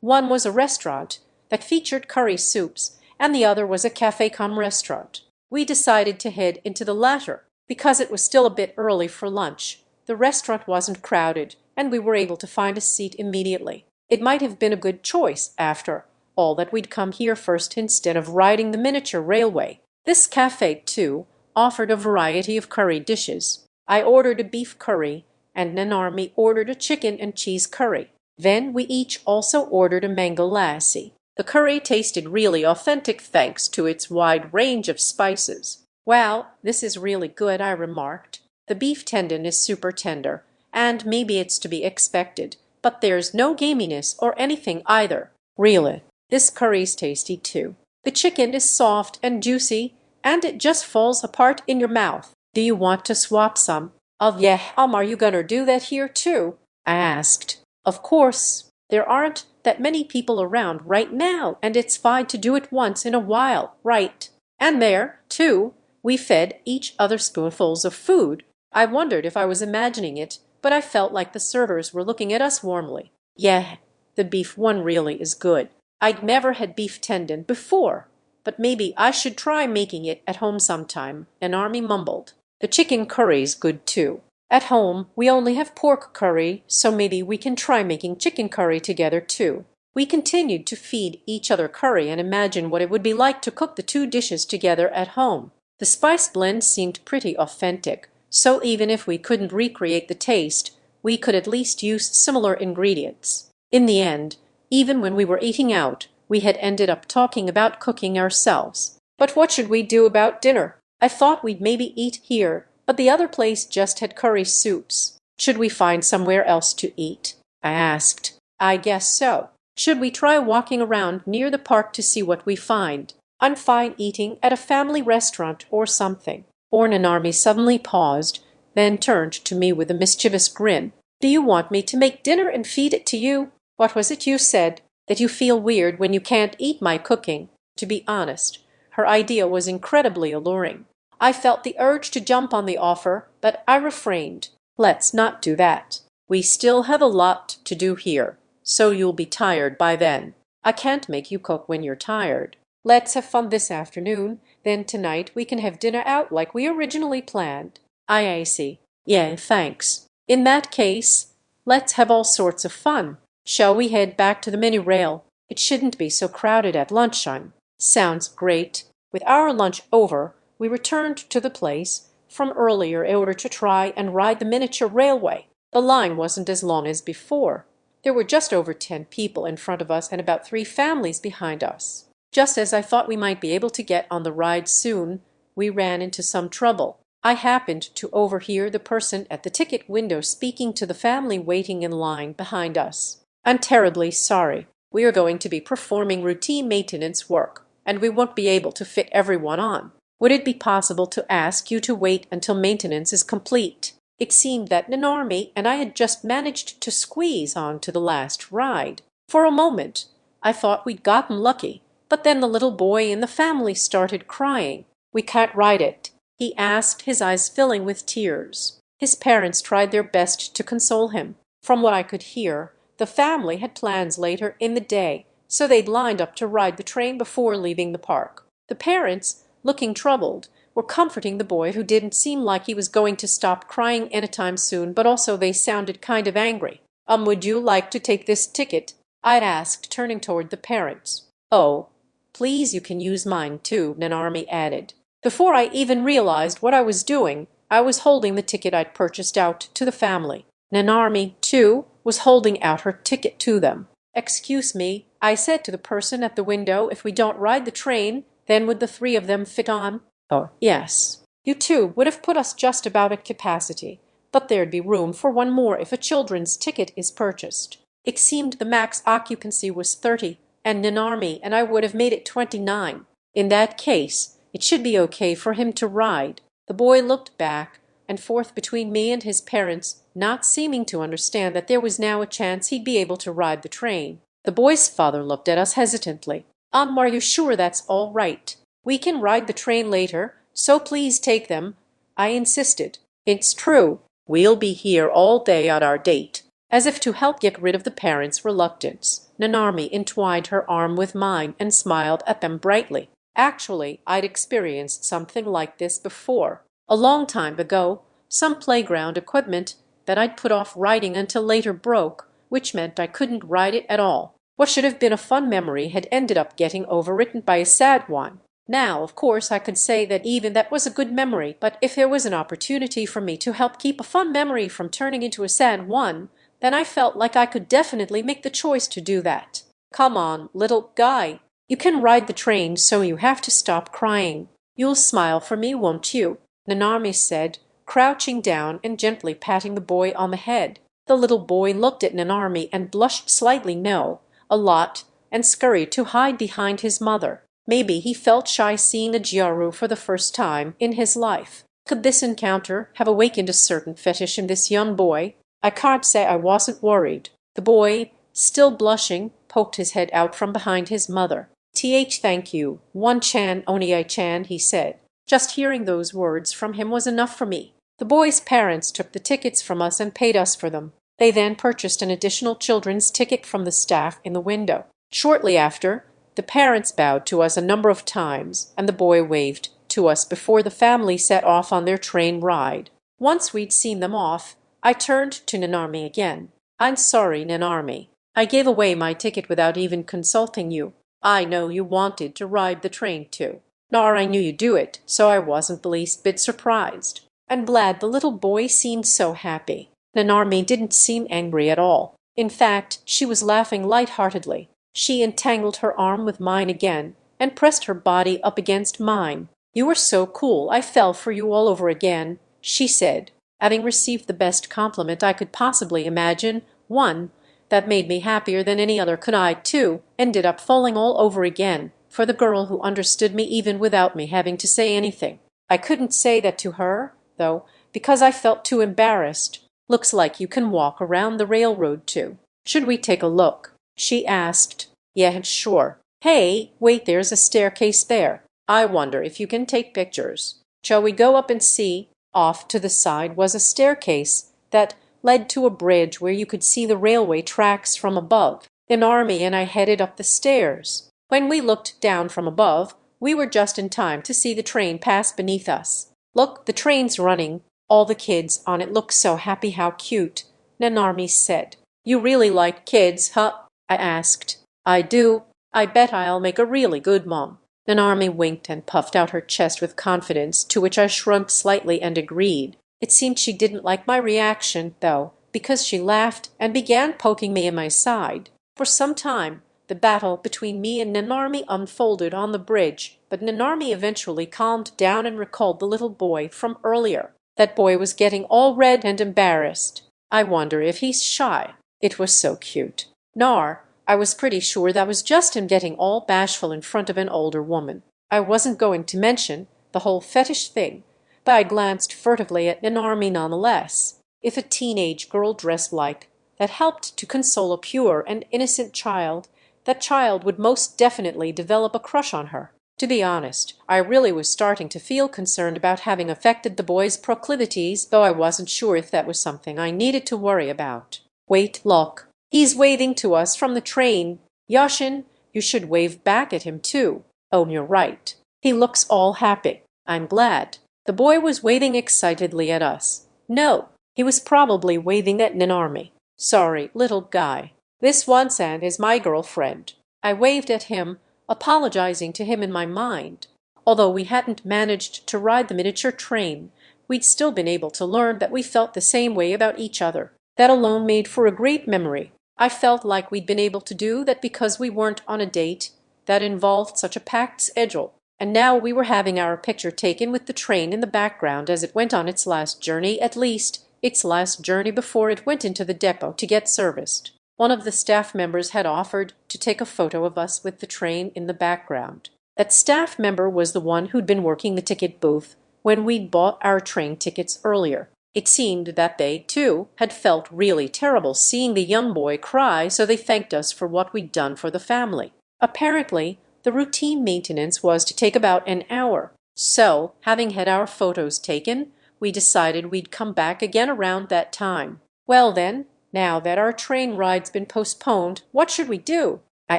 One was a restaurant that featured curry soups, and the other was a café-cum restaurant. We decided to head into the latter because it was still a bit early for lunch. The restaurant wasn't crowded, and we were able to find a seat immediately. It might have been a good choice, after all, that we'd come here first instead of riding the miniature railway. This cafe, too, offered a variety of curry dishes. I ordered a beef curry, and Nanarmi ordered a chicken and cheese curry. Then we each also ordered a mango lassi. The curry tasted really authentic thanks to its wide range of spices. Wow, this is really good, I remarked. The beef tendon is super tender, and maybe it's to be expected, but there's no gaminess or anything either. Really, this curry's tasty too. The chicken is soft and juicy, and it just falls apart in your mouth. Do you want to swap some? Oh yeah, are you gonna do that here too? I asked. Of course. There aren't that many people around right now, and it's fine to do it once in a while, right? And there, too, we fed each other spoonfuls of food. I wondered if I was imagining it, but I felt like the servers were looking at us warmly. Yeah, the beef one really is good. I'd never had beef tendon before, but maybe I should try making it at home sometime, Nanarmi mumbled. The chicken curry's good too. At home, we only have pork curry, so maybe we can try making chicken curry together too. We continued to feed each other curry and imagine what it would be like to cook the two dishes together at home. The spice blend seemed pretty authentic, so even if we couldn't recreate the taste, we could at least use similar ingredients. In the end, Even when we were eating out, we had ended up talking about cooking ourselves. But what should we do about dinner? I thought we'd maybe eat here, but the other place just had curry soups. Should we find somewhere else to eat? I asked. I guess so. Should we try walking around near the park to see what we find? I'm fine eating at a family restaurant or something. Nanarmi suddenly paused, then turned to me with a mischievous grin. Do you want me to make dinner and feed it to you? What was it you said? That you feel weird when you can't eat my cooking? To be honest, her idea was incredibly alluring. I felt the urge to jump on the offer, but I refrained. Let's not do that. We still have a lot to do here, so you'll be tired by then. I can't make you cook when you're tired. Let's have fun this afternoon, then tonight we can have dinner out like we originally planned. I see. Yeah, thanks. In that case, let's have all sorts of fun. Shall we head back to the mini rail? It shouldn't be so crowded at lunchtime. Sounds great. With our lunch over, we returned to the place from earlier in order to try and ride the miniature railway. The line wasn't as long as before. There were just over 10 people in front of us and about 3 families behind us. Just as I thought we might be able to get on the ride soon, we ran into some trouble. I happened to overhear the person at the ticket window speaking to the family waiting in line behind us. I'm terribly sorry. We are going to be performing routine maintenance work, and we won't be able to fit everyone on. Would it be possible to ask you to wait until maintenance is complete? It seemed that Nanarmi and I had just managed to squeeze on to the last ride. For a moment, I thought we'd gotten lucky, but then the little boy in the family started crying. We can't ride it, he asked, his eyes filling with tears. His parents tried their best to console him. From what I could hear, the family had plans later in the day, so they'd lined up to ride the train before leaving the park. The parents, looking troubled, were comforting the boy who didn't seem like he was going to stop crying anytime soon, but also they sounded kind of angry. Would you like to take this ticket? I'd asked, turning toward the parents. Oh, please, you can use mine too, Nanarmi added. Before I even realized what I was doing, I was holding the ticket I'd purchased out to the family. Nanarmi, too, was holding out her ticket to them. Excuse me, I said to the person at the window, if we don't ride the train, then would the 3 of them fit on? Oh, yes. You two would have put us just about at capacity, but there'd be room for 1 more if a children's ticket is purchased. It seemed the max occupancy was 30, and Nanarmi and I would have made it 29. In that case, it should be okay for him to ride. The boy looked back and forth between me and his parents, not seeming to understand that there was now a chance he'd be able to ride the train. The boy's father looked at us hesitantly. Are you sure that's all right? We can ride the train later, so please take them. I insisted. It's true. We'll be here all day at our date. As if to help get rid of the parents' reluctance, Nanarmi entwined her arm with mine and smiled at them brightly. Actually, I'd experienced something like this before. A long time ago, some playground equipment that I'd put off riding until later broke, which meant I couldn't ride it at all. What should have been a fun memory had ended up getting overwritten by a sad one. Now, of course, I could say that even that was a good memory, but if there was an opportunity for me to help keep a fun memory from turning into a sad one, then I felt like I could definitely make the choice to do that. Come on, little guy. You can ride the train, so you have to stop crying. You'll smile for me, won't you? Nanarmi said, crouching down and gently patting the boy on the head. The little boy looked at Nanarmi and blushed slightly, no, a lot, and scurried to hide behind his mother. Maybe he felt shy seeing a Gyaru for the first time in his life. Could this encounter have awakened a certain fetish in this young boy? I can't say I wasn't worried. The boy, still blushing, poked his head out from behind his mother. Thank you, One-chan, Onie-chan, he said. Just hearing those words from him was enough for me. The boy's parents took the tickets from us and paid us for them. They then purchased an additional children's ticket from the staff in the window. Shortly after, the parents bowed to us a number of times, and the boy waved to us before the family set off on their train ride. Once we'd seen them off, I turned to Nanarmi again. I'm sorry, Nanarmi. I gave away my ticket without even consulting you. I know you wanted to ride the train too. Nor I knew you'd do it, so I wasn't the least bit surprised. I'm glad the little boy seemed so happy. Nanarmi didn't seem angry at all. In fact, she was laughing light-heartedly. She entangled her arm with mine again and pressed her body up against mine. "You were so cool, I fell for you all over again," she said, having received the best compliment I could possibly imagine, one that made me happier than any other. Could I, too, ended up falling all over again for the girl who understood me even without me having to say anything. I couldn't say that to her, though, because I felt too embarrassed. "Looks like you can walk around the railroad, too. Should we take a look?" she asked. "Yeah, sure. Hey, wait, there's a staircase there. I wonder if you can take pictures. Shall we go up and see?" Off to the side was a staircase that led to a bridge where you could see the railway tracks from above. An army and I headed up the stairs. When we looked down from above, we were just in time to see the train pass beneath us. "Look, the train's running. All the kids on it look so happy. How cute," Nanarmi said. "You really like kids, huh?" I asked. "I do. I bet I'll make a really good mom." Nanarmi winked and puffed out her chest with confidence, to which I shrugged slightly and agreed. It seemed she didn't like my reaction, though, because she laughed and began poking me in my side. For some time the battle between me and Nanarmi unfolded on the bridge, but Nanarmi eventually calmed down and recalled the little boy from earlier. That boy was getting all red and embarrassed. "I wonder if he's shy. It was so cute." "Nar, I was pretty sure that was just him getting all bashful in front of an older woman." I wasn't going to mention the whole fetish thing, but I glanced furtively at Nanarmi nonetheless. If a teenage girl dressed like that helped to console a pure and innocent child, that child would most definitely develop a crush on her. To be honest, I really was starting to feel concerned about having affected the boy's proclivities, though I wasn't sure if that was something I needed to worry about. "Wait, look. He's waving to us from the train. Yashin, you should wave back at him too." "Oh, you're right. He looks all happy." "I'm glad." The boy was waving excitedly at us. No, he was probably waving at Nanarmi. "Sorry, little guy. This once and is my girlfriend." I waved at him, apologizing to him in my mind. Although we hadn't managed to ride the miniature train, we'd still been able to learn that we felt the same way about each other. That alone made for a great memory. I felt like we'd been able to do that because we weren't on a date that involved such a packed schedule. And now we were having our picture taken with the train in the background as it went on its last journey, at least its last journey before it went into the depot to get serviced. One of the staff members had offered to take a photo of us with the train in the background. That staff member was the one who'd been working the ticket booth when we'd bought our train tickets earlier. It seemed that they, too, had felt really terrible seeing the young boy cry, so they thanked us for what we'd done for the family. Apparently, the routine maintenance was to take about an hour. So, having had our photos taken, we decided we'd come back again around that time. "Well then, now that our train ride's been postponed, what should we do?" I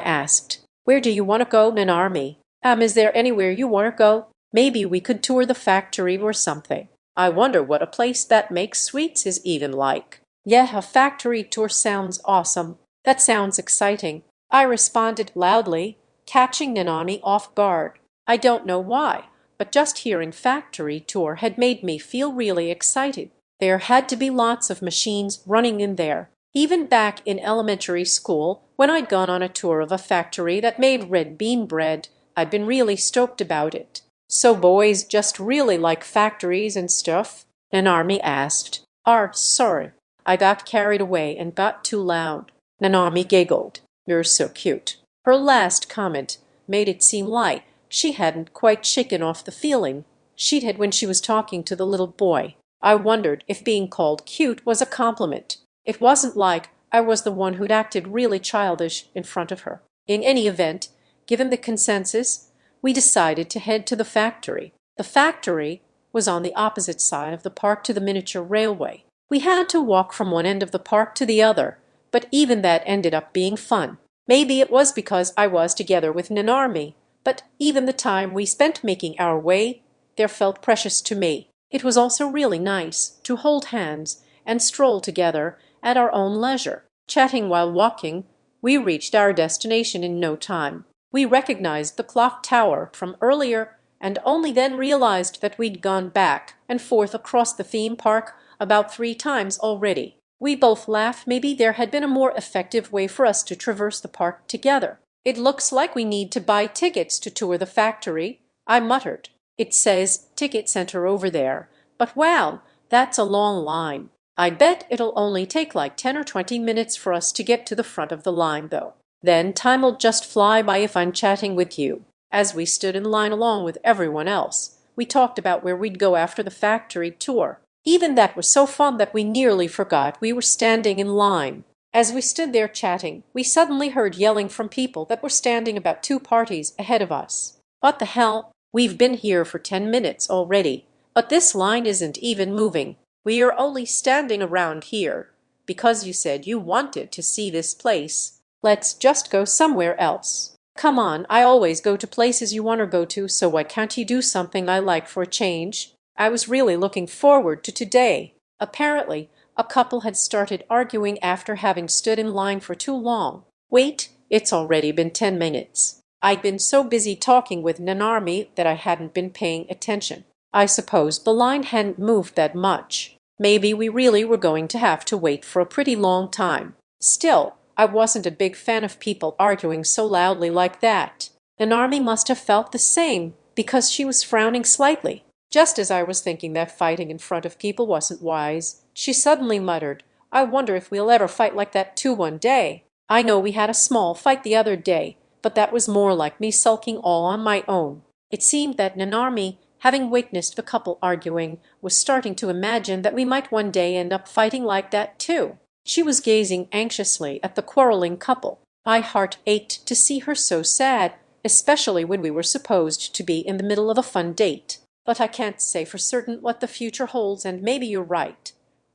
asked. "Where do you want to go, Nanarmi? Is there anywhere you want to go? Maybe we could tour the factory or something. I wonder what a place that makes sweets is even like." "Yeah, a factory tour sounds awesome." "That sounds exciting," I responded loudly, catching Nanarmi off guard. I don't know why, but just hearing factory tour had made me feel really excited. There had to be lots of machines running in there. Even back in elementary school, when I'd gone on a tour of a factory that made red bean bread, I'd been really stoked about it. "So boys just really like factories and stuff?" Nanarmi asked. Sorry, I got carried away and got too loud." Nanarmi giggled. "You're so cute." Her last comment made it seem like she hadn't quite shaken off the feeling she'd had when she was talking to the little boy. I wondered if being called cute was a compliment. It wasn't like I was the one who'd acted really childish in front of her. In any event, given the consensus, we decided to head to the factory. The factory was on the opposite side of the park to the miniature railway. We had to walk from one end of the park to the other, but even that ended up being fun. Maybe it was because I was together with Nanarmi, but even the time we spent making our way there felt precious to me. It was also really nice to hold hands and stroll together at our own leisure. Chatting while walking, we reached our destination in no time. We recognized the clock tower from earlier and only then realized that we'd gone back and forth across the theme park about 3 times already. We both laughed. Maybe there had been a more effective way for us to traverse the park together. It looks like we need to buy tickets to tour the factory, I muttered. It says ticket center over there, but wow, that's a long line. I bet it'll only take like 10 or 20 minutes for us to get to the front of the line, though. Then time'll just fly by if I'm chatting with you. As we stood in line along with everyone else, we talked about where we'd go after the factory tour. Even that was so fun that we nearly forgot we were standing in line. As we stood there chatting, we suddenly heard yelling from people that were standing about 2 parties ahead of us. What the hell? We've been here for 10 minutes already, but this line isn't even moving. We are only standing around here because you said you wanted to see this place. Let's just go somewhere else. Come on, I always go to places you want to go to, so why can't you do something I like for a change? I was really looking forward to today. Apparently, a couple had started arguing after having stood in line for too long. Wait, it's already been 10 minutes. I'd been so busy talking with Nanarmi that I hadn't been paying attention. I suppose the line hadn't moved that much. Maybe we really were going to have to wait for a pretty long time. Still, I wasn't a big fan of people arguing so loudly like that. Nanarmi must have felt the same because she was frowning slightly. Just as I was thinking that fighting in front of people wasn't wise, she suddenly muttered, I wonder if we'll ever fight like that too one day. I know we had a small fight the other day, but that was more like me sulking all on my own. It seemed that Nanarmi, having witnessed the couple arguing, was starting to imagine that we might one day end up fighting like that too. She was gazing anxiously at the quarreling couple. My heart ached to see her so sad, especially when we were supposed to be in the middle of a fun date. But I can't say for certain what the future holds, and maybe you're right.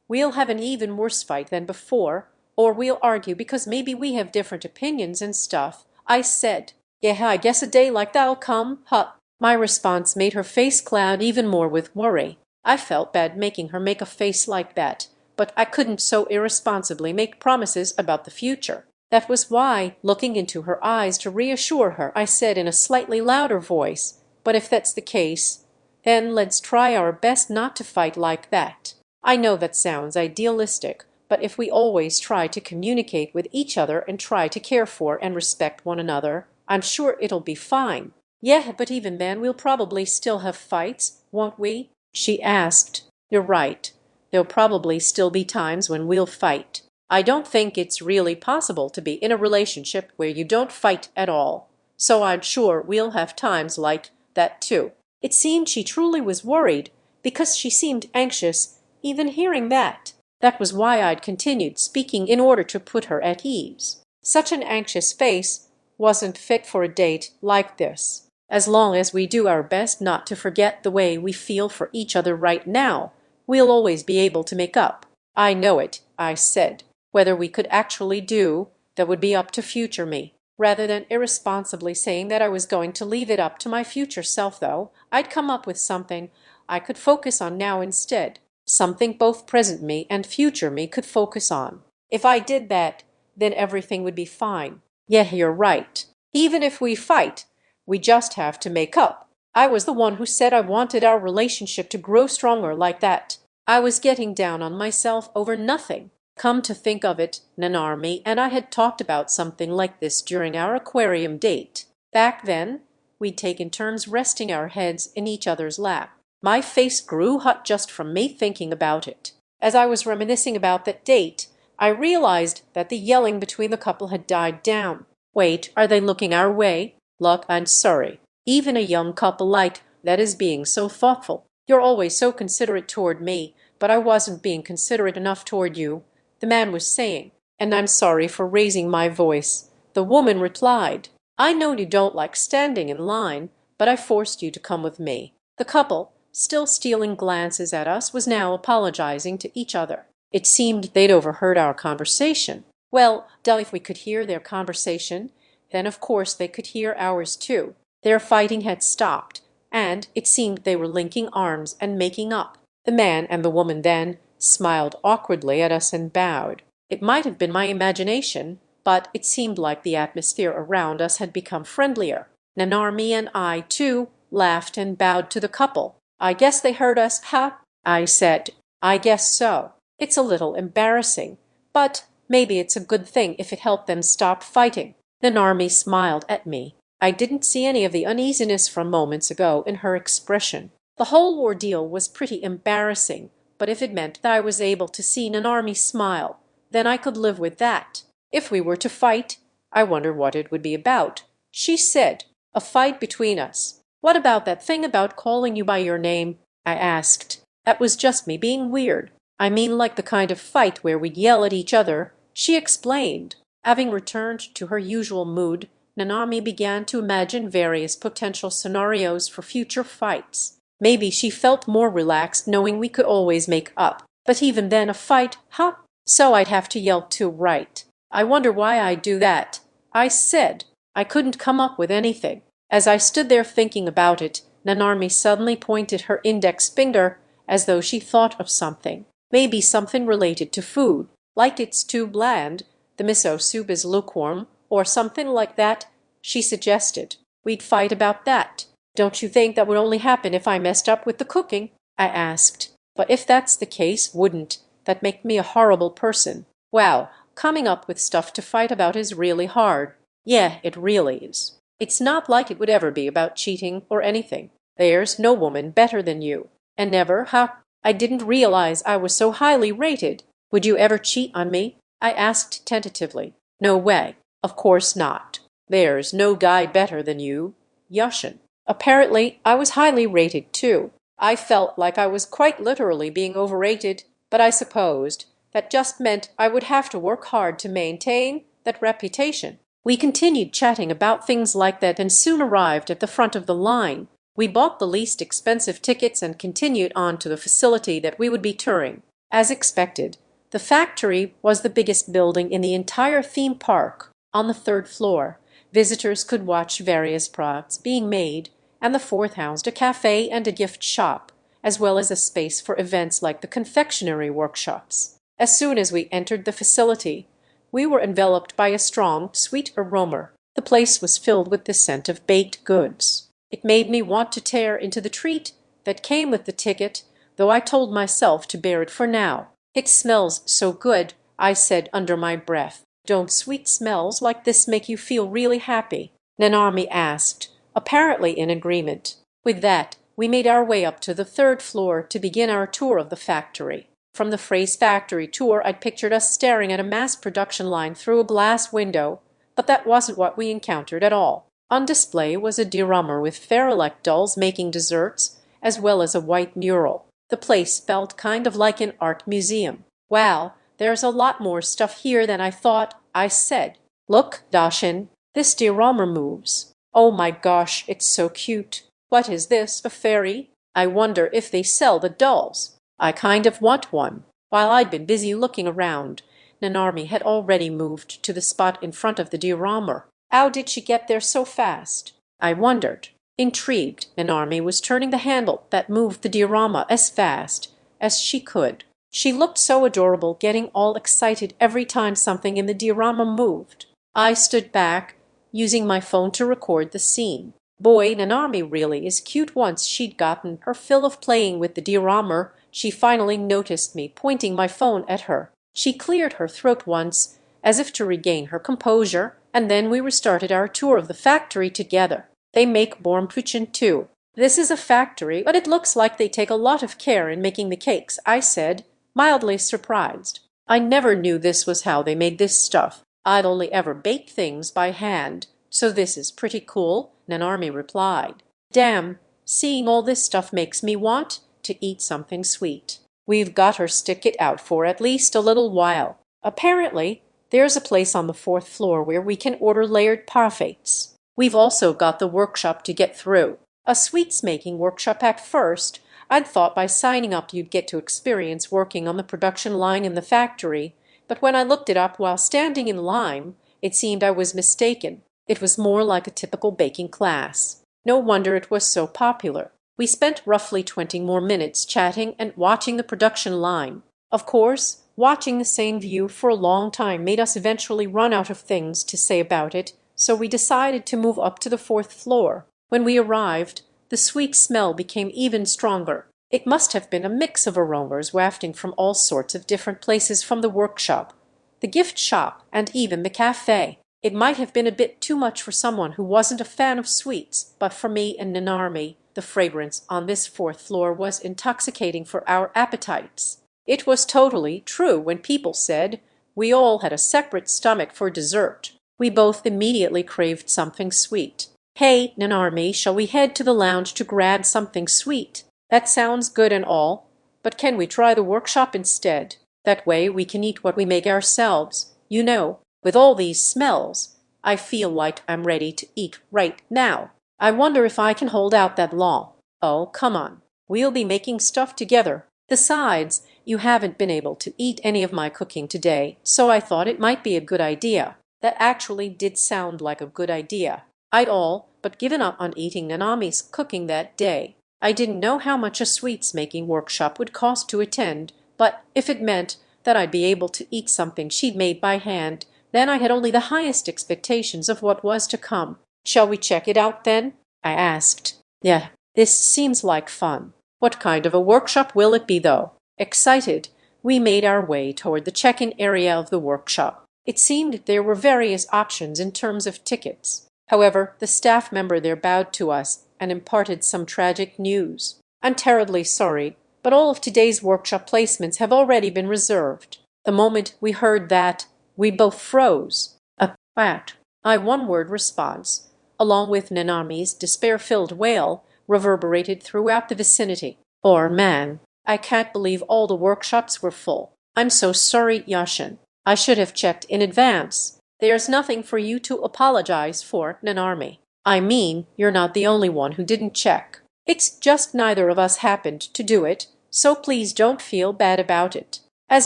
We'll have an even worse fight than before, or we'll argue because maybe we have different opinions and stuff. I said, yeah, I guess a day like that'll come, huh? My response made her face cloud even more with worry. I felt bad making her make a face like that, but I couldn't so irresponsibly make promises about the future. That was why, looking into her eyes to reassure her, I said in a slightly louder voice, but if that's the case, then let's try our best not to fight like that. I know that sounds idealistic, but if we always try to communicate with each other and try to care for and respect one another, I'm sure it'll be fine. Yeah, but even then we'll probably still have fights, won't we? She asked. You're right. There'll probably still be times when we'll fight. I don't think it's really possible to be in a relationship where you don't fight at all. So I'm sure we'll have times like that too. It seemed she truly was worried because she seemed anxious, even hearing that. That was why I'd continued speaking in order to put her at ease. Such an anxious face wasn't fit for a date like this. As long as we do our best not to forget the way we feel for each other right now, we'll always be able to make up. I know it, I said. Whether we could actually do, that would be up to future me. Rather than irresponsibly saying that I was going to leave it up to my future self, though, I'd come up with something I could focus on now instead. Something both present me and future me could focus on. If I did that, then everything would be fine. Yeah, you're right. Even if we fight, we just have to make up. I was the one who said I wanted our relationship to grow stronger like that. I was getting down on myself over nothing. Come to think of it, Nanarmi and I had talked about something like this during our aquarium date. Back then, we'd taken turns resting our heads in each other's lap. My face grew hot just from me thinking about it. As I was reminiscing about that date, I realized that the yelling between the couple had died down. Wait, are they looking our way? Look, I'm sorry. Even a young couple like that is being so thoughtful. You're always so considerate toward me, but I wasn't being considerate enough toward you, the man was saying. And I'm sorry for raising my voice. The woman replied, I know you don't like standing in line, but I forced you to come with me. The couple, still stealing glances at us, was now apologizing to each other. It seemed they'd overheard our conversation. Well, if we could hear their conversation, then of course they could hear ours too. Their fighting had stopped, and it seemed they were linking arms and making up. The man and the woman then smiled awkwardly at us and bowed. It might have been my imagination, but it seemed like the atmosphere around us had become friendlier. Nanarmi and I, too, laughed and bowed to the couple. I guess they heard us, huh? I said. I guess so. It's a little embarrassing, but maybe it's a good thing if it helped them stop fighting." Nanarmi smiled at me. I didn't see any of the uneasiness from moments ago in her expression. The whole ordeal was pretty embarrassing, but if it meant that I was able to see Nanarmi smile, then I could live with that. If we were to fight, I wonder what it would be about. She said, "A fight between us." "What about that thing about calling you by your name?" I asked. "That was just me being weird. I mean like the kind of fight where we'd yell at each other," she explained. Having returned to her usual mood, Nanami began to imagine various potential scenarios for future fights. Maybe she felt more relaxed knowing we could always make up. But even then a fight, huh? So I'd have to yell too, right? I wonder why I do that. I said. I couldn't come up with anything. As I stood there thinking about it, Nanarmi suddenly pointed her index finger as though she thought of something. Maybe something related to food, like it's too bland, the miso soup is lukewarm, or something like that, she suggested. We'd fight about that. "Don't you think that would only happen if I messed up with the cooking?" I asked. "But if that's the case, wouldn't that make me a horrible person?" Wow, coming up with stuff to fight about is really hard. Yeah, it really is. It's not like it would ever be about cheating or anything. There's no woman better than you. And never, huh? I didn't realize I was so highly rated. Would you ever cheat on me? I asked tentatively. No way. Of course not. There's no guy better than you. Yushin. Apparently, I was highly rated too. I felt like I was quite literally being overrated, but I supposed that just meant I would have to work hard to maintain that reputation. We continued chatting about things like that and soon arrived at the front of the line. We bought the least expensive tickets and continued on to the facility that we would be touring. As expected, the factory was the biggest building in the entire theme park. On the third floor, visitors could watch various products being made, and the fourth housed a cafe and a gift shop, as well as a space for events like the confectionery workshops. As soon as we entered the facility, we were enveloped by a strong, sweet aroma. The place was filled with the scent of baked goods. It made me want to tear into the treat that came with the ticket, though I told myself to bear it for now. "It smells so good," I said under my breath. "Don't sweet smells like this make you feel really happy?" Nanami asked, apparently in agreement. With that, we made our way up to the third floor to begin our tour of the factory. From the phrase factory tour, I'd pictured us staring at a mass production line through a glass window, but that wasn't what we encountered at all. On display was a diorama with Fairlight dolls making desserts, as well as a white mural. The place felt kind of like an art museum. "Wow, there's a lot more stuff here than I thought," I said. "Look, Dashin, this diorama moves. Oh my gosh, it's so cute. What is this, a fairy? I wonder if they sell the dolls. I kind of want one." While I'd been busy looking around, Nanarmi had already moved to the spot in front of the diorama. How did she get there so fast? I wondered. Intrigued, Nanarmi was turning the handle that moved the diorama as fast as she could. She looked so adorable, getting all excited every time something in the diorama moved. I stood back, using my phone to record the scene. Boy, Nanarmi really is cute. Once she'd gotten her fill of playing with the diorama, she finally noticed me pointing my phone at her. She cleared her throat once, as if to regain her composure, and then we restarted our tour of the factory together. "They make Bormpuchen too." "This is a factory, but it looks like they take a lot of care in making the cakes," I said, mildly surprised. "I never knew this was how they made this stuff. I'd only ever baked things by hand, so this is pretty cool," Nanarmi replied. "Damn, seeing all this stuff makes me want to eat something sweet." We've got her stick it out for at least a little while. Apparently, there's a place on the fourth floor where we can order layered parfaits. We've also got the workshop to get through. A sweets-making workshop at first. I'd thought by signing up you'd get to experience working on the production line in the factory, but when I looked it up while standing in line, it seemed I was mistaken. It was more like a typical baking class. No wonder it was so popular. We spent roughly 20 more minutes chatting and watching the production line. Of course, watching the same view for a long time made us eventually run out of things to say about it, so we decided to move up to the fourth floor. When we arrived, the sweet smell became even stronger. It must have been a mix of aromas wafting from all sorts of different places, from the workshop, the gift shop, and even the cafe. It might have been a bit too much for someone who wasn't a fan of sweets, but for me and Nanarmi, the fragrance on this fourth floor was intoxicating for our appetites. It was totally true when people said we all had a separate stomach for dessert. We both immediately craved something sweet. "Hey, Nanarmi, shall we head to the lounge to grab something sweet?" "That sounds good and all, but can we try the workshop instead? That way we can eat what we make ourselves. You know, with all these smells, I feel like I'm ready to eat right now. I wonder if I can hold out that long." "Oh, come on. We'll be making stuff together. Besides, you haven't been able to eat any of my cooking today, so I thought it might be a good idea." That actually did sound like a good idea. I'd all but given up on eating Nanami's cooking that day. I didn't know how much a sweets-making workshop would cost to attend, but if it meant that I'd be able to eat something she'd made by hand, then I had only the highest expectations of what was to come. "Shall we check it out then?" I asked. "Yeah, this seems like fun. What kind of a workshop will it be, though?" Excited, we made our way toward the check-in area of the workshop. It seemed there were various options in terms of tickets. However, the staff member there bowed to us and imparted some tragic news. "I'm terribly sorry, but all of today's workshop placements have already been reserved." The moment we heard that, we both froze. A "pat," a one-word response, along with Nanami's despair-filled wail, reverberated throughout the vicinity. "Oh man, I can't believe all the workshops were full. I'm so sorry, Yashin. I should have checked in advance." "There's nothing for you to apologize for, Nanarmi. I mean, you're not the only one who didn't check. It's just neither of us happened to do it, so please don't feel bad about it." As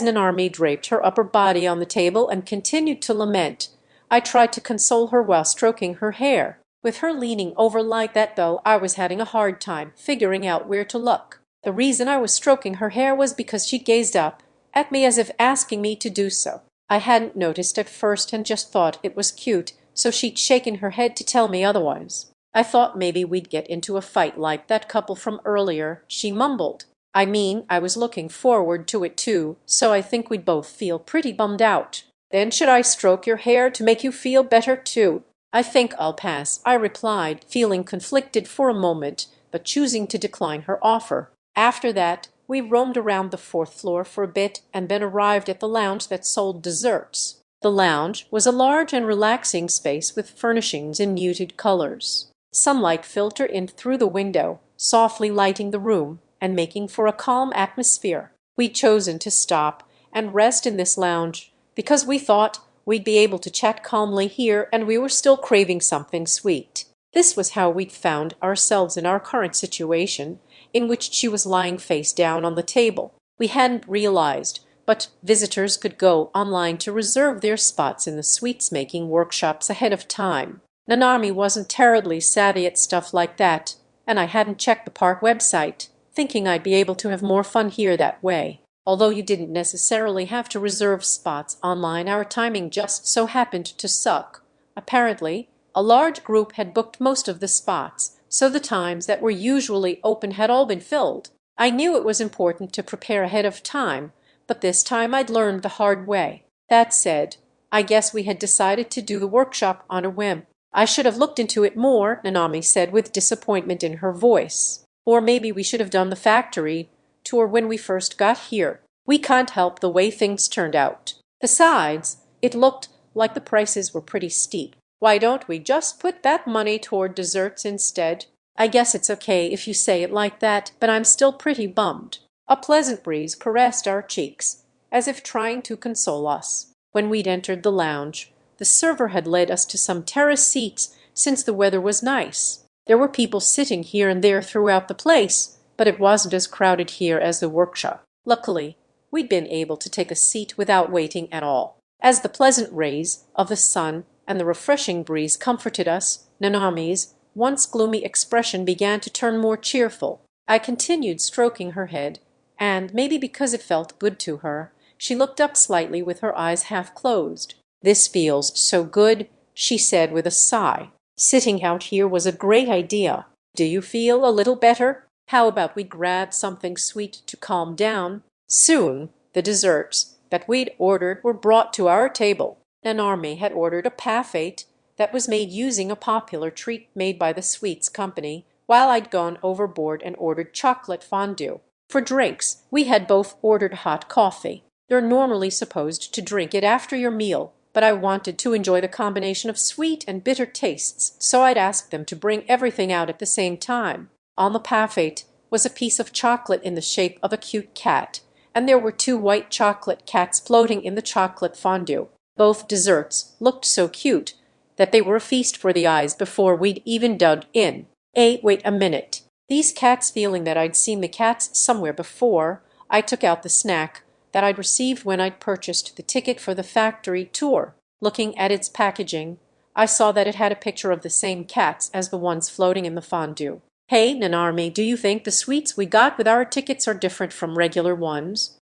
Nanarmi draped her upper body on the table and continued to lament, I tried to console her while stroking her hair. With her leaning over like that, though, I was having a hard time figuring out where to look. The reason I was stroking her hair was because she gazed up at me as if asking me to do so. I hadn't noticed at first and just thought it was cute, so she'd shaken her head to tell me otherwise. "I thought maybe we'd get into a fight like that couple from earlier," she mumbled. "I mean, I was looking forward to it too, so I think we'd both feel pretty bummed out." "Then should I stroke your hair to make you feel better too?" "I think I'll pass," I replied, feeling conflicted for a moment, but choosing to decline her offer. After that, we roamed around the fourth floor for a bit and then arrived at the lounge that sold desserts. The lounge was a large and relaxing space with furnishings in muted colors. Sunlight filtered in through the window, softly lighting the room and making for a calm atmosphere. We'd chosen to stop and rest in this lounge because we thought we'd be able to chat calmly here, and we were still craving something sweet. This was how we'd found ourselves in our current situation, in which she was lying face down on the table. We hadn't realized, but visitors could go online to reserve their spots in the sweets-making workshops ahead of time. Nanami wasn't terribly savvy at stuff like that, and I hadn't checked the park website, thinking I'd be able to have more fun here that way. Although you didn't necessarily have to reserve spots online, our timing just so happened to suck. Apparently, a large group had booked most of the spots, so the times that were usually open had all been filled. I knew it was important to prepare ahead of time, but this time I'd learned the hard way. That said, I guess we had decided to do the workshop on a whim. "I should have looked into it more," Nanami said with disappointment in her voice. "Or maybe we should have done the factory tour when we first got here. We can't help the way things turned out. Besides, it looked like the prices were pretty steep. Why don't we just put that money toward desserts instead?" "I guess it's okay if you say it like that, but I'm still pretty bummed." A pleasant breeze caressed our cheeks, as if trying to console us. When we'd entered the lounge, the server had led us to some terrace seats since the weather was nice. There were people sitting here and there throughout the place, but it wasn't as crowded here as the workshop. Luckily, we'd been able to take a seat without waiting at all. As the pleasant rays of the sun and the refreshing breeze comforted us, Nanami's once gloomy expression began to turn more cheerful. I continued stroking her head, and maybe because it felt good to her, she looked up slightly with her eyes half closed. "This feels so good," she said with a sigh. "Sitting out here was a great idea. Do you feel a little better?" How about we grab something sweet to calm down? Soon the desserts that we'd ordered were brought to our table. Nanarmi had ordered a parfait that was made using a popular treat made by the sweets company, while I'd gone overboard and ordered chocolate fondue. For drinks, we had both ordered hot coffee. You're normally supposed to drink it after your meal, but I wanted to enjoy the combination of sweet and bitter tastes, so I'd asked them to bring everything out at the same time. On the parfait was a piece of chocolate in the shape of a cute cat, and there were two white chocolate cats floating in the chocolate fondue. Both desserts looked so cute that they were a feast for the eyes before we'd even dug in. Wait a minute. These cats, feeling that I'd seen the cats somewhere before, I took out the snack that I'd received when I'd purchased the ticket for the factory tour. Looking at its packaging, I saw that it had a picture of the same cats as the ones floating in the fondue. Hey, Nanarmi, do you think the sweets we got with our tickets are different from regular ones?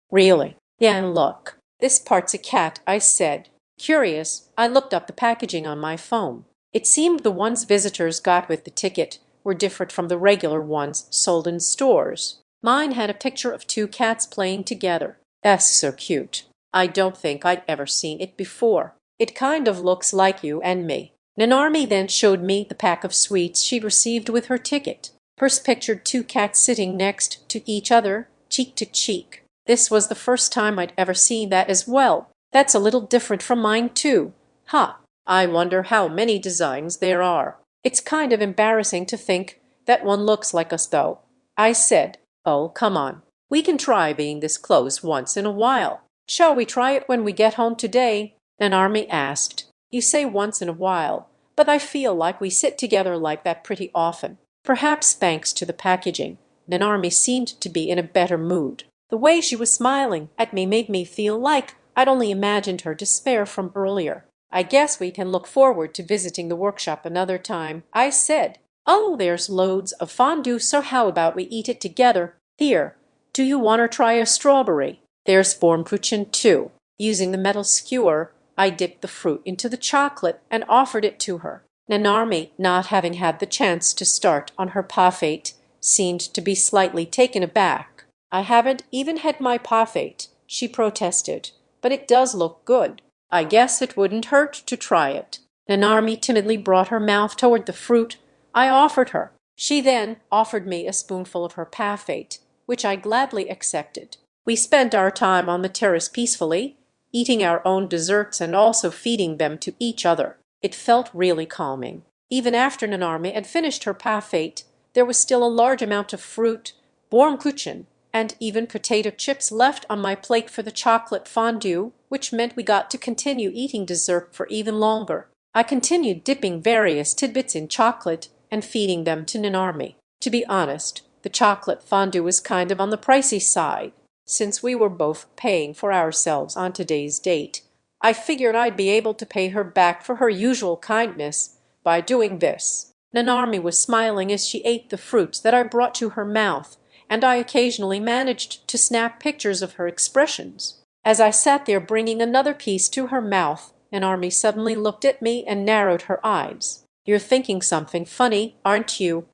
Really? Yeah, and look. This part's a cat, I said. Curious, I looked up the packaging on my phone. It seemed the ones visitors got with the ticket were different from the regular ones sold in stores. Mine had a picture of two cats playing together. That's so cute. I don't think I'd ever seen it before. It kind of looks like you and me. Nanarmi then showed me the pack of sweets she'd received with her ticket. Hers pictured two cats sitting next to each other, cheek to cheek. This was the first time I'd ever seen that as well. That's a little different from mine too. I wonder how many designs there are. It's kind of embarrassing to think that one looks like us though. I said, oh, come on. We can try being this close once in a while. Shall we try it when we get home today? Nanarmi asked. You say once in a while, but I feel like we sit together like that pretty often. Perhaps thanks to the packaging, Nanarmi seemed to be in a better mood. The way she was smiling at me made me feel like I'd only imagined her despair from earlier. I guess we can look forward to visiting the workshop another time, I said. Oh, there's loads of fondue, so how about we eat it together? Here, do you want to try a strawberry? There's Romcom too. Using the metal skewer, I dipped the fruit into the chocolate and offered it to her. Nanarmi, not having had the chance to start on her parfait, seemed to be slightly taken aback. I haven't even had my parfait, she protested, but it does look good. I guess it wouldn't hurt to try it. Nanarmi timidly brought her mouth toward the fruit I offered her. She then offered me a spoonful of her parfait, which I gladly accepted. We spent our time on the terrace peacefully, eating our own desserts and also feeding them to each other. It felt really calming. Even after Nanarmi had finished her parfait, there was still a large amount of fruit, Romcom, and even potato chips left on my plate for the chocolate fondue, which meant we got to continue eating dessert for even longer. I continued dipping various tidbits in chocolate and feeding them to Nanarmi. To be honest, the chocolate fondue was kind of on the pricey side. Since we were both paying for ourselves on today's date, I figured I'd be able to pay her back for her usual kindness by doing this. Nanarmi was smiling as she ate the fruits that I brought to her mouth, and I occasionally managed to snap pictures of her expressions. As I sat there bringing another piece to her mouth, Nanarmi suddenly looked at me and narrowed her eyes. You're thinking something funny, aren't you?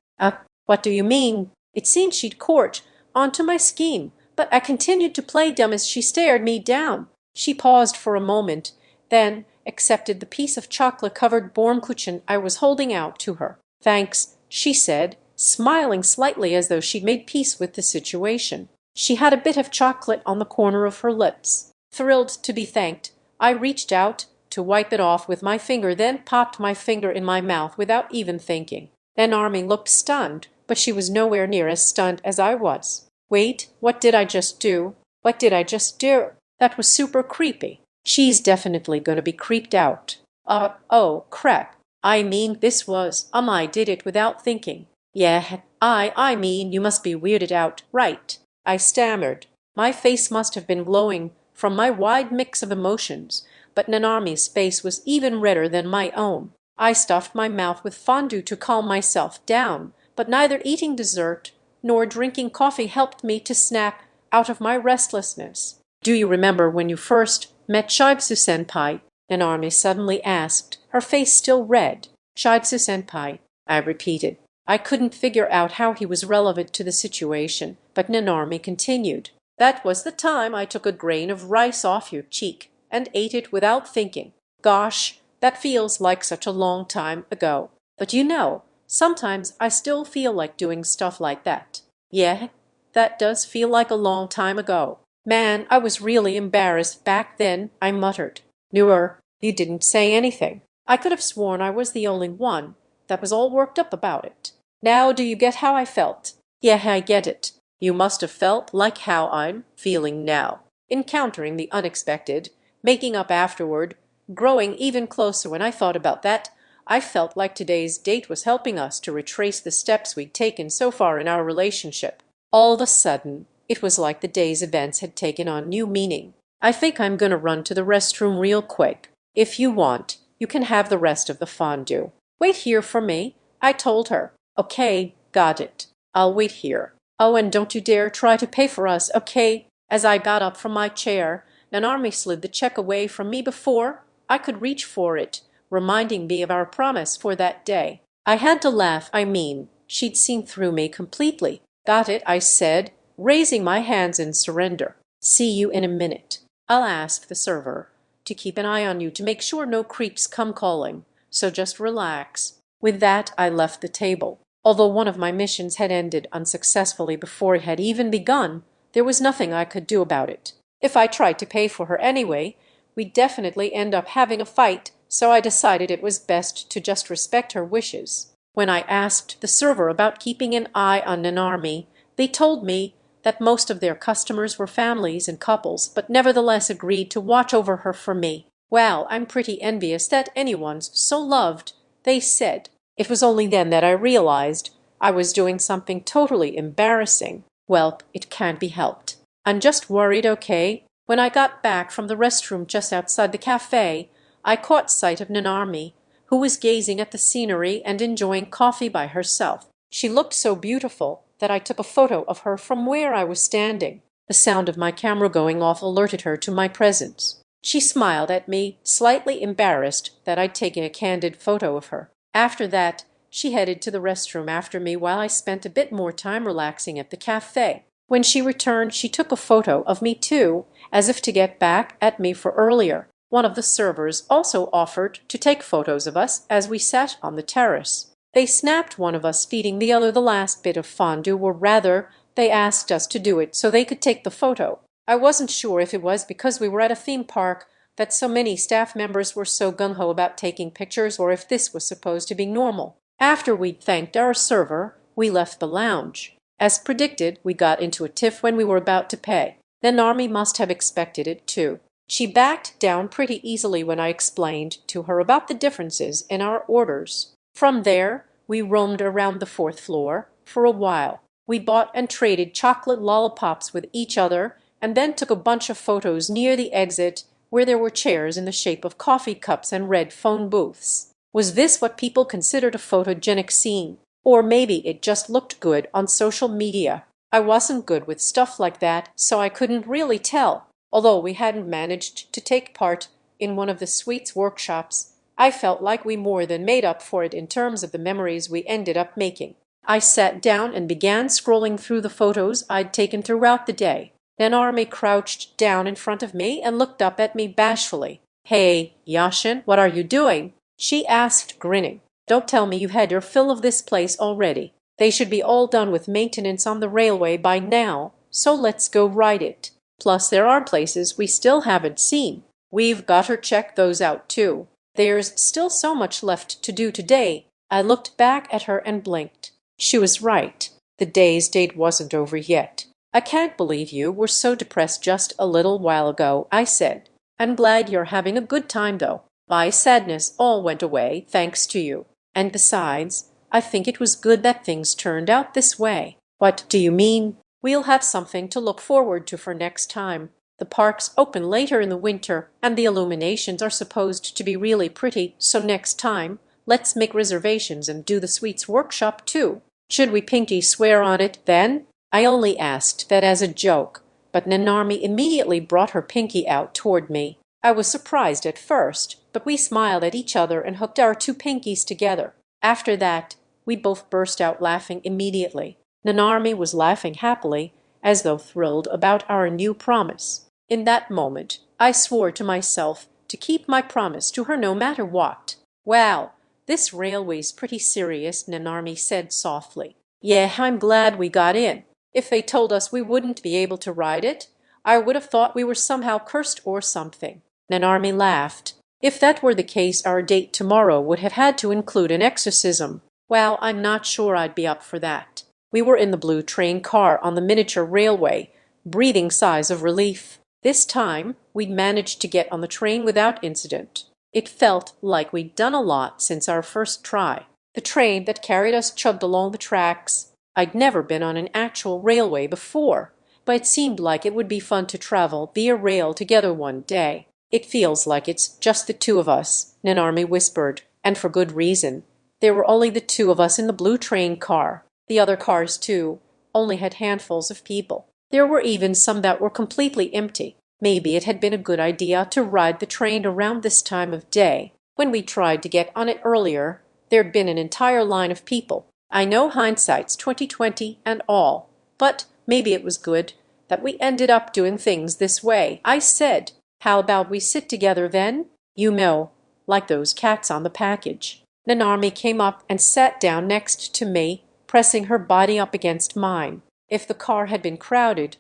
What do you mean? It seemed she'd caught onto my scheme, but I continued to play dumb as she stared me down. She paused for a moment, then accepted the piece of chocolate-covered Romcom I was holding out to her. Thanks, she said, smiling slightly as though she'd made peace with the situation. She had a bit of chocolate on the corner of her lips. Thrilled to be thanked, I reached out to wipe it off with my finger, then popped my finger in my mouth without even thinking. Nanarmi looked stunned, but she was nowhere near as stunned as I was. Wait, what did I just do? What did I just do? That was super creepy. She's definitely going to be creeped out. Oh, crap. I mean, this was, I did it without thinking. Yeah, I mean, you must be weirded out, right? I stammered. My face must have been glowing from my wide mix of emotions, but Nanarmi's face was even redder than my own. I stuffed my mouth with fondue to calm myself down, but neither eating dessert nor drinking coffee helped me to snap out of my restlessness. Do you remember when you first met Shibsu-senpai? Nanarmi suddenly asked, her face still red. Shibsu-senpai, I repeated. I couldn't figure out how he was relevant to the situation, but Nanarmi continued. That was the time I took a grain of rice off your cheek and ate it without thinking. Gosh, that feels like such a long time ago. But you know, sometimes I still feel like doing stuff like that. Yeah, that does feel like a long time ago. Man, I was really embarrassed back then, I muttered. You didn't say anything. I could have sworn I was the only one that was all worked up about it. Now do you get how I felt? Yeah, I get it. You must have felt like how I'm feeling now. Encountering the unexpected, making up afterward, growing even closer. When I thought about that, I felt like today's date was helping us to retrace the steps we'd taken so far in our relationship. All of a sudden, it was like the day's events had taken on new meaning. I think I'm gonna run to the restroom real quick. If you want, you can have the rest of the fondue. Wait here for me, I told her. Okay, got it. I'll wait here. Oh, and don't you dare try to pay for us, okay? As I got up from my chair, Nanarmi slid the check away from me before I could reach for it, reminding me of our promise for that day. I had to laugh. I mean, she'd seen through me completely. Got it, I said, raising my hands in surrender. See you in a minute. I'll ask the server to keep an eye on you to make sure no creeps come calling, so just relax. With that, I left the table. Although one of my missions had ended unsuccessfully before it had even begun, there was nothing I could do about it. If I tried to pay for her anyway, we'd definitely end up having a fight, so I decided it was best to just respect her wishes. When I asked the server about keeping an eye on Nanarmi, they told me that most of their customers were families and couples, but nevertheless agreed to watch over her for me. Well, I'm pretty envious that anyone's so loved, they said. It was only then that I realized I was doing something totally embarrassing. Well, it can't be helped. I'm just worried, okay? When I got back from the restroom just outside the cafe, I caught sight of Nanarmi, who was gazing at the scenery and enjoying coffee by herself. She looked so beautiful that I took a photo of her from where I was standing. The sound of my camera going off alerted her to my presence. She smiled at me, slightly embarrassed that I'd taken a candid photo of her. After that, she headed to the restroom after me while I spent a bit more time relaxing at the cafe. When she returned, she took a photo of me too, as if to get back at me for earlier. One of the servers also offered to take photos of us as we sat on the terrace. They snapped one of us feeding the other the last bit of fondue, or rather, they asked us to do it so they could take the photo. I wasn't sure if it was because we were at a theme park that so many staff members were so gung-ho about taking pictures, or if this was supposed to be normal. After we'd thanked our server, we left the lounge. As predicted, we got into a tiff when we were about to pay. Nanarmi must have expected it too. She backed down pretty easily when I explained to her about the differences in our orders. From there, we roamed around the 4th floor for a while. We bought and traded chocolate lollipops with each other, and then took a bunch of photos near the exit where there were chairs in the shape of coffee cups and red phone booths. Was this what people considered a photogenic scene? Or maybe it just looked good on social media. I wasn't good with stuff like that, so I couldn't really tell. Although we hadn't managed to take part in one of the sweets workshops, I felt like we more than made up for it in terms of the memories we ended up making. I sat down and began scrolling through the photos I'd taken throughout the day. Nanarmi crouched down in front of me and looked up at me bashfully. "Hey, Yashin, what are you doing?" she asked, grinning. "Don't tell me you've had your fill of this place already. They should be all done with maintenance on the railway by now, so let's go ride it. Plus there are places we still haven't seen. We've got to check those out too. There's still so much left to do today." I looked back at her and blinked. She was right. The day's date wasn't over yet. "I can't believe you were so depressed just a little while ago," I said. "I'm glad you're having a good time though. My sadness all went away thanks to you. And besides, I think it was good that things turned out this way." "What do you mean?" "We'll have something to look forward to for next time. The parks open later in the winter, and the illuminations are supposed to be really pretty, so next time, let's make reservations and do the sweets workshop too. Should we pinky swear on it then?" I only asked that as a joke, but Nanarmi immediately brought her pinky out toward me. I was surprised at first, but we smiled at each other and hooked our two pinkies together. After that, We both burst out laughing immediately. Nanarmi was laughing happily, as though thrilled about our new promise. In that moment, I swore to myself to keep my promise to her no matter what. "Well, this railway's pretty serious," Nanarmi said softly. "Yeah, I'm glad we got in. If they told us we wouldn't be able to ride it, I would have thought we were somehow cursed or something." Nanarmi laughed. "If that were the case, our date tomorrow would have had to include an exorcism." "Well, I'm not sure I'd be up for that." We were in the blue train car on the miniature railway, breathing sighs of relief. This time we'd managed to get on the train without incident. It felt like we'd done a lot since our first try. The train that carried us chugged along the tracks. I'd never been on an actual railway before, but it seemed like it would be fun to travel via rail together one day. "It feels like it's just the two of us," Nanarmi whispered, and for good reason. There were only the two of us in the blue train car. The other cars, too, only had handfuls of people. There were even some that were completely empty. Maybe it had been a good idea to ride the train around this time of day. When we tried to get on it earlier, there'd been an entire line of people. I know hindsight's 20/20 and all, but maybe it was good that we ended up doing things this way. I said, "How about we sit together then? You know, like those cats on the package." Nanarmi came up and sat down next to me, pressing her body up against mine. If the car had been crowded,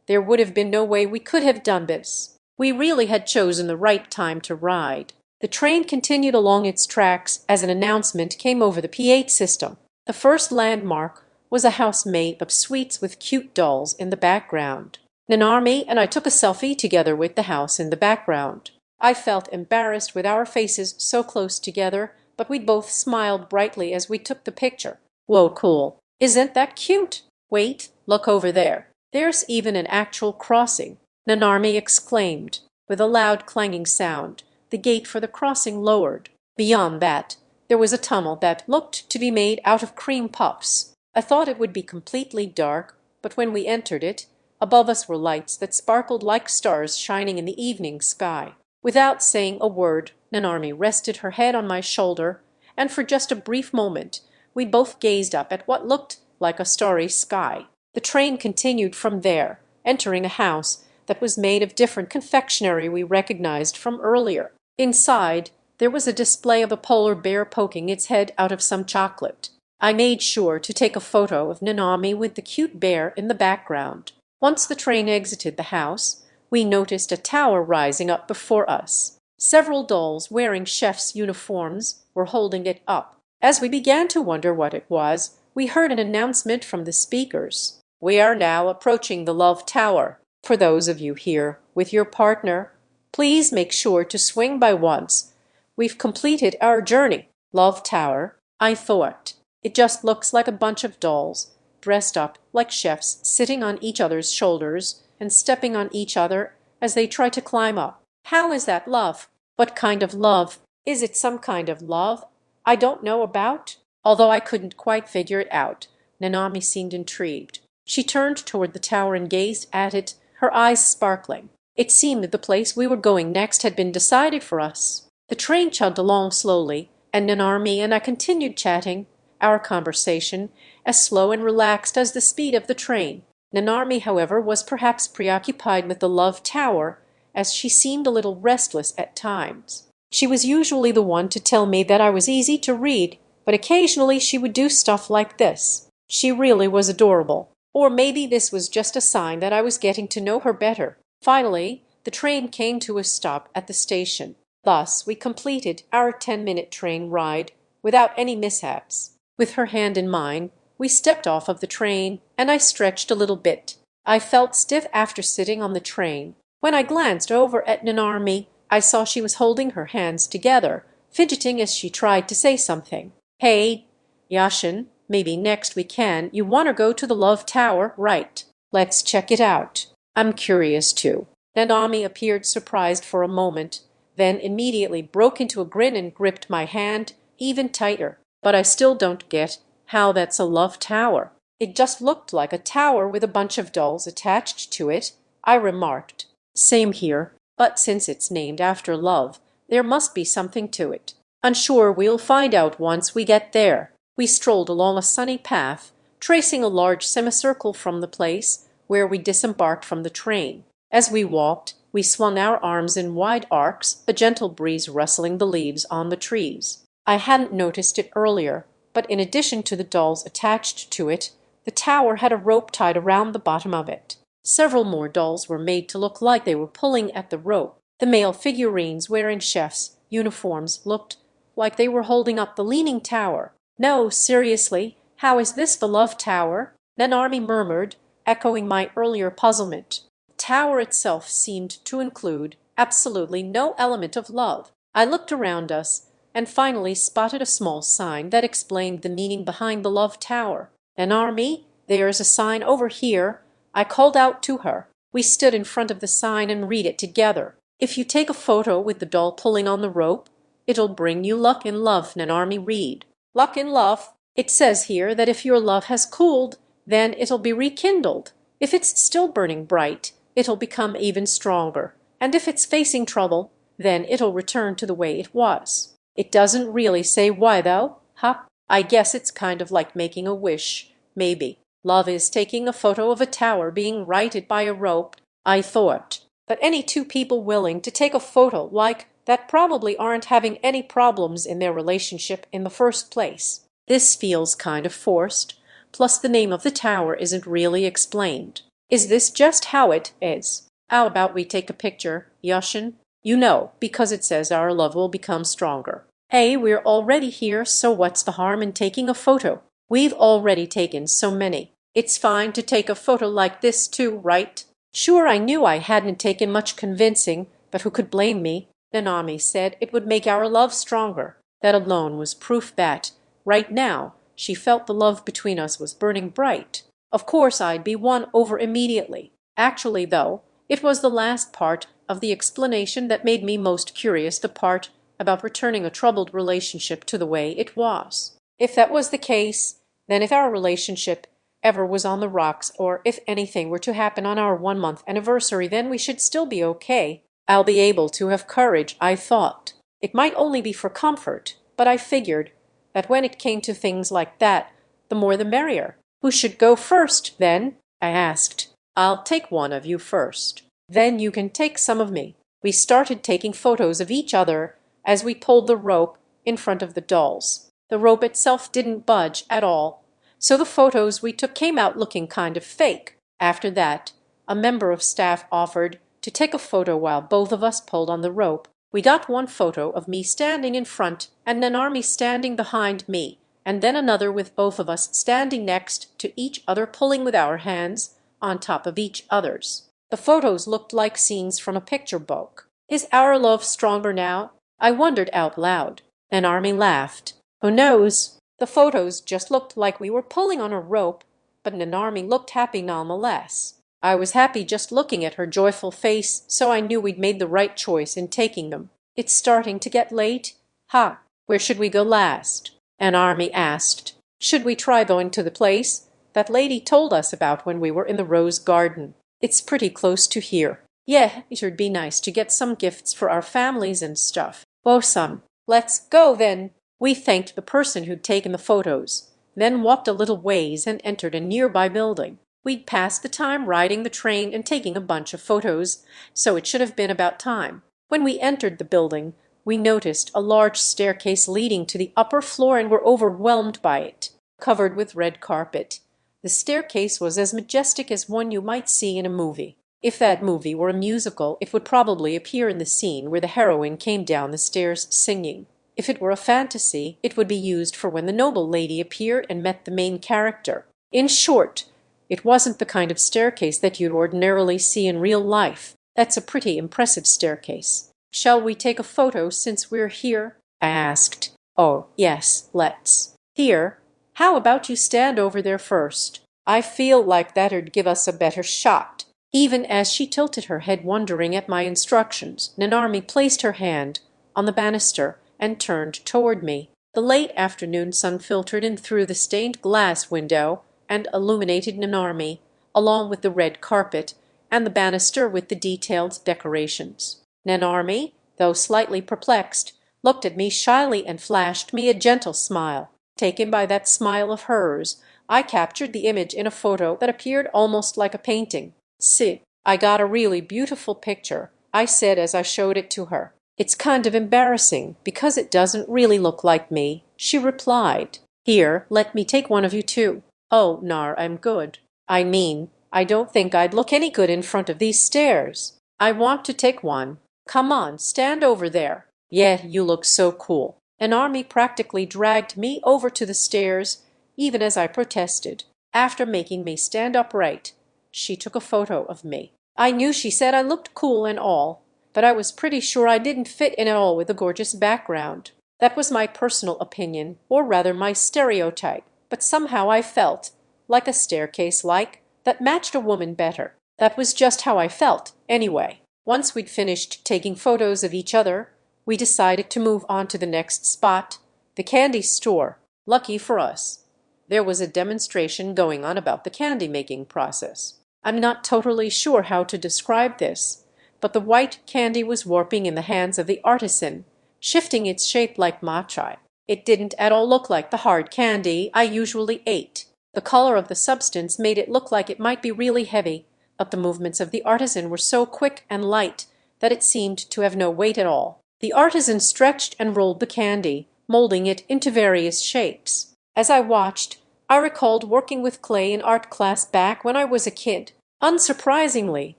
there would have been no way we could have done this. We really had chosen the right time to ride. The train continued along its tracks as an announcement came over the P8 system. The first landmark was a house made of sweets with cute dolls in the background. Nanarmi and I took a selfie together with the house in the background. I felt embarrassed with our faces so close together, but we both smiled brightly as we took the picture. "Whoa, cool. Isn't that cute? Wait, look over there. There's even an actual crossing," Nanarmi exclaimed. With a loud clanging sound, the gate for the crossing lowered. Beyond that, there was a tunnel that looked to be made out of cream puffs. I thought it would be completely dark, but when we entered it, above us were lights that sparkled like stars shining in the evening sky. Without saying a word, Nanarmi rested her head on my shoulder, and for just a brief moment we both gazed up at what looked like a starry sky. The train continued from there, entering a house that was made of different confectionery we recognized from earlier. Inside, there was a display of a polar bear poking its head out of some chocolate. I made sure to take a photo of Nanarmi with the cute bear in the background. Once the train exited the house, we noticed a tower rising up before us. Several dolls wearing chefs' uniforms were holding it up. As we began to wonder what it was, we heard an announcement from the speakers. "We are now approaching the Love Tower. For those of you here with your partner, please make sure to swing by once. We've completed our journey." Love Tower, I thought. It just looks like a bunch of dolls, dressed up like chefs, sitting on each other's shoulders and stepping on each other as they try to climb up. How is that love? What kind of love? Is it some kind of love I don't know about? Although I couldn't quite figure it out, Nanami seemed intrigued. She turned toward the tower and gazed at it, her eyes sparkling. It seemed the place we were going next had been decided for us. The train chugged along slowly, and Nanami and I continued chatting, our conversation as slow and relaxed as the speed of the train. Nanami, however, was perhaps preoccupied with the Love Tower, as she seemed a little restless at times. She was usually the one to tell me that I was easy to read, but occasionally she would do stuff like this. She really was adorable. Or maybe this was just a sign that I was getting to know her better. Finally, the train came to a stop at the station. Thus, we completed our 10-minute train ride without any mishaps. With her hand in mine, we stepped off of the train, and I stretched a little bit. I felt stiff after sitting on the train. When I glanced over at Nanarmi, I saw she was holding her hands together, fidgeting as she tried to say something. "Hey, Yashin, maybe next we can. You want to go to the Love Tower, right? Let's check it out. I'm curious too." Nanami appeared surprised for a moment, then immediately broke into a grin and gripped my hand even tighter. "But I still don't get how that's a love tower." "It just looked like a tower with a bunch of dolls attached to it," I remarked. "Same here, but since it's named after love, there must be something to it. I'm sure we'll find out once we get there." We strolled along a sunny path, tracing a large semicircle from the place where we disembarked from the train. As we walked, we swung our arms in wide arcs, the gentle breeze rustling the leaves on the trees. I hadn't noticed it earlier, but in addition to the dolls attached to it, the tower had a rope tied around the bottom of it. Several more dolls were made to look like they were pulling at the rope. The male figurines wearing chefs' uniforms looked like they were holding up the leaning tower. "No, seriously, how is this the love tower?" Nanarmi murmured, echoing my earlier puzzlement. The tower itself seemed to include absolutely no element of love. I looked around us and finally spotted a small sign that explained the meaning behind the love tower. "Nanarmi, there's a sign over here," I called out to her. We stood in front of the sign and read it together. "If you take a photo with the doll pulling on the rope, it'll bring you luck in love," Nanarmi read. "Luck in love? It says here that if your love has cooled, then it'll be rekindled. If it's still burning bright, it'll become even stronger. And if it's facing trouble, then it'll return to the way it was. It doesn't really say why, though. Huh? I guess it's kind of like making a wish, maybe. Love is taking a photo of a tower being righted by a rope," I thought. But any two people willing to take a photo like that probably aren't having any problems in their relationship in the first place. This feels kind of forced, plus the name of the tower isn't really explained. Is this just how it is? How about we take a picture, Yashin? You know, because it says our love will become stronger. Hey, we're already here, so what's the harm in taking a photo? We've already taken so many. It's fine to take a photo like this too, right? Sure, I knew I hadn't taken much convincing, but who could blame me? Nanami said it would make our love stronger. That alone was proof that, right now, she felt the love between us was burning bright. Of course I'd be won over immediately. Actually, though, it was the last part of the explanation that made me most curious, the part about returning a troubled relationship to the way it was. If that was the case, then if our relationship ever was on the rocks, or if anything were to happen on our 1-month anniversary, then we should still be okay. I'll be able to have courage, I thought. It might only be for comfort, but I figured that when it came to things like that, the more the merrier. Who should go first, then? I asked. I'll take one of you first. Then you can take some of me. We started taking photos of each other as we pulled the rope in front of the dolls. The rope itself didn't budge at all, so the photos we took came out looking kind of fake. After that, a member of staff offered to take a photo while both of us pulled on the rope. We got one photo of me standing in front and Nanarmi standing behind me, and then another with both of us standing next to each other pulling with our hands on top of each other's. The photos looked like scenes from a picture book. Is our love stronger now? I wondered out loud. Nanarmi laughed. Who knows? The photos just looked like we were pulling on a rope, but Nanarmi looked happy nonetheless. I was happy just looking at her joyful face, so I knew we'd made the right choice in taking them. It's starting to get late. Ha! Where should we go last? Nanarmi asked. Should we try going to the place that lady told us about when we were in the rose garden? It's pretty close to here. Yeah, it'd be nice to get some gifts for our families and stuff. Wholesome. Let's go then. We thanked the person who'd taken the photos, then walked a little ways and entered a nearby building. We'd passed the time riding the train and taking a bunch of photos, so it should have been about time. When we entered the building, we noticed a large staircase leading to the upper floor and were overwhelmed by it, covered with red carpet. The staircase was as majestic as one you might see in a movie. If that movie were a musical, it would probably appear in the scene where the heroine came down the stairs singing. If it were a fantasy, it would be used for when the noble lady appeared and met the main character. In short, it wasn't the kind of staircase that you'd ordinarily see in real life. That's a pretty impressive staircase. Shall we take a photo since we're here? I asked. Oh, yes, let's. Here, how about you stand over there first? I feel like that'd give us a better shot. Even as she tilted her head wondering at my instructions, Nanarmi placed her hand on the banister and turned toward me. The late afternoon sun filtered in through the stained glass window and illuminated Nanarmi, along with the red carpet and the banister with the detailed decorations. Nanarmi, though slightly perplexed, looked at me shyly and flashed me a gentle smile. Taken by that smile of hers, I captured the image in a photo that appeared almost like a painting. "See, I got a really beautiful picture," I said as I showed it to her. "It's kind of embarrassing because it doesn't really look like me," she replied. "Here, let me take one of you too." "Oh, nar, I'm good. I mean, I don't think I'd look any good in front of these stairs." "I want to take one. Come on, stand over there." "Yeah, you look so cool." An army practically dragged me over to the stairs, even as I protested. After making me stand upright, she took a photo of me. I knew she said I looked cool and all, but I was pretty sure I didn't fit in at all with the gorgeous background. That was my personal opinion, or rather my stereotype, but somehow I felt, like a staircase that matched a woman better. That was just how I felt, anyway. Once we'd finished taking photos of each other, we decided to move on to the next spot, the candy store. Lucky for us, there was a demonstration going on about the candy making process. I'm not totally sure how to describe this, but the white candy was warping in the hands of the artisan, shifting its shape like matcha. It didn't at all look like the hard candy I usually ate. The color of the substance made it look like it might be really heavy, but the movements of the artisan were so quick and light that it seemed to have no weight at all. The artisan stretched and rolled the candy, molding it into various shapes. As I watched, I recalled working with clay in art class back when I was a kid. Unsurprisingly,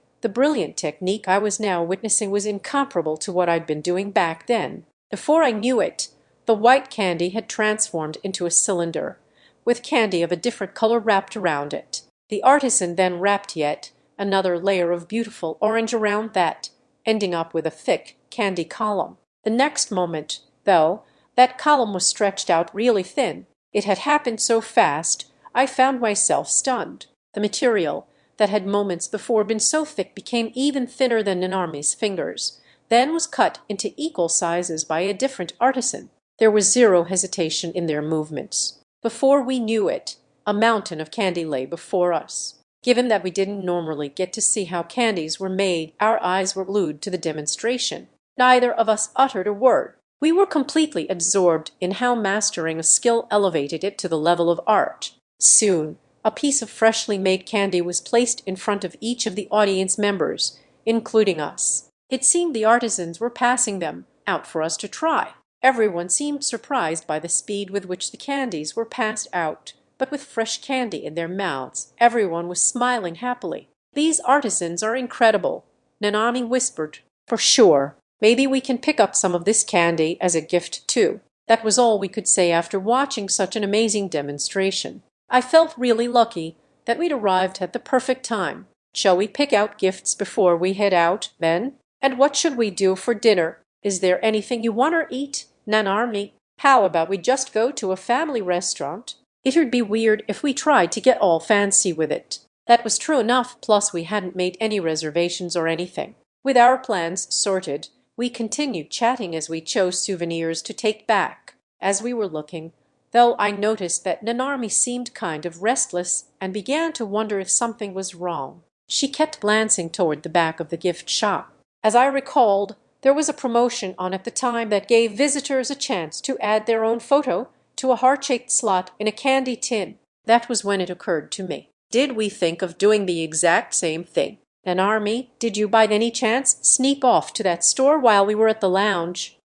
the brilliant technique I was now witnessing was incomparable to what I'd been doing back then. Before I knew it, the white candy had transformed into a cylinder, with candy of a different color wrapped around it. The artisan then wrapped yet another layer of beautiful orange around that, ending up with a thick candy column. The next moment, though, that column was stretched out really thin. It had happened so fast, I found myself stunned. The material that had moments before been so thick became even thinner than Nanarmi's fingers, then was cut into equal sizes by a different artisan. There was zero hesitation in their movements. Before we knew it, a mountain of candy lay before us. Given that we didn't normally get to see how candies were made, our eyes were glued to the demonstration. Neither of us uttered a word. We were completely absorbed in how mastering a skill elevated it to the level of art. Soon, a piece of freshly made candy was placed in front of each of the audience members, including us. It seemed the artisans were passing them out for us to try. Everyone seemed surprised by the speed with which the candies were passed out, but with fresh candy in their mouths, everyone was smiling happily. "These artisans are incredible," Nanami whispered. "For sure. Maybe we can pick up some of this candy as a gift too." That was all we could say after watching such an amazing demonstration. I felt really lucky that we'd arrived at the perfect time. "Shall we pick out gifts before we head out, then? And what should we do for dinner? Is there anything you want to eat, Nanarmi? How about we just go to a family restaurant? It'd be weird if we tried to get all fancy with it." That was true enough, plus we hadn't made any reservations or anything. With our plans sorted, we continued chatting as we chose souvenirs to take back. As we were looking, though, I noticed that Nanarmi seemed kind of restless and began to wonder if something was wrong. She kept glancing toward the back of the gift shop. As I recalled, there was a promotion on at the time that gave visitors a chance to add their own photo to a heart-shaped slot in a candy tin. That was when it occurred to me. Did we think of doing the exact same thing? Nanarmi, did you by any chance sneak off to that store while we were at the lounge?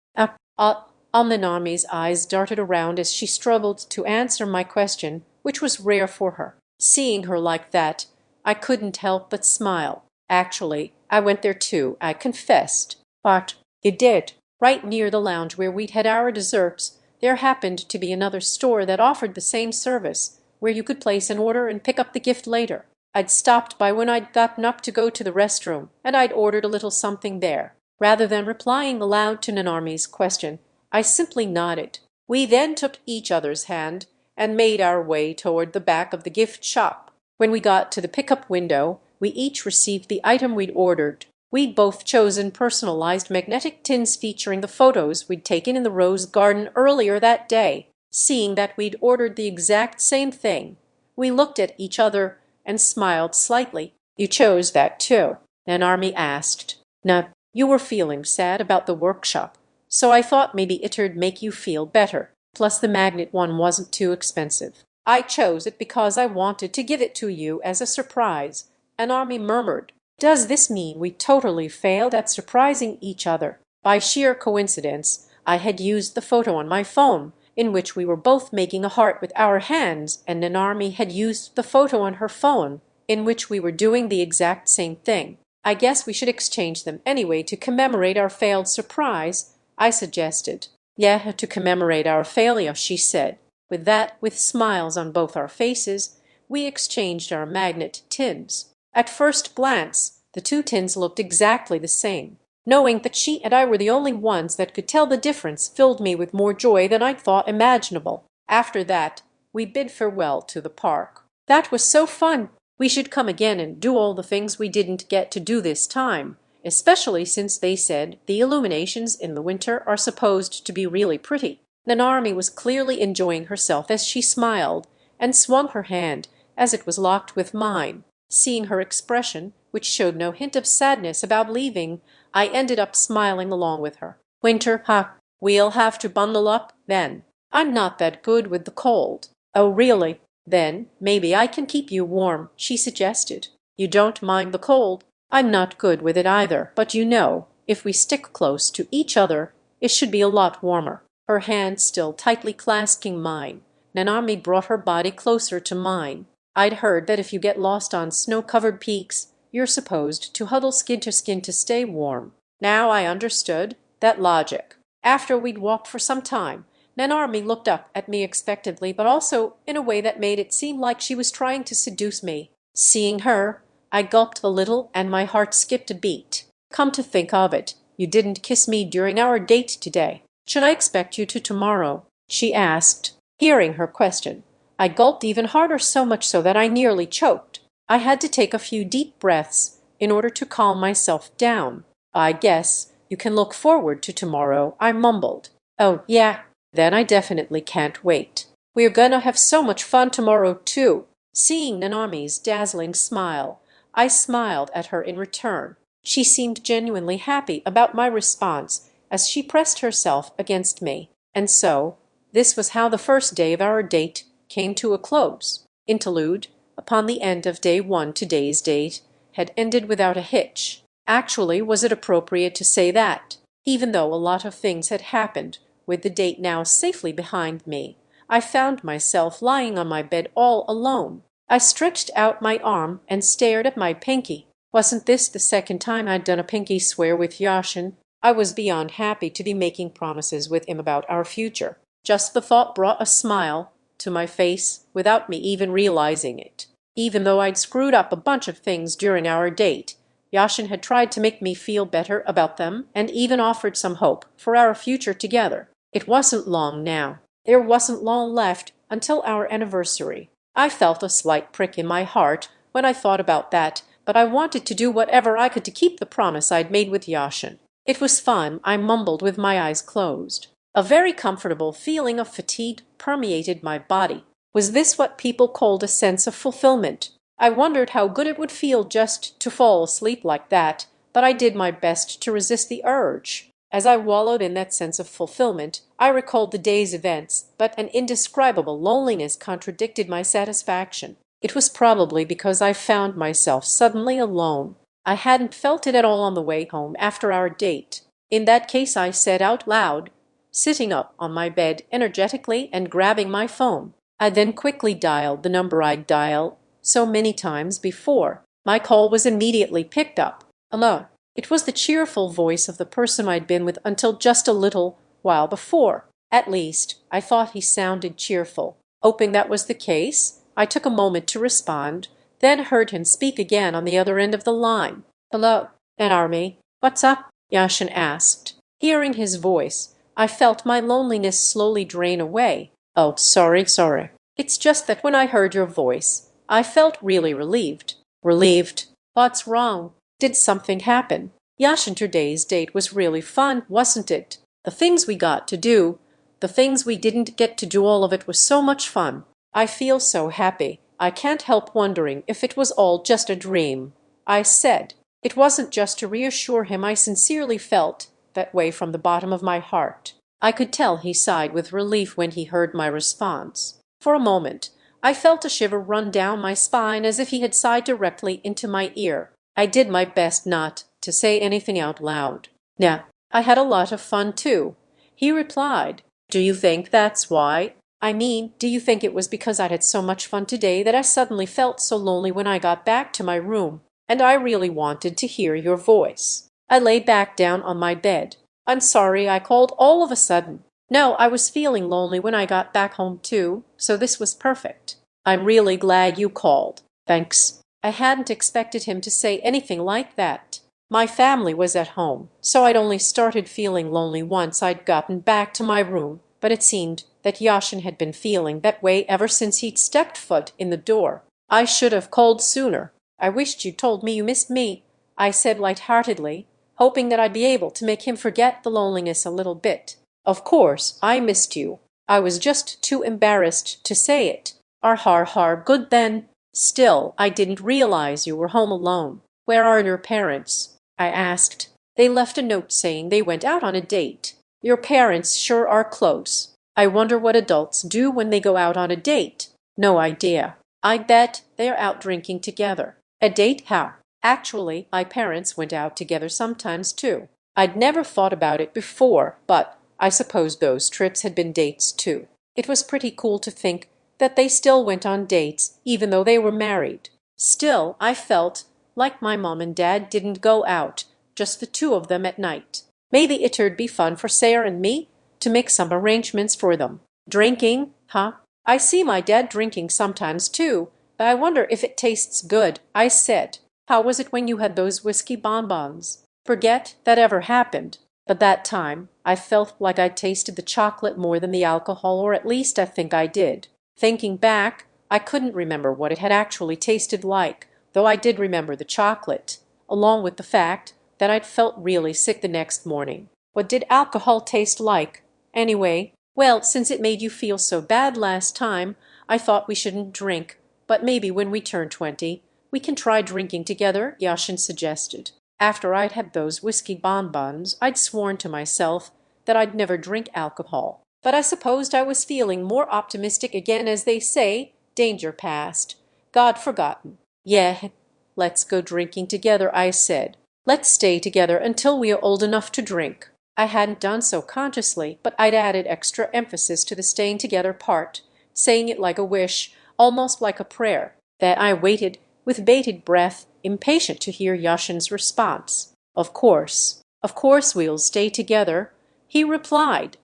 Nanarmi's eyes darted around as she struggled to answer my question, which was rare for her. Seeing her like that, I couldn't help but smile. "Actually, I went there too," I confessed. "But you did." Right near the lounge where we'd had our desserts, there happened to be another store that offered the same service, where you could place an order and pick up the gift later. I'd stopped by when I'd gotten up to go to the restroom, and I'd ordered a little something there. Rather than replying aloud to Nanarmi's question, I simply nodded. We then took each other's hand and made our way toward the back of the gift shop. When we got to the pickup window, we each received the item we'd ordered. We'd both chosen personalized magnetic tins featuring the photos we'd taken in the rose garden earlier that day. Seeing that we'd ordered the exact same thing, we looked at each other and smiled slightly. "You chose that too?" Nanarmi asked. "No, you were feeling sad about the workshop, so I thought maybe it'd make you feel better." Plus the magnet one wasn't too expensive. I chose it because I wanted to give it to you as a surprise. An army murmured. Does this mean we totally failed at surprising each other? By sheer coincidence, I had used the photo on my phone, in which we were both making a heart with our hands, and Nanarmi had used the photo on her phone, in which we were doing the exact same thing. I guess we should exchange them anyway to commemorate our failed surprise, I suggested. Yeah, to commemorate our failure, she said. With that, with smiles on both our faces, we exchanged our magnet tins. At first glance, the two tins looked exactly the same. Knowing that she and I were the only ones that could tell the difference filled me with more joy than I'd thought imaginable. After that, we bid farewell to the park. That was so fun! We should come again and do all the things we didn't get to do this time, especially since they said the illuminations in the winter are supposed to be really pretty. Nanarmi was clearly enjoying herself as she smiled and swung her hand as it was locked with mine. Seeing her expression, which showed no hint of sadness about leaving, I ended up smiling along with her. Winter, huh? We'll have to bundle up, then. I'm not that good with the cold. Oh, really? Then maybe I can keep you warm, she suggested. You don't mind the cold? I'm not good with it either, but you know, if we stick close to each other, it should be a lot warmer. Her hand still tightly clasping mine, Nanarmi brought her body closer to mine. I'd heard that if you get lost on snow-covered peaks, you're supposed to huddle skin to stay warm. Now I understood that logic. After we'd walked for some time, Nanarmi looked up at me expectantly, but also in a way that made it seem like she was trying to seduce me. Seeing her, I gulped a little and my heart skipped a beat. Come to think of it, you didn't kiss me during our date today. Should I expect you to tomorrow? She asked. Hearing her question, I gulped even harder, so much so that I nearly choked. I had to take a few deep breaths in order to calm myself down. I guess you can look forward to tomorrow, I mumbled. Oh, yeah. Then I definitely can't wait. We're gonna have so much fun tomorrow, too. Seeing Nanarmi's dazzling smile, I smiled at her in return. She seemed genuinely happy about my response as she pressed herself against me. And so, this was how the first day of our date came to a close. Interlude, upon the end of day one, today's date had ended without a hitch. Actually, was it appropriate to say that? Even though a lot of things had happened, with the date now safely behind me, I found myself lying on my bed all alone. I stretched out my arm and stared at my pinky. Wasn't this the second time I'd done a pinky swear with Yashin? I was beyond happy to be making promises with him about our future. Just the thought brought a smile to my face without me even realizing it. Even though I'd screwed up a bunch of things during our date, Yashin had tried to make me feel better about them and even offered some hope for our future together. It wasn't long now. There wasn't long left until our anniversary. I felt a slight prick in my heart when I thought about that, but I wanted to do whatever I could to keep the promise I'd made with Yashin. It was fun, I mumbled with my eyes closed. A very comfortable feeling of fatigue permeated my body. Was this what people called a sense of fulfillment? I wondered how good it would feel just to fall asleep like that, but I did my best to resist the urge. As I wallowed in that sense of fulfillment, I recalled the day's events, but an indescribable loneliness contradicted my satisfaction. It was probably because I found myself suddenly alone. I hadn't felt it at all on the way home after our date. In that case, I said out loud, sitting up on my bed energetically and grabbing my phone. I then quickly dialed the number I'd dialed so many times before. My call was immediately picked up. Hello. It was the cheerful voice of the person I'd been with until just a little while before. At least, I thought he sounded cheerful. Hoping that was the case, I took a moment to respond, then heard him speak again on the other end of the line. Hello, Nanarmi. What's up? Yashin asked. Hearing his voice, I felt my loneliness slowly drain away. Oh, sorry. It's just that when I heard your voice, I felt really relieved. Relieved? What's wrong? Did something happen? Yashin, today's date was really fun, wasn't it? The things we got to do, the things we didn't get to do, all of it was so much fun. I feel so happy. I can't help wondering if it was all just a dream. I said. It wasn't just to reassure him. I sincerely felt that way from the bottom of my heart. I could tell he sighed with relief when he heard my response. For a moment, I felt a shiver run down my spine as if he had sighed directly into my ear. I did my best not to say anything out loud. "Yeah, I had a lot of fun too," he replied. "Do you think that's why? I mean, do you think it was because I'd had so much fun today that I suddenly felt so lonely when I got back to my room, and I really wanted to hear your voice?" I lay back down on my bed. "I'm sorry I called all of a sudden. No, I was feeling lonely when I got back home too, so this was perfect. I'm really glad you called. Thanks." I hadn't expected him to say anything like that. My family was at home, so I'd only started feeling lonely once I'd gotten back to my room, but it seemed that Yashin had been feeling that way ever since he'd stepped foot in the door. "I should have called sooner. I wished you'd told me you missed me," I said lightheartedly, hoping that I'd be able to make him forget the loneliness a little bit. "Of course, I missed you. I was just too embarrassed to say it. Har, good then. Still, I didn't realize you were home alone. Where are your parents?" I asked. "They left a note saying they went out on a date." "Your parents sure are close. I wonder what adults do when they go out on a date." "No idea. I bet they're out drinking together." "A date? How?" "Actually, my parents went out together sometimes too. I'd never thought about it before, but I suppose those trips had been dates too." It was pretty cool to think that they still went on dates even though they were married. Still, I felt like my mom and dad didn't go out, just the two of them at night. Maybe it'd be fun for Sarah and me to make some arrangements for them. "Drinking, huh? I see my dad drinking sometimes too, but I wonder if it tastes good," I said. "How was it when you had those whiskey bonbons?" "Forget that ever happened. But that time I felt like I tasted the chocolate more than the alcohol, or at least I think I did." Thinking back, I couldn't remember what it had actually tasted like, though I did remember the chocolate, along with the fact that I'd felt really sick the next morning. What did alcohol taste like, anyway? "Well, since it made you feel so bad last time, I thought we shouldn't drink, but maybe when we turn 20, we can try drinking together," Yashin suggested. After I'd had those whiskey bonbons, I'd sworn to myself that I'd never drink alcohol. But I supposed I was feeling more optimistic again, as they say, danger past, God forgotten. "Yeah, let's go drinking together," I said. "Let's stay together until we are old enough to drink." I hadn't done so consciously, but I'd added extra emphasis to the staying together part, saying it like a wish, almost like a prayer. Then I waited with bated breath, impatient to hear Yashin's response. Of course we'll stay together," he replied.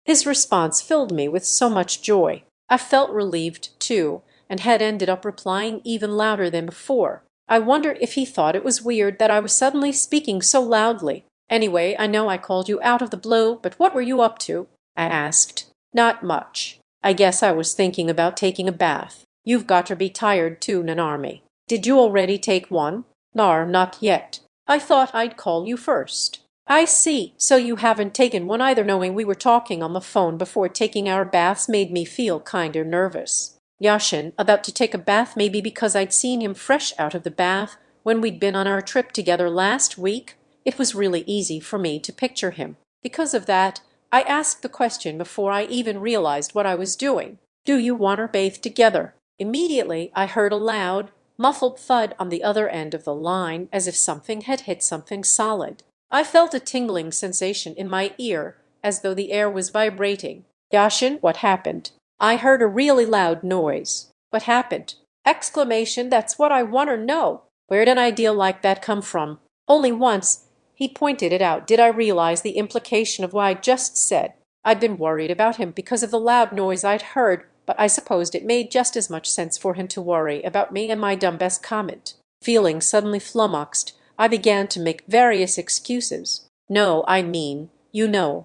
His response filled me with so much joy. I felt relieved, too, and had ended up replying even louder than before. I wondered if he thought it was weird that I was suddenly speaking so loudly. "Anyway, I know I called you out of the blue, but what were you up to?" I asked. "Not much. I guess I was thinking about taking a bath. You've got to be tired too, Nanarmi. Did you already take one?" "Nar, not yet. I thought I'd call you first." "I see. So you haven't taken one either." Knowing we were talking on the phone before taking our baths made me feel kinder nervous. Yashin about to take a bath, maybe because I'd seen him fresh out of the bath when we'd been on our trip together last week. It was really easy for me to picture him. Because of that, I asked the question before I even realized what I was doing. "Do you want to bathe together?" Immediately, I heard a loud, muffled thud on the other end of the line, as if something had hit something solid. I felt a tingling sensation in my ear, as though the air was vibrating. "Yashin, what happened?" I heard a really loud noise. "What happened?" Exclamation, "That's what I want to know. Where'd an idea like that come from?" Only once he pointed it out did I realize the implication of what I just said. I'd been worried about him because of the loud noise I'd heard, but I supposed it made just as much sense for him to worry about me and my dumbass comment. Feeling suddenly flummoxed, I began to make various excuses. "No, I mean,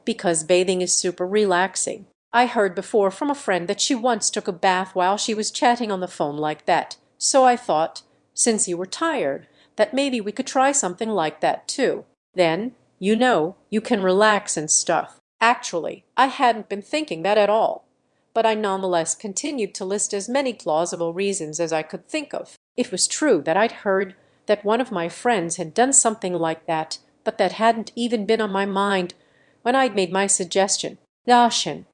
because bathing is super relaxing. I heard before from a friend that she once took a bath while she was chatting on the phone like that. So I thought, since you were tired, that maybe we could try something like that too. Then, you can relax and stuff." Actually, I hadn't been thinking that at all. But I nonetheless continued to list as many plausible reasons as I could think of. It was true that I'd heard that one of my friends had done something like that, but that hadn't even been on my mind when I'd made my suggestion. Dashin,